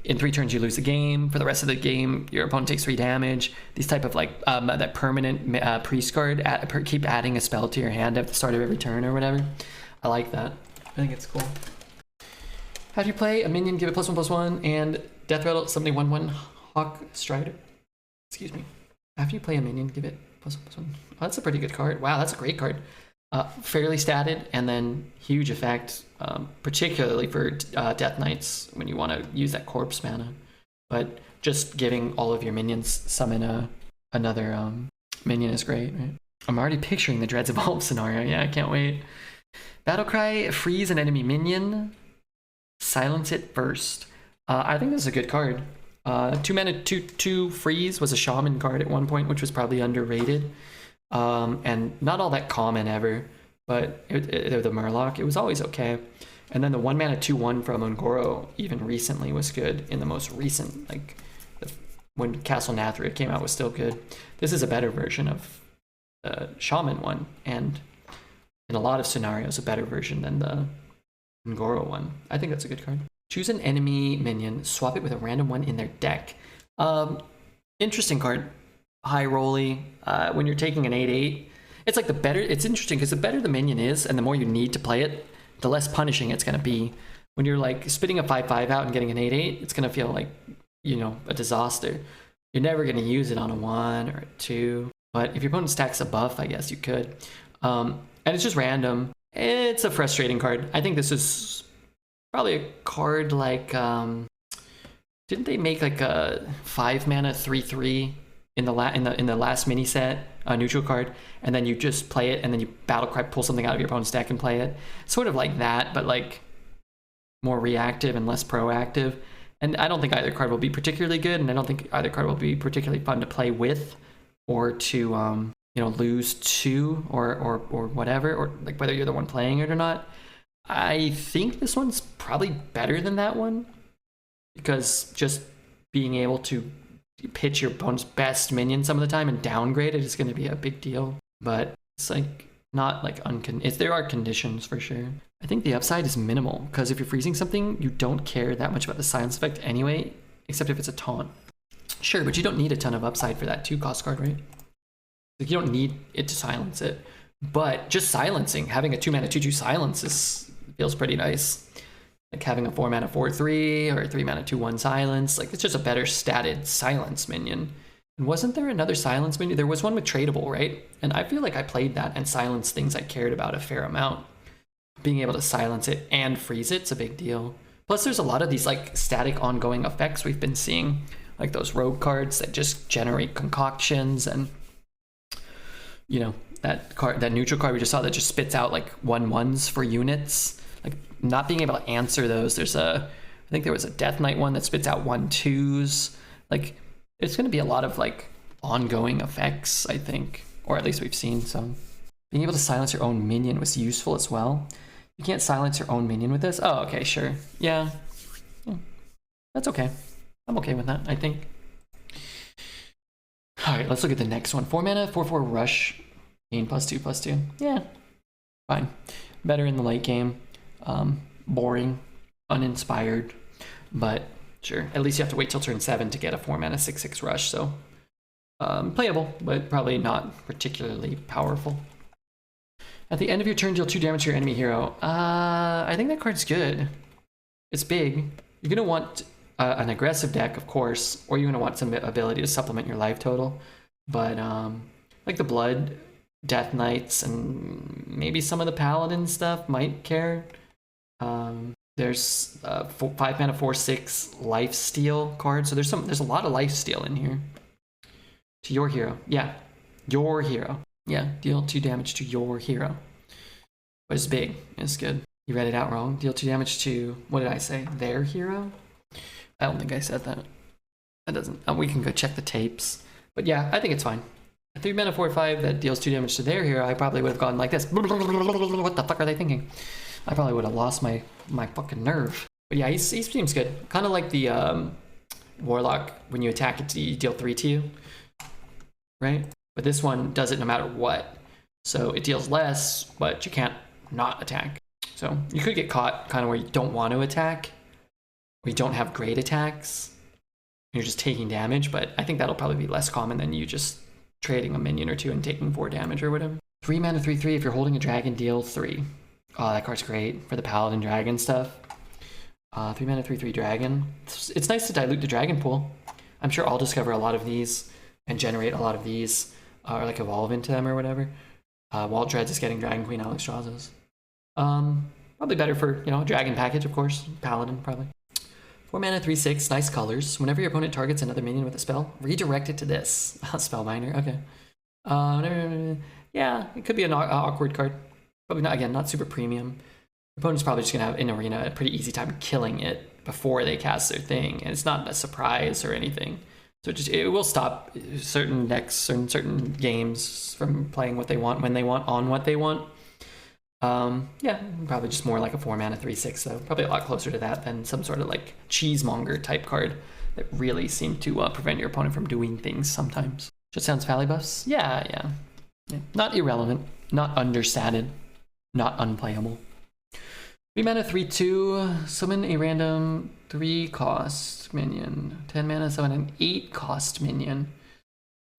in 3 turns you lose the game. For the rest of the game, your opponent takes 3 damage. These type of like that permanent priest card. Keep adding a spell to your hand at the start of every turn or whatever. I like that. I think it's cool. How do you play a minion? Give it +1/+1 and death rattle. Somebody 1/1 Hawk Strider. Excuse me. After you play a minion, give it +1/+1. Oh, that's a pretty good card. Wow, that's a great card. Fairly statted, and then huge effect, particularly for Death Knights when you want to use that corpse mana. But just giving all of your minions summon another minion is great, right? I'm already picturing the Dreads Evolve scenario. Yeah, I can't wait. Battlecry, freeze an enemy minion, silence it first. I think this is a good card. 2 mana, 2/2 freeze was a shaman card at one point, which was probably underrated. And not all that common ever, but the Murloc, it was always okay. And then the 1 mana 2/1 from Ungoro even recently was good. In the most recent, like when Castle Nathria came out, was still good. This is a better version of the Shaman one, and in a lot of scenarios a better version than the Ungoro one. I think that's a good card. Choose an enemy minion, swap it with a random one in their deck. Interesting card. High rolly. When you're taking an 8/8, it's like the better. It's interesting because the better the minion is, and the more you need to play it, the less punishing it's going to be. when you're like spitting a 5/5 out and getting an 8/8, it's gonna feel like, you know, a disaster. You're never gonna use it on a 1 or a 2. But if your opponent stacks a buff, I guess you could. And it's just random. It's a frustrating card. I think this is probably a card like, didn't they make like a 5 mana 3/3 in the last mini set, a neutral card, and then you just play it and then you battle cry, pull something out of your opponent's deck and play it? Sort of like that, but like more reactive and less proactive. And I don't think either card will be particularly good, and I don't think either card will be particularly fun to play with or to you know, lose to or whatever, or like whether you're the one playing it or not. I think this one's probably better than that one, because just being able to pitch your opponent's best minion some of the time and downgrade it is going to be a big deal. But it's like not like there are conditions for sure. I think the upside is minimal, because if you're freezing something, you don't care that much about the silence effect anyway, except if it's a taunt. Sure, but you don't need a ton of upside for that 2-cost card, right? Like, you don't need it to silence it. But just silencing, having a 2-mana 2/2 silence feels pretty nice. Like having a 4-mana 4/3 or a 3-mana 2/1 silence. Like, it's just a better statted silence minion. And wasn't there another silence minion? There was one with tradable, right? And I feel like I played that and silenced things I cared about a fair amount. Being able to silence it and freeze it's a big deal. Plus, there's a lot of these like static ongoing effects we've been seeing, like those rogue cards that just generate concoctions, and you know, that neutral card we just saw that just spits out like 1/1s for units. Like, not being able to answer those. I think there was a Death Knight one that spits out 1/2s. Like, it's going to be a lot of like ongoing effects, I think, or at least we've seen some. Being able to silence your own minion was useful as well. You can't silence your own minion with this? Oh, okay, sure. Yeah. That's okay. I'm okay with that, I think. All right, let's look at the next one. 4-mana, 4/4 rush, gain +2/+2. Yeah, fine. Better in the late game. Boring, uninspired, but sure. At least you have to wait till turn 7 to get a 4-mana 6/6 rush, so playable, but probably not particularly powerful. At the end of your turn, deal 2 damage to your enemy hero. I think that card's good. It's big. You're gonna want an aggressive deck, of course, or you're gonna want some ability to supplement your life total. But like the Blood, Death Knights, and maybe some of the Paladin stuff might care. There's 5-mana 4/6 life steal card, so there's a lot of life steal in here. To your hero, yeah, your hero. Yeah, deal 2 damage to your hero. But it's big. It's good. You read it out wrong. Deal 2 damage to, what did I say? Their hero? I don't think I said that. That doesn't. We can go check the tapes. But yeah, I think it's fine. A 3-mana 4/5 that deals 2 damage to their hero, I probably would have gone like this. What the fuck are they thinking? I probably would have lost my fucking nerve. But yeah, he seems good. Kind of like the Warlock, when you attack it, you deal 3 to you. Right? But this one does it no matter what. So it deals less, but you can't not attack. So you could get caught kind of where you don't want to attack, or you don't have great attacks. You're just taking damage, but I think that'll probably be less common than you just trading a minion or 2 and taking 4 damage or whatever. 3-mana 3/3, if you're holding a dragon, deal 3. Oh, that card's great for the Paladin dragon stuff. 3-mana 3/3 dragon. It's nice to dilute the dragon pool. I'm sure I'll discover a lot of these and generate a lot of these. Or like evolve into them or whatever. Walt Dreads is getting Dragon Queen Alexstrasza's. Probably better for, you know, a dragon package, of course. Paladin, probably. 4-mana 3/6, nice colors. Whenever your opponent targets another minion with a spell, redirect it to this. Spellbinder, okay. Yeah, it could be an awkward card. Probably not, again, not super premium. Your opponent's probably just going to have, in Arena, a pretty easy time killing it before they cast their thing. And it's not a surprise or anything. So it will stop certain decks or certain games from playing what they want, when they want, on what they want. Yeah, probably just more like a 4-mana 3/6, though. Probably a lot closer to that than some sort of like cheesemonger type card that really seem to prevent your opponent from doing things sometimes. Just sounds Valley buffs? Yeah. Not irrelevant, not understated, not unplayable. 3-mana 3/2, summon a random 3-cost minion. 10 mana, summon an 8-cost minion.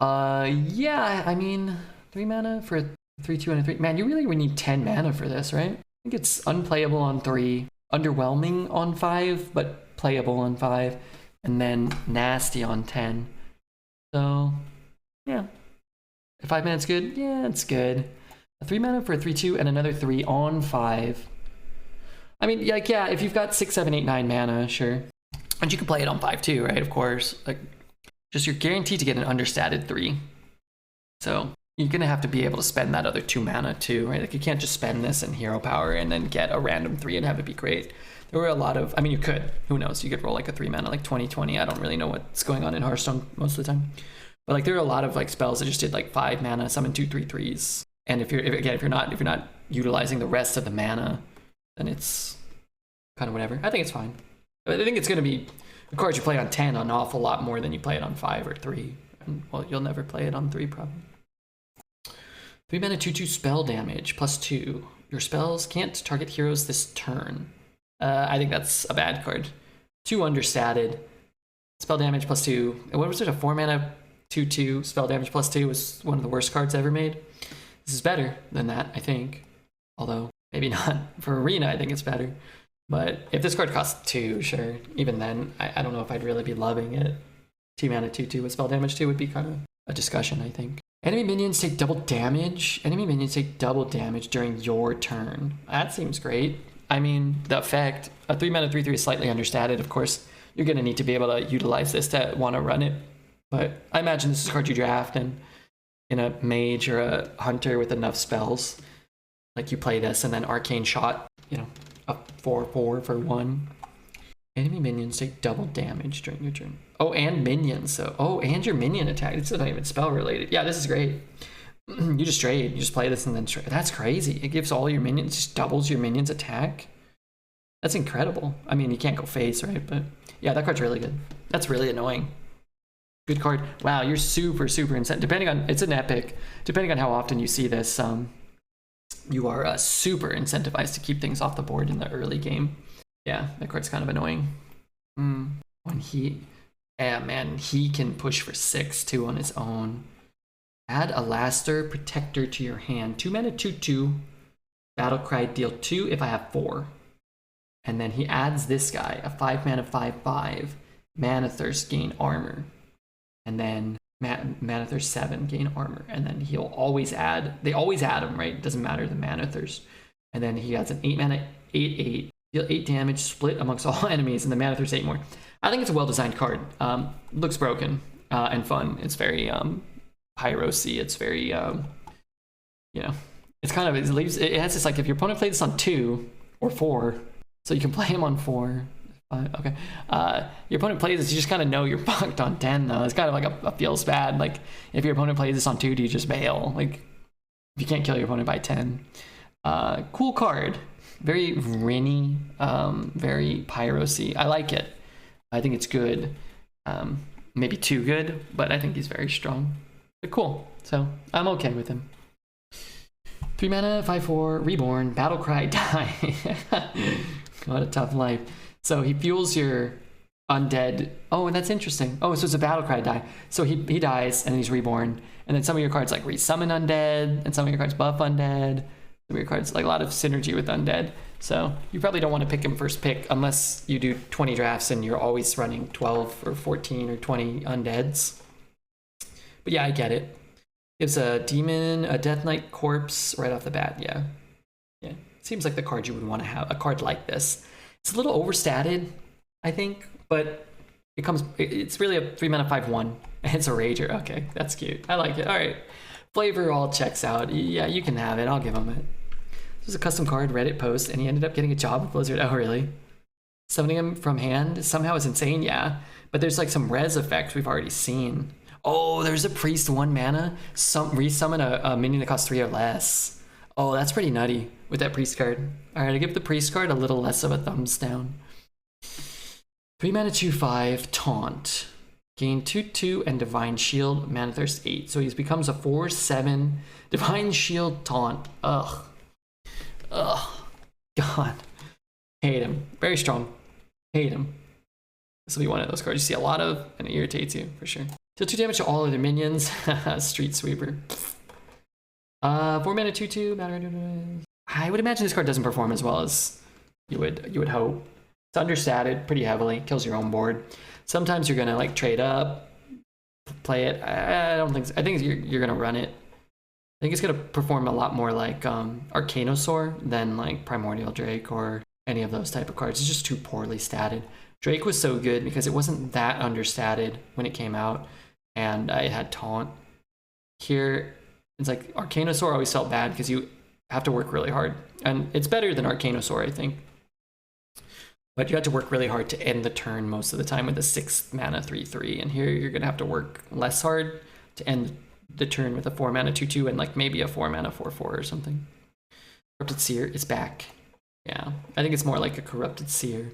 Yeah, I mean, 3 mana for a 3/2 and a 3. Man, you really would need 10 mana for this, right? I think it's unplayable on 3. underwhelming on 5, but playable on 5, and then nasty on 10. So, yeah. 5 mana, it's good? Yeah, it's good. A 3 mana for a 3/2 and another 3 on 5. I mean, like, yeah, if you've got 6, 7, 8, 9 mana, sure. And you can play it on 5 too, right? Of course. Like, just you're guaranteed to get an understated 3. So you're gonna have to be able to spend that other 2 mana too, right? Like, you can't just spend this in hero power and then get a random 3 and have it be great. There were a lot of, I mean, you could, who knows? You could roll like a 3 mana, like 20/20. I don't really know what's going on in Hearthstone most of the time. But like, there are a lot of like spells that just did like 5 mana, summon 2, 3, 3s. And if you're not utilizing the rest of the mana, then it's kind of whatever. I think it's fine. I think it's going to be a card you play on 10 an awful lot more than you play it on 5 or 3. And, well, you'll never play it on 3 probably. 3 mana 2/2 spell damage +2. Your spells can't target heroes this turn. I think that's a bad card. 2 understated. Spell damage +2. And what was it? A 4 mana 2/2 spell damage +2 was one of the worst cards ever made. This is better than that, I think. Although, maybe not. For Arena, I think it's better. But if this card costs 2, sure. Even then, I don't know if I'd really be loving it. 2 mana 2/2 with spell damage 2 would be kind of a discussion, I think. Enemy minions take double damage. Enemy minions take double damage during your turn. That seems great. I mean, the effect, a 3 mana 3/3 is slightly understated. Of course, you're going to need to be able to utilize this to want to run it. But I imagine this is a card you draft and in a mage or a hunter with enough spells. Like, you play this and then Arcane Shot, you know, a 4/4 for 1. Enemy minions take double damage during your turn. Oh, and minions. So, oh, and your minion attack. It's not even spell related. Yeah, this is great. You just trade. You just play this and then trade. That's crazy. It gives all your minions, just doubles your minions attack. That's incredible. I mean, you can't go face, right? But yeah, that card's really good. That's really annoying. Good card. Wow, you're super, super incentivized. Depending on, it's an epic. Depending on how often you see this, you are super incentivized to keep things off the board in the early game. Yeah, that card's kind of annoying. When he can push for 6 too on his own. Add Alaster Protector to your hand. 2 mana 2/2. Battlecry, deal 2 if I have 4. And then he adds this guy, a 5 mana 5/5. Mana Thirst, gain armor. And then Mana Thirst 7, gain armor. And then he'll always add, they always add him, right? It doesn't matter the Mana Thirst. And then he adds an 8 mana 8/8. Deal 8 damage, split amongst all enemies, and the Mana Thirst 8 more. I think it's a well-designed card. Looks broken and fun. It's very Pyro-y. It's very, you know, it's kind of, it has this, like, if your opponent plays this on 2 or 4, so you can play him on 4. Okay. Your opponent plays this, you just kind of know you're fucked on 10, though. It's kind of like a feels bad. Like, if your opponent plays this on 2, do you just bail? Like, if you can't kill your opponent by 10. Cool card. Very Rinny, very Pyro-y. I like it. I think it's good. Maybe too good, but I think he's very strong. But cool. So I'm okay with him. 3 mana, 5/4, Reborn, Battlecry, die. What a tough life. So he fuels your undead. Oh, and that's interesting. Oh, so it's a Battlecry die. So he dies and he's reborn. And then some of your cards like resummon undead, and some of your cards buff undead. Some of your cards, like a lot of synergy with undead. So you probably don't want to pick him first pick unless you do 20 drafts and you're always running 12 or 14 or 20 undeads. But yeah, I get it. Gives a demon, a Death Knight corpse right off the bat. Yeah. Yeah. Seems like the card you would want to have. A card like this. It's a little overstated, I think, but it's really a 3 mana 5/1. It's a Rager. Okay, that's cute. I like it. All right. Flavor all checks out. Yeah, you can have it. I'll give him it. This was a custom card Reddit post, and he ended up getting a job with Blizzard. Oh, really? Summoning him from hand somehow is insane, yeah. But there's like some res effects we've already seen. Oh, there's a priest 1 mana. Resummon a minion that costs 3 or less. Oh, that's pretty nutty with that priest card. All right, I give the priest card a little less of a thumbs down. 3 mana 2/5 taunt. Gain 2/2 and Divine Shield, Mana Thirst 8. So he becomes a 4/7 Divine Shield taunt. Ugh. God. Hate him. Very strong. Hate him. This will be one of those cards you see a lot of, and it irritates you for sure. Deal 2 damage to all other minions. Street Sweeper. 4 mana 2/2. I would imagine this card doesn't perform as well as you would hope. It's understated pretty heavily, kills your own board. Sometimes you're gonna like trade up, play it. I don't think so. I think you're gonna run it. I think it's gonna perform a lot more like Arcanosaur than like Primordial Drake or any of those type of cards. It's just too poorly statted. Drake was so good because it wasn't that understated when it came out, and I had Taunt. Here, it's like Arcanosaur always felt bad because you have to work really hard, and it's better than Arcanosaur, I think. But you have to work really hard to end the turn most of the time with a 6 mana 3/3, and here you're gonna have to work less hard to end the turn with a 4 mana 2/2 and like maybe a 4 mana 4/4 or something. Corrupted Seer is back. Yeah, I think it's more like a Corrupted Seer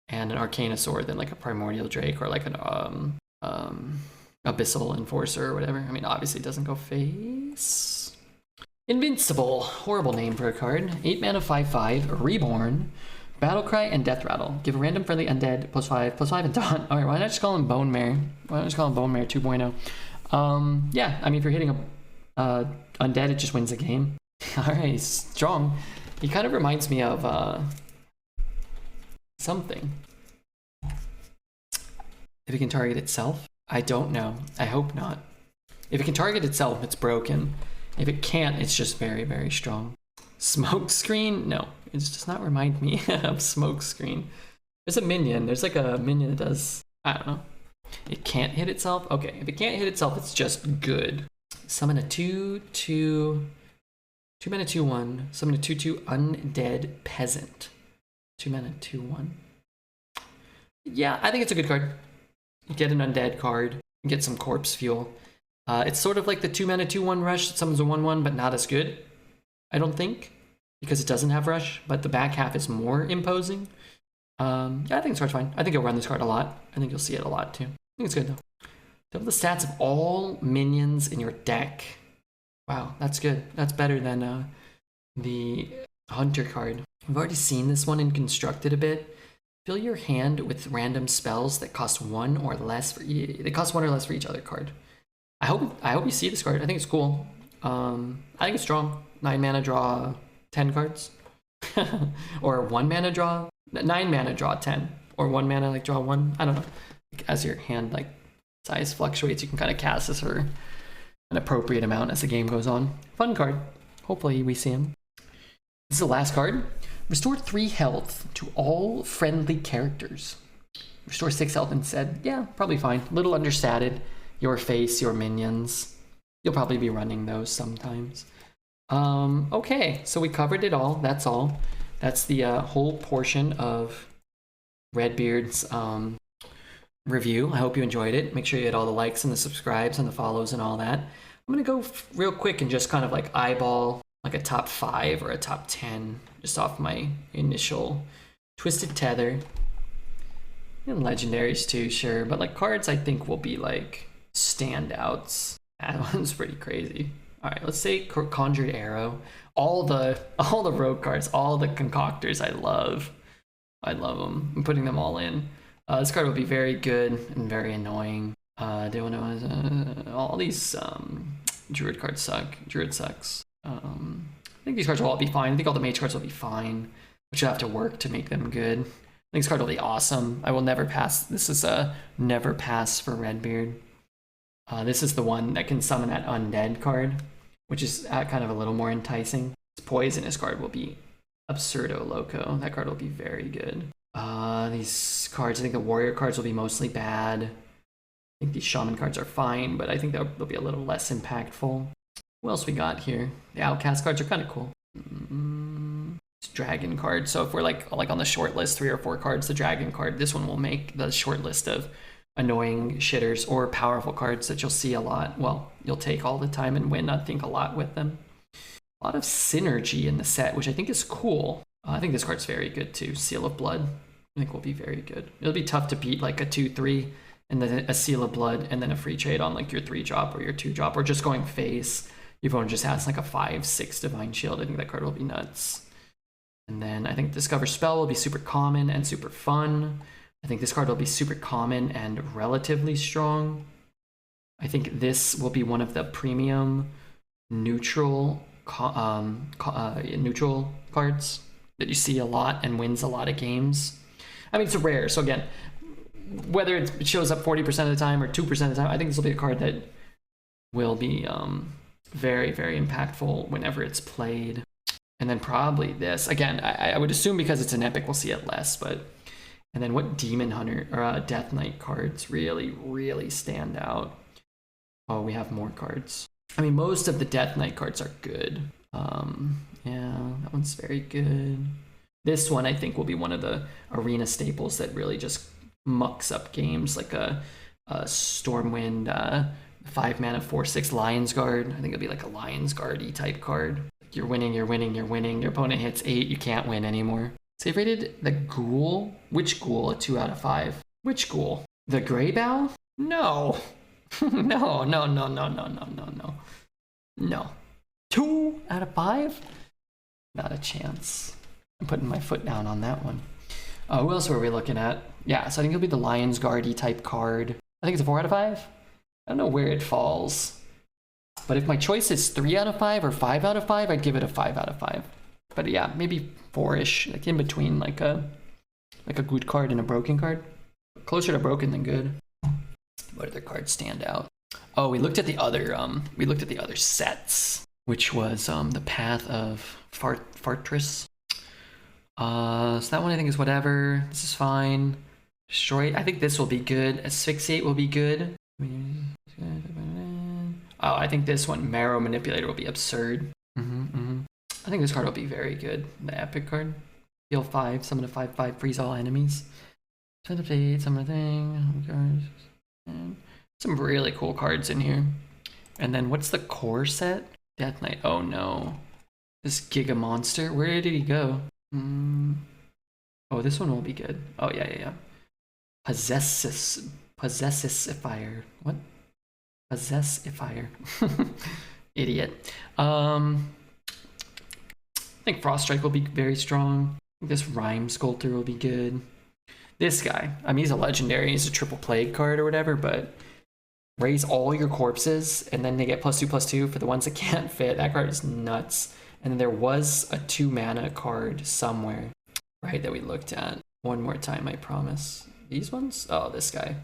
and an Arcanosaur than like a Primordial Drake or like an Abyssal Enforcer or whatever. I mean, obviously it doesn't go face. Invincible, horrible name for a card. 8 mana 5/5, Reborn, Battlecry, and Death Rattle. Give a random friendly undead +5/+5 and taunt. Alright, why not just call him Bone Mare? Why not just call him Bone Mare 2.0? Yeah, I mean, if you're hitting a undead, it just wins the game. Alright, strong. He kind of reminds me of something. If it can target itself? I don't know. I hope not. If it can target itself, it's broken. If it can't, it's just very, very strong. Smoke Screen? No, it does not remind me of Smoke Screen. There's a minion. There's like a minion that does, I don't know. It can't hit itself? Okay, if it can't hit itself, it's just good. Summon a 2/2, 2 mana 2/1. Summon a 2/2 Undead Peasant. 2 mana 2/1. Yeah, I think it's a good card. You get an undead card, you get some corpse fuel. It's sort of like the 2 mana 2/1 rush that summons a 1/1, but not as good, I don't think, because it doesn't have rush, but the back half is more imposing. Yeah, I think this card's fine. I think you'll run this card a lot. I think you'll see it a lot too. I think it's good though. Double the stats of all minions in your deck. Wow, that's good. That's better than the Hunter card. We've already seen this one in Constructed a bit. Fill your hand with random spells that cost 1 or less for they cost 1 or less for each other card. I hope you see this card. I think it's cool. I think it's strong. 9 mana draw 10 cards. Or 1 mana draw 9 mana draw 10. Or 1 mana like draw 1. I don't know. As your hand like size fluctuates, you can kind of cast this for an appropriate amount as the game goes on. Fun card. Hopefully we see him. This is the last card. Restore 3 health to all friendly characters. Restore 6 health instead. Yeah, probably fine. Little understated. Your face, your minions. You'll probably be running those sometimes. Okay, so we covered it all. That's all. That's the whole portion of Redbeard's review. I hope you enjoyed it. Make sure you hit all the likes and the subscribes and the follows and all that. I'm gonna go real quick and just kind of like eyeball like a top 5 or a top 10 just off my initial Twisted Tether. And legendaries too, sure, but like cards I think will be like standouts. That one's pretty crazy. All right, let's say Conjured Arrow. All the rogue cards, all the concoctors I love them. I'm putting them all in. This card will be very good and very annoying. All these Druid cards suck. Druid sucks. I think these cards will all be fine. I think all the mage cards will be fine, but you'll have to work to make them good. I think this card will be awesome. I will never pass. This is a never pass for Redbeard. This is the one that can summon that undead card, which is kind of a little more enticing. This poisonous card will be absurdo loco. That card will be very good. These cards, I think the warrior cards will be mostly bad. I think these shaman cards are fine, but I think they'll be a little less impactful. What else we got here? The outcast cards are kind of cool. It's dragon card. So if we're like on the short list, 3 or 4 cards, the dragon card, this one will make the short list of annoying shitters or powerful cards that you'll see a lot. Well, you'll take all the time and win, I think, a lot with them. A lot of synergy in the set, which I think is cool. I think this card's very good too. Seal of Blood, I think will be very good. It'll be tough to beat like a 2/3 and then a Seal of Blood and then a free trade on like your 3 drop or your 2 drop, or just going face. Everyone just has like a 5/6 Divine Shield. I think that card will be nuts. And then I think Discover Spell will be super common and super fun. I think this card will be super common and relatively strong. I think this will be one of the premium neutral cards. that you see a lot and wins a lot of games. I mean, it's rare. So again, whether it shows up 40% of the time or 2% of the time, I think this will be a card that will be very, very impactful whenever it's played. And then probably this. Again, I would assume because it's an epic, we'll see it less. But and then what Demon Hunter or Death Knight cards really, really stand out? Oh, we have more cards. I mean, most of the Death Knight cards are good. Yeah, that one's very good. This one, I think, will be one of the arena staples that really just mucks up games, like a Stormwind 5-mana 4/6 Lion's Guard. I think it'll be like a Lion's Guard-y type card. You're winning, you're winning, you're winning. Your opponent hits 8, you can't win anymore. Save rated the Ghoul. Which Ghoul? A 2 out of 5. Which Ghoul? The Greybough? No. No. No. 2 out of 5? Not a chance. I'm putting my foot down on that one. Who else were we looking at? Yeah, so I think it'll be the Lion's Guard-y type card. I think it's a 4 out of 5. I don't know where it falls. But if my choice is 3 out of 5 or 5 out of 5, I'd give it a 5 out of 5. But yeah, maybe 4-ish, like in between, like a good card and a broken card. Closer to broken than good. What other cards stand out? Oh, we looked at the other sets, which was the Path of Fartris. So that one I think is whatever. This is fine. Destroy. I think this will be good. Asphyxiate will be good. Oh, I think this one, Marrow Manipulator, will be absurd. I think this card will be very good. The epic card. Heal 5, summon a 5/5, freeze all enemies. Send a fade, summon a thing. Some really cool cards in here. And then what's the core set? Death Knight. Oh no. This Giga Monster. Where did he go? Oh, this one will be good. Oh, yeah. Possessifier. What? Possessifier. Idiot. I think Frost Strike will be very strong. I think this Rhyme Sculptor will be good. This guy, I mean, he's a legendary. He's a triple plague card or whatever, but raise all your corpses, and then they get +2/+2 for the ones that can't fit. That card is nuts. And then there was a 2-mana card somewhere, right, that we looked at. One more time, I promise. These ones? Oh, this guy.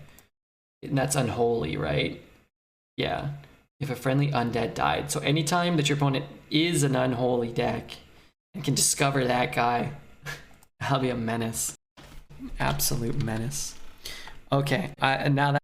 And that's Unholy, right? Yeah. If a friendly undead died. So anytime that your opponent is an Unholy deck and can discover that guy, that'll be a menace. Absolute menace. Okay, and now that